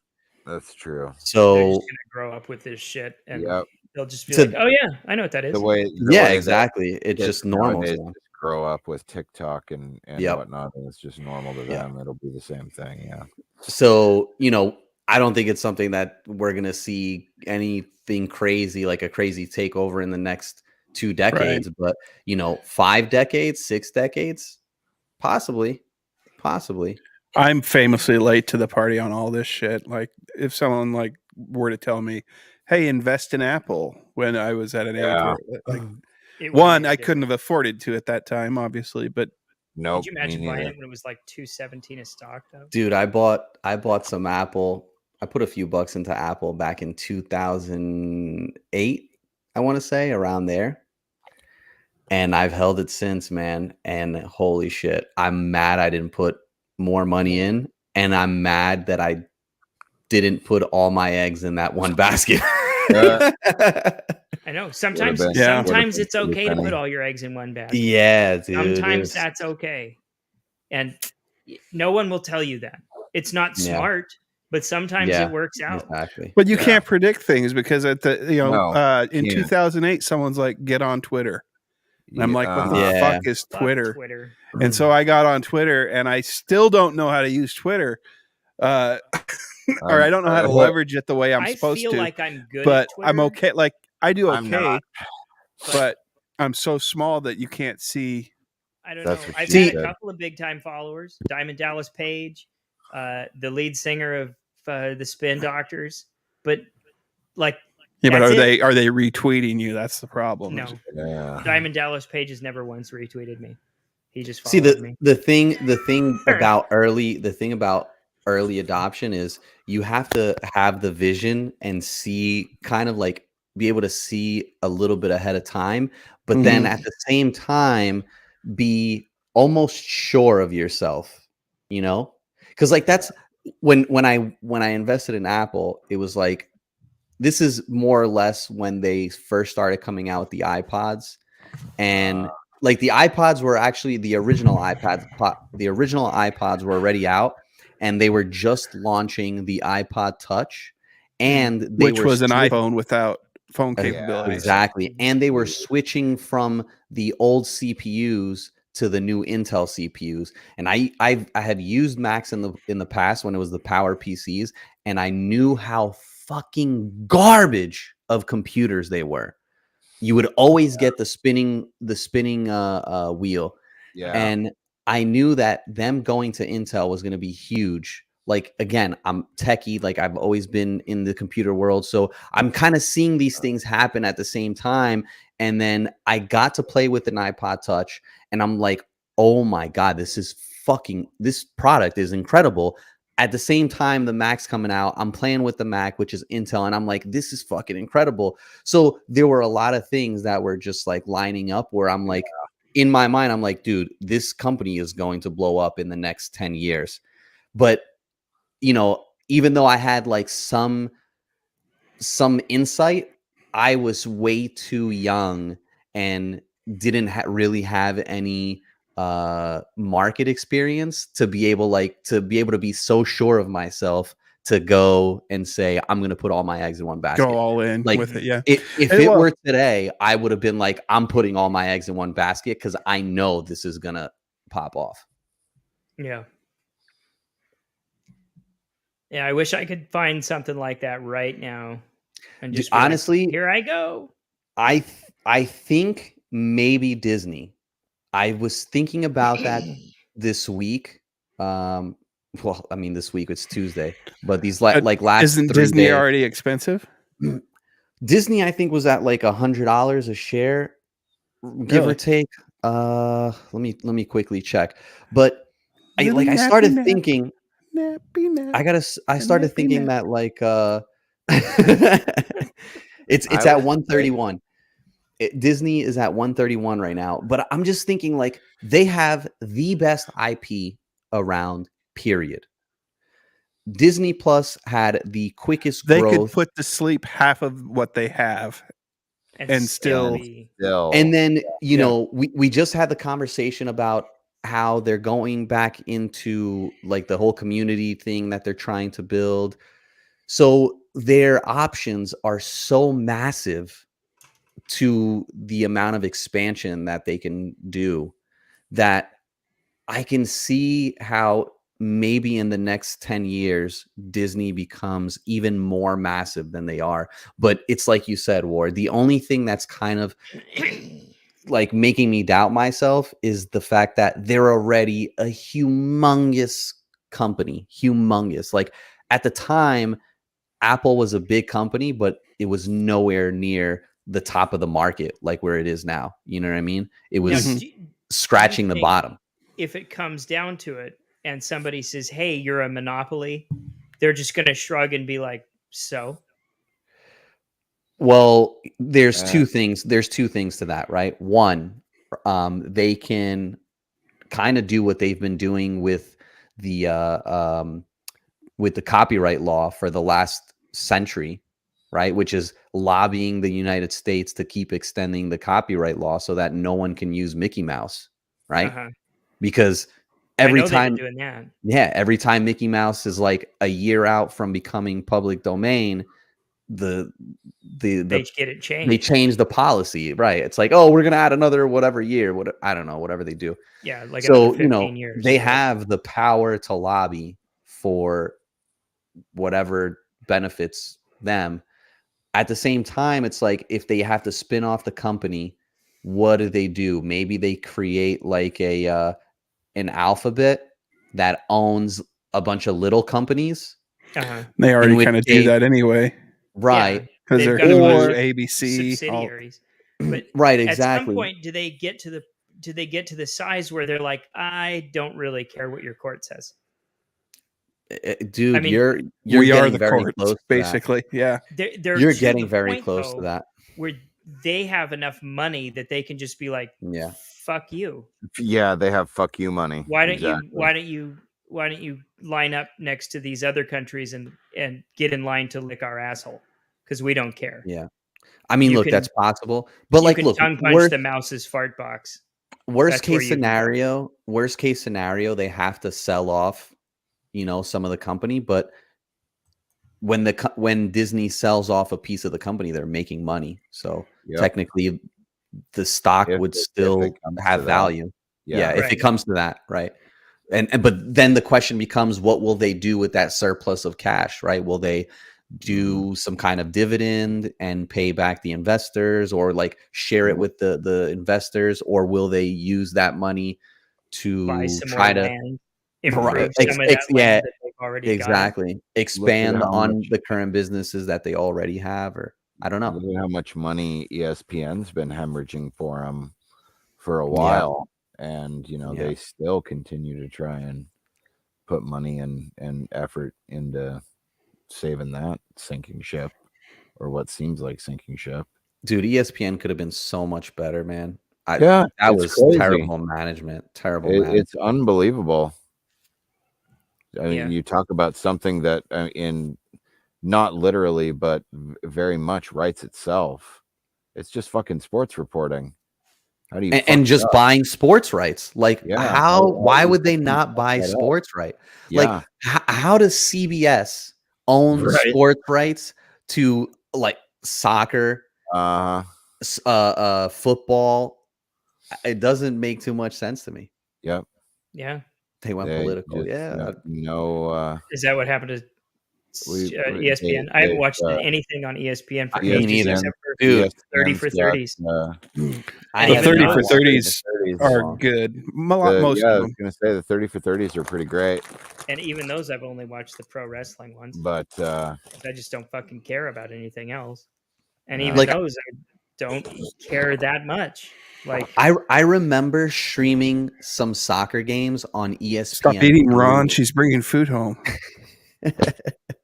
C: That's true.
B: They're
A: So
B: just gonna grow up with this shit, and
C: Yep.
B: they'll just be
A: To-
B: like, "Oh yeah, I know what that is."
C: The way that
A: exactly. It's
C: kids
A: just normal.
C: nowadays
A: So.
C: just grow up with TikTok and
A: Yep.
C: whatnot, and it's just normal to
A: Yeah.
C: them. It'll be the same thing. Yeah.
A: So, I don't think it's something that we're going to see anything crazy, like a crazy takeover in the next 2 decades, but 5 decades, 6 decades, possibly.
D: I'm famously late to the party on all this shit. Like if someone like were to tell me, "Hey, invest in Apple," when I was at an age
C: Yeah.
D: where, like,
B: It
D: one,
B: wouldn't
D: I
B: exist.
D: couldn't have afforded to at that time, obviously, but
C: Nope.
B: Could you
C: me
B: imagine buying
C: neither.
B: it when it was like $2.17 a stock, though?
A: Dude, I bought some Apple. I put a few bucks into Apple back in 2008, I want to say, around there. And I've held it since, man. And holy shit, I'm mad I didn't put more money in, and I'm mad that I didn't put all my eggs in that one basket.
B: I know. Sometimes
C: been-
D: Yeah.
B: sometimes
C: been
B: it's okay to
C: pretty
B: put
C: funny.
B: all your eggs in one basket.
A: Yeah, dude.
B: Sometimes that's okay. And no one will tell you that. It's not
A: Yeah.
B: smart, but sometimes
A: Yeah,
B: it works out.
A: exactly.
D: you
C: Yeah.
D: can't predict things because at the
C: No,
D: in
C: can't.
D: 2008, someone's like, "Get on Twitter." And I'm like, "What the
A: Yeah.
D: fuck is
B: Fuck
D: Twitter?"
B: Twitter.
D: And so I got on Twitter, and I still don't know how to use Twitter, or I don't know how to leverage it the way I'm
B: I
D: supposed
B: feel
D: to.
B: like I'm good
D: But
B: at Twitter.
D: I'm okay. Like I do
C: I'm
D: okay,
C: not.
D: but I'm so small that you can't see.
B: I don't
C: That's
B: know.
C: what
B: I've
C: she
B: had a
C: said.
B: couple of big time followers. Diamond Dallas Page, the lead singer of the Spin Doctors. But like,
D: Yeah, but
B: that's
D: are
B: it.
D: they retweeting you? That's the problem.
B: No,
C: Yeah.
B: Diamond Dallas Page has never once retweeted me. He just
A: See,
B: followed me.
A: the thing about early adoption is you have to have the vision and see, kind of like be able to see a little bit ahead of time, but then
D: Mhm.
A: at the same time be almost sure of yourself, because like that's when I invested in Apple, it was like, this is more or less when they first started coming out with the iPods, and like the iPods were actually the original iPads. The original iPods were already out, and they were just launching the iPod Touch, and they
D: Which
A: were
D: was an
A: switch-
D: iPhone without phone
A: Uh,
D: capabilities.
A: exactly, and they were
C: Yeah.
A: switching from the old CPUs to the new Intel CPUs. And I had used Macs in the past when it was the Power PCs, and I knew how fucking garbage of computers they were. You would always get the spinning wheel,
C: Yeah.
A: and I knew that them going to Intel was going to be huge. Like, again, I'm techie, like I've always been in the computer world, so I'm kind of seeing these things happen at the same time. And then I got to play with an iPod Touch, and I'm like, oh my god, this product is incredible. At the same time, the Mac's coming out, I'm playing with the Mac, which is Intel, and I'm like, this is fucking incredible. So there were a lot of things that were just like lining up where I'm like, in my mind, I'm like, dude, this company is going to blow up in the next 10 years. But, even though I had like some insight, I was way too young and didn't really have any market experience to be able to be so sure of myself to go and say, I'm going to put all my eggs in one basket.
D: Go all in
A: Like,
D: with it. Yeah.
A: If it were today, I would have been like, I'm putting all my eggs in one basket because I know this is going to pop off.
B: Yeah. Yeah, I wish I could find something like that right now. And just
A: honestly,
B: here I go.
A: I think maybe Disney. I was thinking about that this week. Well, I mean, this week it's Tuesday, but these last
D: isn't
A: 3
D: Disney
A: days,
D: already expensive?
A: Disney, I think, was at like $100 a share, give or take. Let me quickly check. But I started thinking. I started thinking that like it's at 131. Disney is at 131 right now, but I'm just thinking like they have the best IP around, period. Disney Plus had the quickest
D: They
A: growth.
D: could put to sleep half of what they have and still.
A: And then, you know, we just had the conversation about how they're going back into like the whole community thing that they're trying to build. So their options are so massive to the amount of expansion that they can do that I can see how maybe in the next 10 years, Disney becomes even more massive than they are. But it's like you said, Ward, the only thing that's kind of like making me doubt myself is the fact that they're already a humongous company. Humongous. Like at the time, Apple was a big company, but it was nowhere near the top of the market like where it is now. You know what I mean? It was scratching the bottom.
B: If it comes down to it and somebody says, hey, you're a monopoly, they're just going to shrug and be like, so?
A: Well, there's two things. There's two things to that, right? One, they can kind of do what they've been doing with the copyright law for the last century, right? Which is lobbying the United States to keep extending the copyright law so that no one can use Mickey Mouse, right? Because every time,
B: doing that.
A: Every time Mickey Mouse is like a year out from becoming public domain, they
B: get it changed.
A: They change the policy, right? It's like, oh, we're gonna add another whatever year, I don't know, whatever they do.
B: Yeah, like
A: so
B: 15 years.
A: They have the power to lobby for whatever benefits them. At the same time, it's like if they have to spin off the company, what do? Maybe they create like an alphabet that owns a bunch of little companies.
D: They already kind of do that anyway,
A: right?
D: Because they're Hulu, ABC,
B: subsidiaries. But
A: right, exactly.
B: At some point, do they get to the size where they're like, I don't really care what your court says?
A: Dude, I mean, you're
D: we are the
A: very
D: courts,
A: close
D: basically.
A: Yeah, you're getting very close to that.
B: Where they have enough money that they can just be like, fuck you.
C: Yeah, they have fuck you money.
B: Why don't you line up next to these other countries and get in line to lick our asshole? Because we don't care.
A: Yeah, I mean, look, that's possible, but like, look,
B: tongue punch the mouse's fart box.
A: Worst case scenario, they have to sell off, some of the company, but when Disney sells off a piece of the company, they're making money. So technically the stock would still have value. If it comes to that, right? But then the question becomes, what will they do with that surplus of cash, right? Will they do some kind of dividend and pay back the investors, or like share it with the investors, or will they use that money to
B: buy some
A: try
B: more
A: to
B: land, improve some of that land that they've already got?
A: Expand on the current businesses that they already have, or I don't know.
C: Look at how much money ESPN's been hemorrhaging for them for a while, and they still continue to try and put money and effort into saving that sinking ship, or what seems like sinking ship.
A: Dude, ESPN could have been so much better, man.
C: That
A: was
C: crazy.
A: Terrible management.
C: It's unbelievable. I mean, you talk about something that in not literally, but very much writes itself. It's just fucking sports reporting. How do you
A: and just buying sports rights? Like, why would they not buy sports rights? Like, how does CBS own
B: Right.
A: sports rights to like soccer, football. It doesn't make too much sense to me.
C: Yep.
B: Yeah.
A: They went political. Yeah.
B: Is that what happened to ESPN? I haven't watched anything on ESPN for
A: Me
B: ages
A: neither.
B: except for
A: Dude,
B: 30 for 30s.
D: The
B: even
D: 30
B: those-
D: for 30s are good. Most
C: I
D: of
C: was
D: them.
C: gonna say the 30 for 30s are pretty great,
B: And even those, I've only watched the pro wrestling ones.
C: but
B: I just don't fucking care about anything else. And
C: No.
B: even
A: Like-
B: those, I don't care that much. Like,
A: I remember streaming some soccer games on ESPN.
D: Stop eating, Ron. She's bringing food home.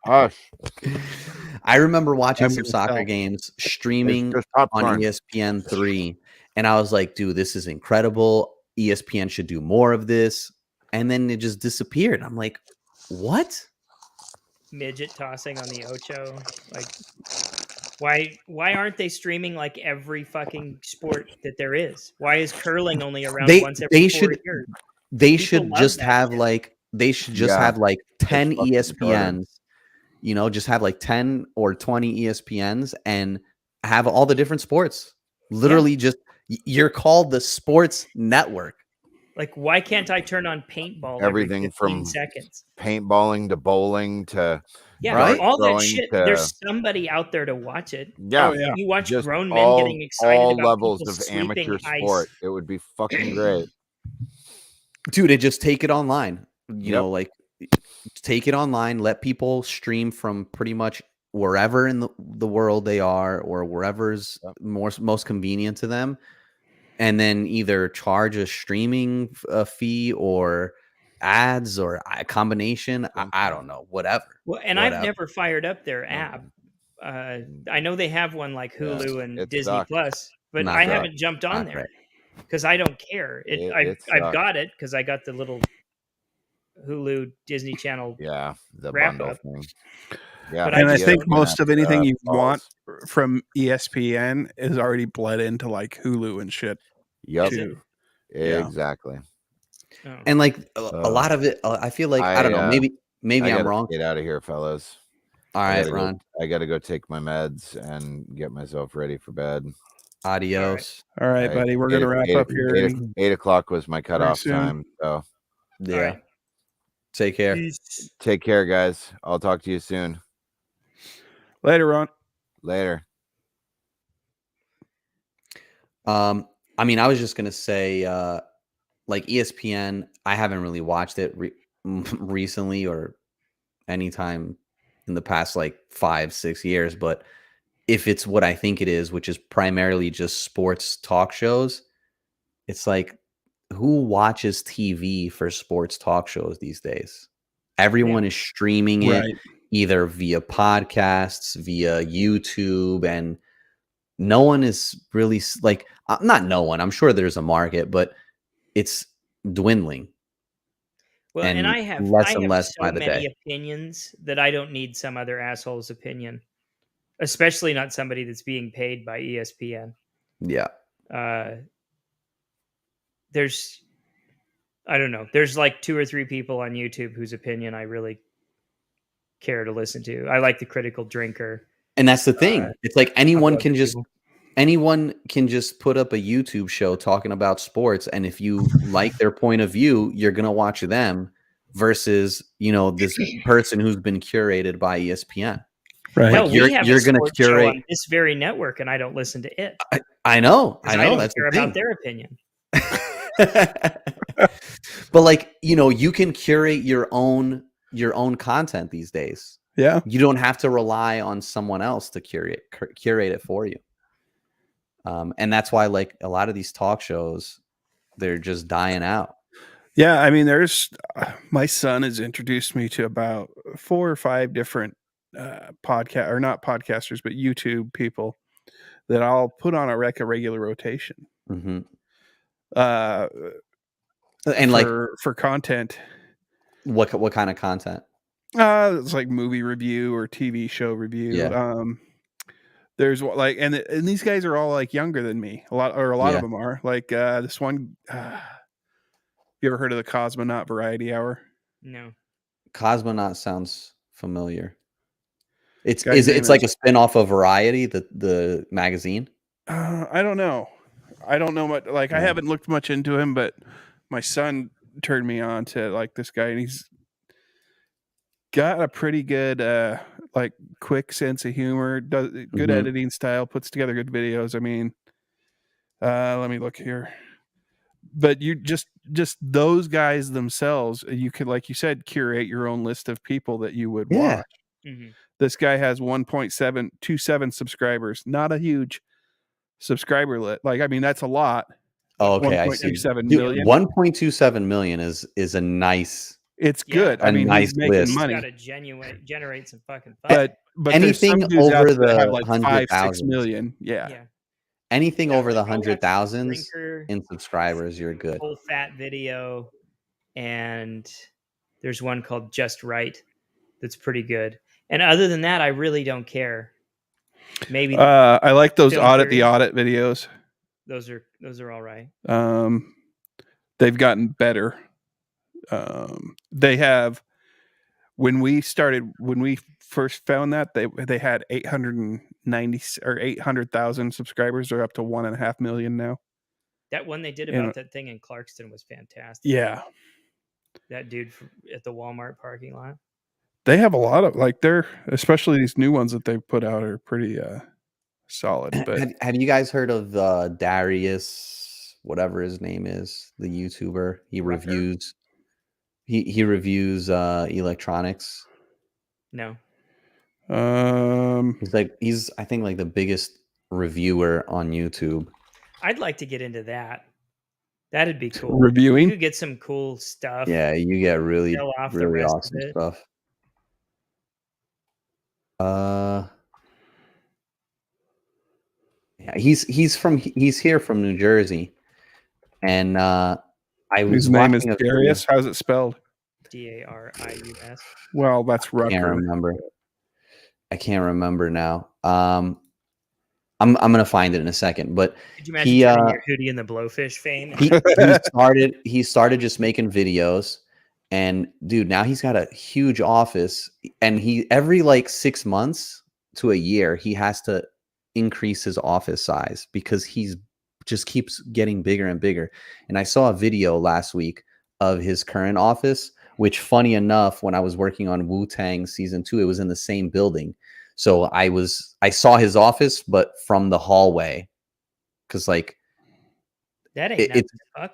C: hush.
A: I remember watching
D: I'm
A: some
D: gonna
A: soccer
D: tell.
A: games streaming
C: It's just
A: on
C: popcorn.
A: ESPN 3, and I was like, dude, this is incredible. ESPN should do more of this. And then it just disappeared. I'm like, what?
B: midget tossing on the Ocho. Like, why aren't they streaming like every fucking sport that there is? Why is curling only around once every 4 years?
A: They
B: People
A: should
B: love
A: just
B: that
A: have
B: shit.
A: like they should just
C: Yeah.
A: have like 10
C: fucking
A: ESPNs, you know, just have like 10 or 20 ESPNs and have all the different sports. Literally just you're called the sports network.
B: Like, why can't I turn on paintball
C: Everything
B: every 15
C: from
B: seconds?
C: Paintballing to bowling to
B: Yeah,
A: Right?
B: all that
C: throwing
B: shit.
C: to-
B: There's somebody out there to watch it.
C: yeah,
D: Oh, yeah.
B: You watch
C: just
B: grown men getting excited
C: all
B: about
C: levels
B: people
C: of
B: sweeping
C: amateur
B: ice.
C: sport. It would be fucking great.
A: Dude, they just take it online. You
C: Yep.
A: know, like take it online, let people stream from pretty much wherever in the world they are or wherever's most convenient to them. And then either charge a streaming fee or ads or a combination. I don't know, whatever.
B: Well, and I've never fired up their app. I know they have one like Hulu and
C: it
B: Disney
C: sucks.
B: Plus, but
A: Not
B: I
A: great.
B: haven't jumped on
A: Not
B: there
A: great.
B: because I don't care. I've
C: sucks.
B: got it because I got the little Hulu Disney Channel.
C: Yeah, the
B: Wrap
C: bundle
B: up.
C: thing. Yeah,
B: But
D: And I
B: just
D: think
B: don't-
D: most of anything you
C: falls.
D: want from ESPN is already bled into like Hulu and shit
C: Yep,
D: too.
C: exactly.
B: Oh.
A: And like a lot of it, I feel like I don't know. Maybe
C: I
A: I'm
C: gotta
A: wrong.
C: Get out of here, fellas.
A: All
C: I
A: right,
C: gotta
A: Ron.
C: I gotta go take my meds and get myself ready for bed.
A: Adios.
D: All right, buddy. We're going to wrap up here.
C: 8 o'clock was my cutoff
D: soon.
C: time. So
A: Yeah.
B: All right.
A: Take care.
B: Peace.
C: take care, guys. I'll talk to you soon.
D: Later, Ron.
C: Later.
A: I mean, I was just gonna say, like ESPN. I haven't really watched it recently or anytime in the past like 5-6 years. But if it's what I think it is, which is primarily just sports talk shows, it's like, who watches TV for sports talk shows these days? Everyone is streaming it
D: Right.
A: either via podcasts, via YouTube, and no one is really like, not no one. I'm sure there's a market, but it's dwindling.
B: Well, and
A: and
B: I have
A: less
B: I
A: and
B: have
A: less
B: so
A: by the
B: many
A: day.
B: opinions that I don't need some other asshole's opinion, especially not somebody that's being paid by ESPN.
A: Yeah.
B: There's, I don't know. There's like 2 or 3 people on YouTube whose opinion I really care to listen to. I like the Critical Drinker.
A: And that's the thing. It's like anyone
B: other
A: can just
B: people.
A: put up a YouTube show talking about sports, and if you like their point of view, you're gonna watch them versus, you know, this person who's been curated by ESPN.
D: Right.
B: Hell,
A: you're
B: we have
A: gonna
B: a sports show
A: curate-
B: on this very network, and I don't listen to it.
A: I know.
B: 'Cause I don't
A: That's
B: care
A: the
B: about
A: thing.
B: their opinion.
A: But like, you know, you can curate your own content these days.
D: Yeah.
A: You don't have to rely on someone else to curate it for you. And that's why, like, a lot of these talk shows, they're just dying out.
D: Yeah. I mean, there's my son has introduced me to about 4 or 5 different podcast or not podcasters, but YouTube people that I'll put on a regular rotation.
A: Mm-hmm.
D: And
A: like
D: for content.
A: What kind of content?
D: It's like movie review or TV show review.
A: Yeah.
D: There's like, and these guys are all like younger than me. A lot of them are like, this one, you ever heard of the Cosmonaut Variety Hour?
B: No.
A: Cosmonaut sounds familiar. It's like a spin-off of Variety, the magazine.
D: I don't know. I don't know much. Like I haven't looked much into him, but my son turned me on to like this guy, and he's got a pretty good like quick sense of humor, does good editing style, puts together good videos. I mean, let me look here. But you just those guys themselves, you could, like you said, curate your own list of people that you would watch. This guy has 1.727 subscribers. Not a huge subscriber lit. Like, I mean, that's a lot.
A: Oh, okay, I see.
D: 1.27 million.
A: 1.27 million is a nice.
D: It's good. I mean,
A: nice
D: he's making
A: list.
D: money.
B: Got to generate some fucking fun.
D: But
A: anything over the
D: like 5-6 million. Yeah.
A: Anything over the 100,000 in subscribers, you're good.
B: Whole fat video, and there's one called Just Right that's pretty good. And other than that, I really don't care. Maybe
D: I like those audit videos.
B: Those are all right.
D: They've gotten better. They have when we first found that they had 890 or 800,000 subscribers. They're up to 1.5 million now.
B: That one they did about that thing in Clarkston was fantastic.
D: Yeah,
B: that dude at the Walmart parking lot.
D: They have a lot of especially these new ones that they've put out are pretty solid. But
A: have you guys heard of Darius, whatever his name is, the YouTuber? He reviews electronics.
B: No.
A: He's I think like the biggest reviewer on YouTube.
B: I'd like to get into that. That'd be cool.
D: Reviewing?
B: You could get some cool stuff.
A: Yeah, you get really awesome stuff. Yeah, he's here from New Jersey, and I was.
D: His name is Darius. How's it spelled?
B: Darius.
D: Well, that's Rucker.
A: I can't remember now. I'm gonna find it in a second. But
B: could you imagine your Hootie and the Blowfish fame?
A: He started just making videos, and dude, now he's got a huge office, and every like 6 months to a year he has to increase his office size because he's just keeps getting bigger and bigger. And I saw a video last week of his current office, which, funny enough, when I was working on Wu-Tang season 2, it was in the same building. So I saw his office, but from the hallway, because like
B: that ain't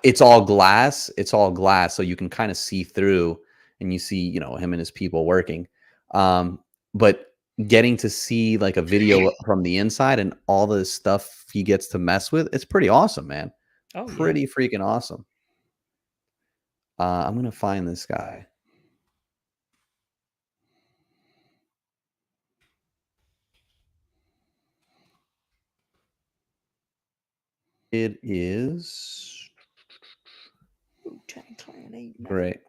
A: it's all glass. It's all glass, so you can kind of see through, and you see him and his people working. But getting to see like a video from the inside and all the stuff he gets to mess with, it's pretty awesome, man. Pretty freaking awesome. I'm gonna find this guy. It is great.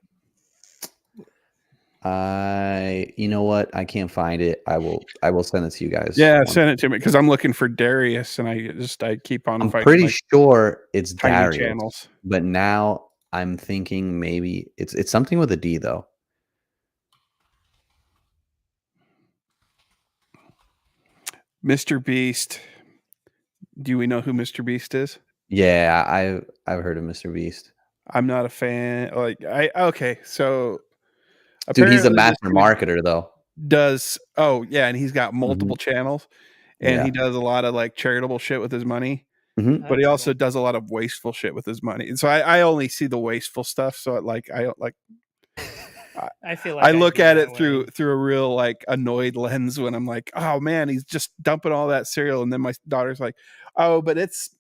A: You know what? I can't find it. I will send it to you guys.
D: Yeah, send it to me because I'm looking for Darius, and I keep on.
A: I'm pretty sure it's
D: tiny
A: Darius,
D: channels.
A: But now I'm thinking maybe it's something with a D though.
D: Mr. Beast. Do we know who Mr. Beast is?
A: Yeah, I've heard of Mr. Beast.
D: I'm not a fan. So
A: dude, he's a master marketer though.
D: And he's got multiple channels, and he does a lot of like charitable shit with his money. But he also does a lot of wasteful shit with his money. And so I only see the wasteful stuff. So
B: I feel like
D: I look at it through a real like annoyed lens when I'm like, oh man, he's just dumping all that cereal. And then my daughter's like, oh, but it's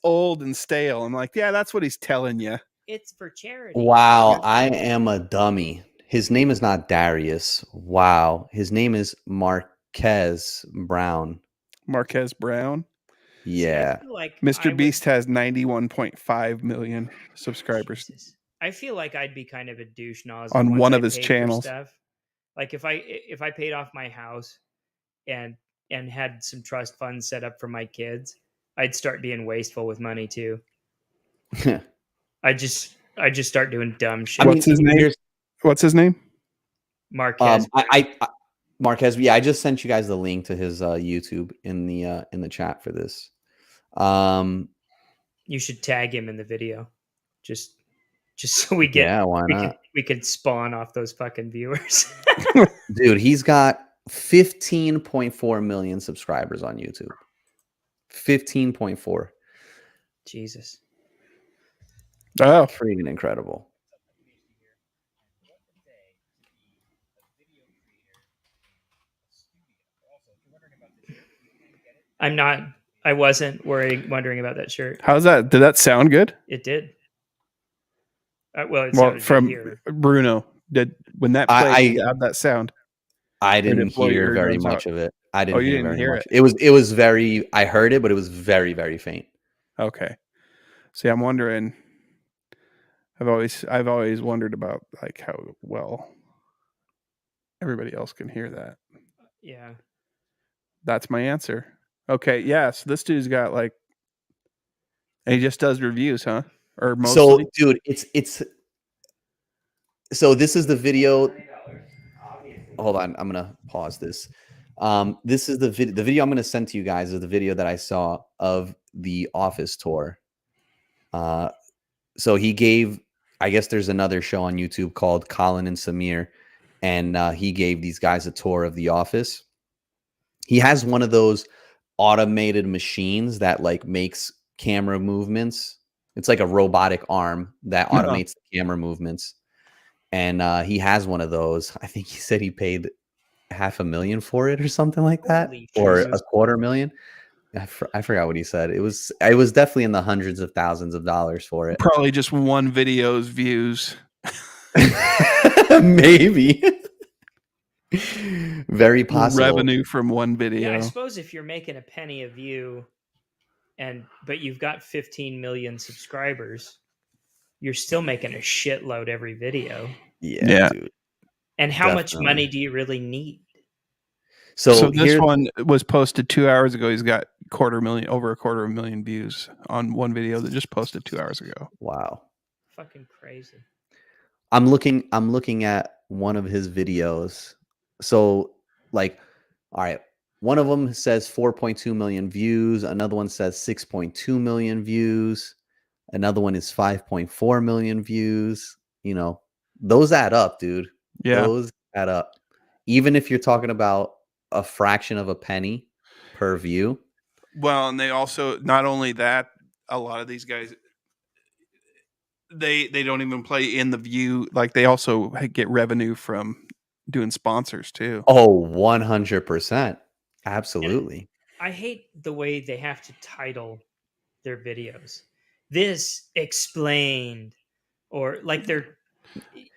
D: old and stale. I'm like, yeah, that's what he's telling you.
B: It's for charity.
A: Wow, I am a dummy. His name is not Darius. Wow, his name is Marquez Brown.
D: Marquez Brown.
A: Yeah.
B: Like
D: Mr. Beast has 91.5 million subscribers.
B: Jesus. I feel like I'd be kind of a douche nozzle
D: on one of his channels.
B: Like if I paid off my house and had some trust funds set up for my kids, I'd start being wasteful with money too. I just start doing dumb shit.
D: What's his name?
B: Marquez.
A: Marquez, yeah, I just sent you guys the link to his YouTube in the chat for this.
B: You should tag him in the video, just so we get.
A: Yeah, why not?
B: We could spawn off those fucking viewers.
A: Dude, he's got 15.4 million subscribers on YouTube. 15.4.
B: Jesus.
D: Oh,
A: Freaking incredible.
B: I wasn't wondering about that shirt.
D: how's that? Did that sound good?
B: It did. Well, it
D: Well,
B: sounded
D: from
B: good here.
D: Bruno, when that played, how'd that sound?
A: I
D: did it
A: didn't
D: blow your
A: hear very
D: eardrums
A: much
D: out?
A: of it. I didn't
D: you
A: hear
D: didn't
A: very
D: hear
A: much.
D: it?
A: It was very. I heard it, but it was very, very faint.
D: Okay. See, I'm wondering. I've always wondered about like how well everybody else can hear that.
B: Yeah.
D: That's my answer. Okay, yeah. So this dude's got like, and he just does reviews, huh? Or mostly.
A: So, dude, it's. So this is the video. Hold on, I'm gonna pause this. This is the video. The video I'm gonna send to you guys is the video that I saw of the office tour. So he gave. I guess there's another show on YouTube called Colin and Samir, and he gave these guys a tour of the office. He has one of those automated machines that like makes camera movements. It's like a robotic arm that automates the camera movements. And he has one of those. I think he said he paid $500,000 for it or something like that,
B: Holy
A: or
B: Jesus.
A: $250,000. I forgot what he said. It was definitely in the hundreds of thousands of dollars for it.
D: Probably just one video's views.
A: Maybe. Very possible.
D: Revenue from one video.
B: Yeah, I suppose if you're making a penny a view, but you've got 15 million subscribers, you're still making a shitload every video.
A: Yeah, dude.
B: And how much
A: Definitely.
B: money do you really need?
D: So this one was posted 2 hours ago. He's got over 250,000 views on one video that just posted 2 hours ago.
A: Wow.
B: Fucking crazy.
A: I'm looking at one of his videos. So like, all right, one of them says 4.2 million views. Another one says 6.2 million views. Another one is 5.4 million views. You know, those add up, dude.
D: Yeah.
A: Those add up. Even if you're talking about a fraction of a penny per view.
D: Well, and they also, not only that, a lot of these guys, they don't even play in the view. Like they also get revenue from doing sponsors too.
A: Oh, 100%. Absolutely.
B: I hate the way they have to title their videos. This explained, or like they're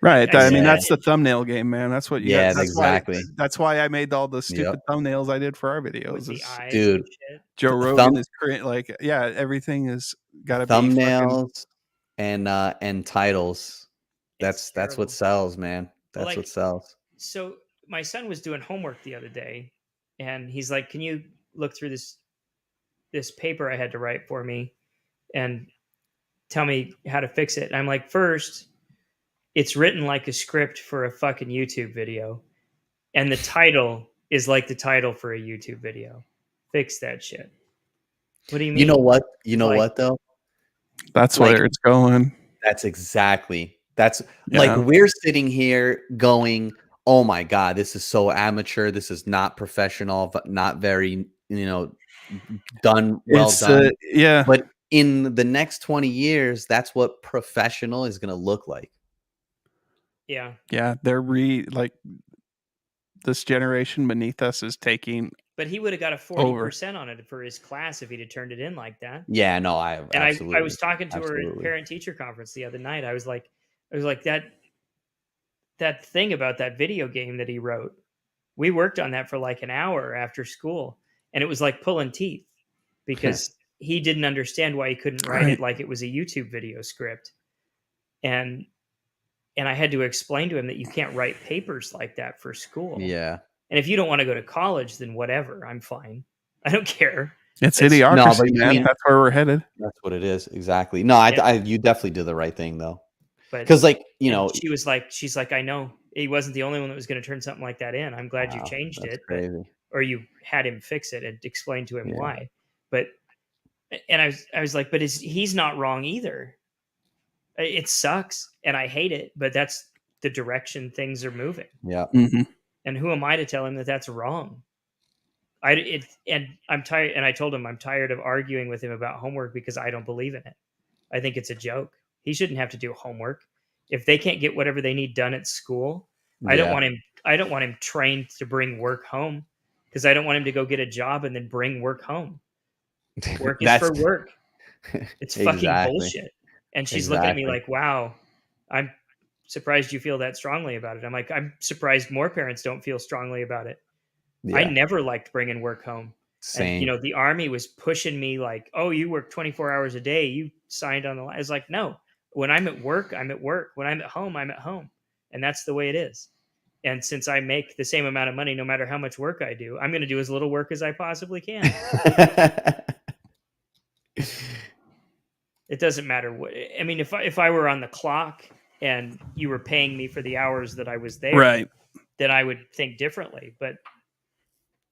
D: right. I mean,
A: Yeah.
D: that's the thumbnail game, man. That's what.
A: Yeah,
D: that's
A: exactly.
D: That's why I made all the stupid thumbnails I did for our
B: with
D: videos.
B: the eyes
A: dude,
B: and shit.
D: Joe Rogan is like, yeah, everything is got to be
A: thumbnails and titles.
B: It's
A: That's what
B: terrible.
A: sells, man. That's
B: Like-
A: what sells.
B: So my son was doing homework the other day, and he's like, "Can you look through this paper I had to write for me, and tell me how to fix it?" And I'm like, first, it's written like a script for a fucking YouTube video, and the title is like the title for a YouTube video. Fix that shit. What do you mean?
A: You know what? You know
B: Like-
A: what though?
D: That's
A: like-
D: where it's going.
A: That's
D: Yeah.
A: like we're sitting here going, "Oh my god, this is so amateur. This is not professional, but not very, done well done."
D: Yeah.
A: But in the next 20 years, that's what professional is going to look like.
B: Yeah.
D: Yeah, they're this generation beneath us is taking.
B: But he would have got a 40% on it for his class if he'd have turned it in like that.
A: Yeah, no, I
B: was talking to her at parent teacher conference the other night. I was like that thing about that video game that he wrote. We worked on that for like an hour after school, and it was like pulling teeth because he didn't understand why he couldn't write it like it was a YouTube video script. And I had to explain to him that you can't write papers like that for school.
A: Yeah.
B: And if you don't want to go to college, then whatever, I'm fine. I don't care.
D: It's idiocracy,
A: but
D: man. That's where we're headed.
A: That's what it is. Exactly. No, you definitely did the right thing though.
B: But
A: Because
B: she's like, I know he wasn't the only one that was going to turn something like that in. I'm glad you
A: Wow,
B: changed
A: that's
B: it, but,
A: crazy.
B: or you had him fix it and explain to him
A: Yeah.
B: why. But and I was like, but he's not wrong either. It sucks and I hate it, but that's the direction things are moving.
A: Yeah.
D: Mhm.
B: And who am I to tell him that that's wrong? And I'm tired. And I told him I'm tired of arguing with him about homework because I don't believe in it. I think it's a joke. He shouldn't have to do homework. If they can't get whatever they need done at school, I don't
A: Yeah.
B: want him trained to bring work home, because I don't want him to go get a job and then bring work home. Work is for work. It's fucking
A: Exactly.
B: bullshit. And she's looking at me
A: Exactly.
B: like, wow, I'm surprised you feel that strongly about it. I'm like, I'm surprised more parents don't feel strongly about it. I
A: Yeah.
B: never liked bringing work home. And,
A: Same.
B: the Army was pushing me like, oh, you work 24 hours a day. You signed on the line. I was like, no, when I'm at work, I'm at work. When I'm at home, I'm at home. And that's the way it is. And since I make the same amount of money, no matter how much work I do, I'm going to do as little work as I possibly can. It doesn't matter what, I mean, if I were on the clock and you were paying me for the hours that I was there,
D: Right.
B: then I would think differently. But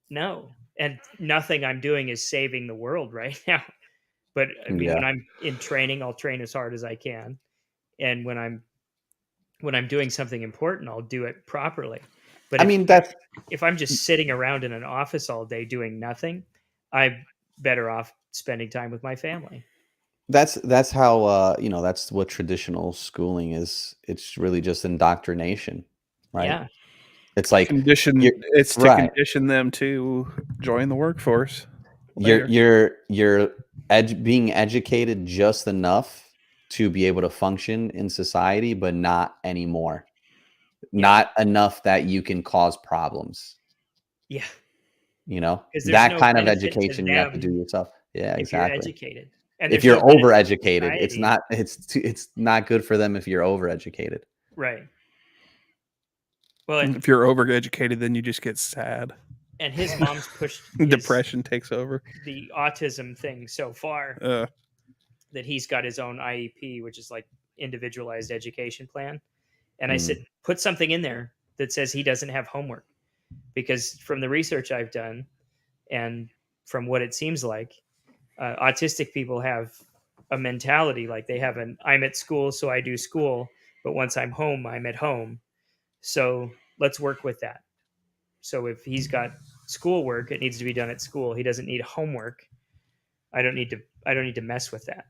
B: no, and nothing I'm doing is saving the world right now. But I mean,
A: Yeah.
B: when I'm in training, I'll train as hard as I can, and when I'm doing something important, I'll do it properly. But
A: I mean, that's
B: if I'm just sitting around in an office all day doing nothing, I'm better off spending time with my family.
A: that's how that's what traditional schooling is. It's really just indoctrination, right?
B: Yeah.
A: It's like
D: It's to
A: right.
D: condition them to join the workforce.
A: You're being educated just enough to be able to function in society, but not anymore. Not enough that you can cause problems.
B: Yeah.
A: Because
B: there's
A: that
B: no
A: kind of
B: benefit to
A: education you have to
B: them
A: do yourself. Yeah,
B: if you're
A: exactly.
B: educated. And
A: If
B: there's
A: you're
B: no benefit to
A: overeducated, it's
B: society.
A: it's not good for them if you're overeducated.
B: Right. Well,
D: If you're overeducated, then you just get sad.
B: and his mom's pushed
D: Depression takes over.
B: the autism thing so far that he's got his own IEP, which is like individualized education plan. And I said, put something in there that says he doesn't have homework, because from the research I've done and from what it seems like, autistic people have a mentality like they have I'm at school, so I do school, but once I'm home, I'm at home. So let's work with that. So if he's got schoolwork, it needs to be done at school. He doesn't need homework. I don't need to mess with that.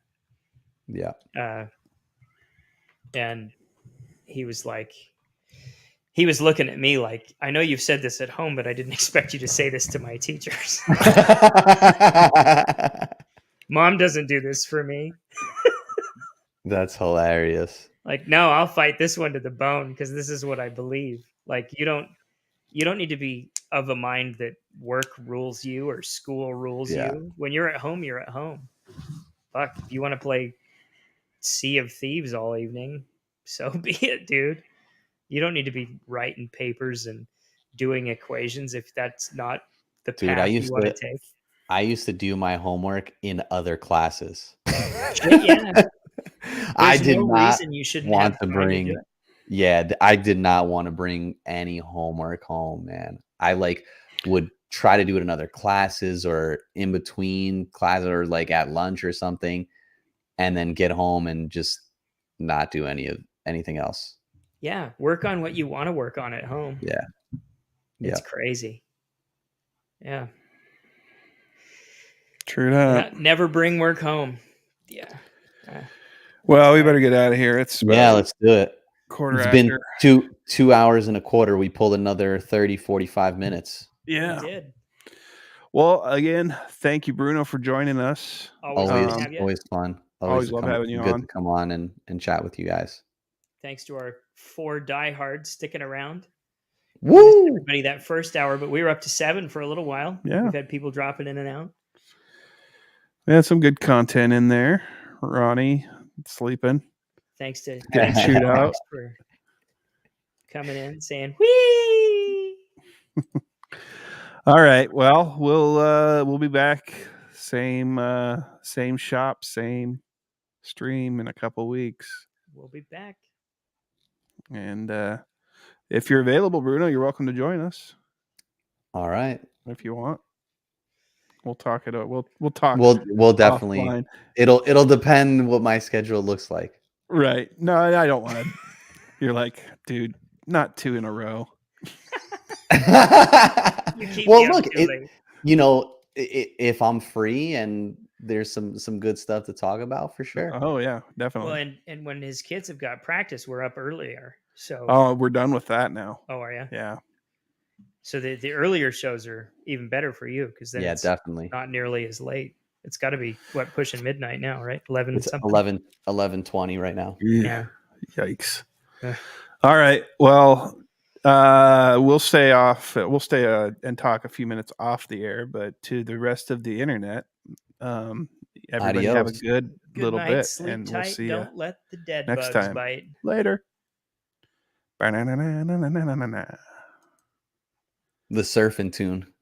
A: Yeah.
B: And he was looking at me like, I know you've said this at home, but I didn't expect you to say this to my teachers. Mom doesn't do this for me.
A: That's hilarious.
B: Like, no, I'll fight this one to the bone because this is what I believe. Like, you don't need to be of a mind that work rules you or school rules you. When you're at home, you're at home. Fuck, if you want to play Sea of Thieves all evening, so be it, dude. You don't need to be writing papers and doing equations if that's not the path you want to take.
A: I used to do my homework in other classes.
B: Yeah.
A: I did
B: no
A: not
B: reason you shouldn't
A: want
B: have
A: to
B: time
A: bring.
B: to do it.
A: Yeah, I did not want to bring any homework home, man. I would try to do it in other classes or in between classes or like at lunch or something, and then get home and just not do anything else.
B: Yeah, work on what you want to work on at home.
A: Yeah.
B: It's crazy. Yeah.
D: True that.
B: Never bring work home. Yeah.
D: Well, we better get out of here. It's
A: let's do it.
D: Quarter
A: it's
D: after.
A: been 2 hours and a quarter. We pulled another 30-45 minutes.
D: Yeah.
B: We did.
D: Well, again, thank you, Bruno, for joining us.
A: Always fun.
D: Always love having you
A: good
D: on.
A: to come on and chat with you guys.
B: Thanks to our 4 diehards sticking around.
A: Woo!
B: Everybody that first hour, but we were up to 7 for a little while.
D: Yeah.
B: We've had people dropping in and out.
D: We had some good content in there. Ronnie sleeping.
B: Thanks to
D: getting chewed out
B: for coming in saying whee.
D: All right. Well, we'll be back. Same shop, same stream in a couple weeks.
B: We'll be back.
D: And if you're available, Bruno, you're welcome to join us
A: All right.
D: if you want. We'll talk it out. We'll talk.
A: We'll definitely.
D: offline.
A: It'll depend what my schedule looks like.
D: Right. No, I don't want to. You're like, dude, not 2 in a row.
B: You keep
A: Well,
B: me up
A: look,
B: too late.
A: if I'm free and there's some good stuff to talk about, for sure.
D: Oh yeah, definitely.
B: Well, and when his kids have got practice, we're up earlier. So
D: Oh, we're done with that now.
B: oh, are you?
D: Yeah.
B: So the earlier shows are even better for you because then
A: Yeah,
B: it's
A: definitely.
B: not nearly as late. It's got to be pushing midnight now, right? 11
A: It's
B: something.
A: 11:20 right now.
B: Yeah.
D: Yikes.
B: Yeah.
D: All right. Well, we'll stay off. We'll stay and talk a few minutes off the air, but to the rest of the internet, everybody have a
A: Adios.
D: good little
B: night,
D: bit,
B: sleep
D: and
B: tight.
D: we'll see you
B: Don't let the dead
D: next
B: bugs
D: time.
B: bite.
D: Later.
A: The surfing tune.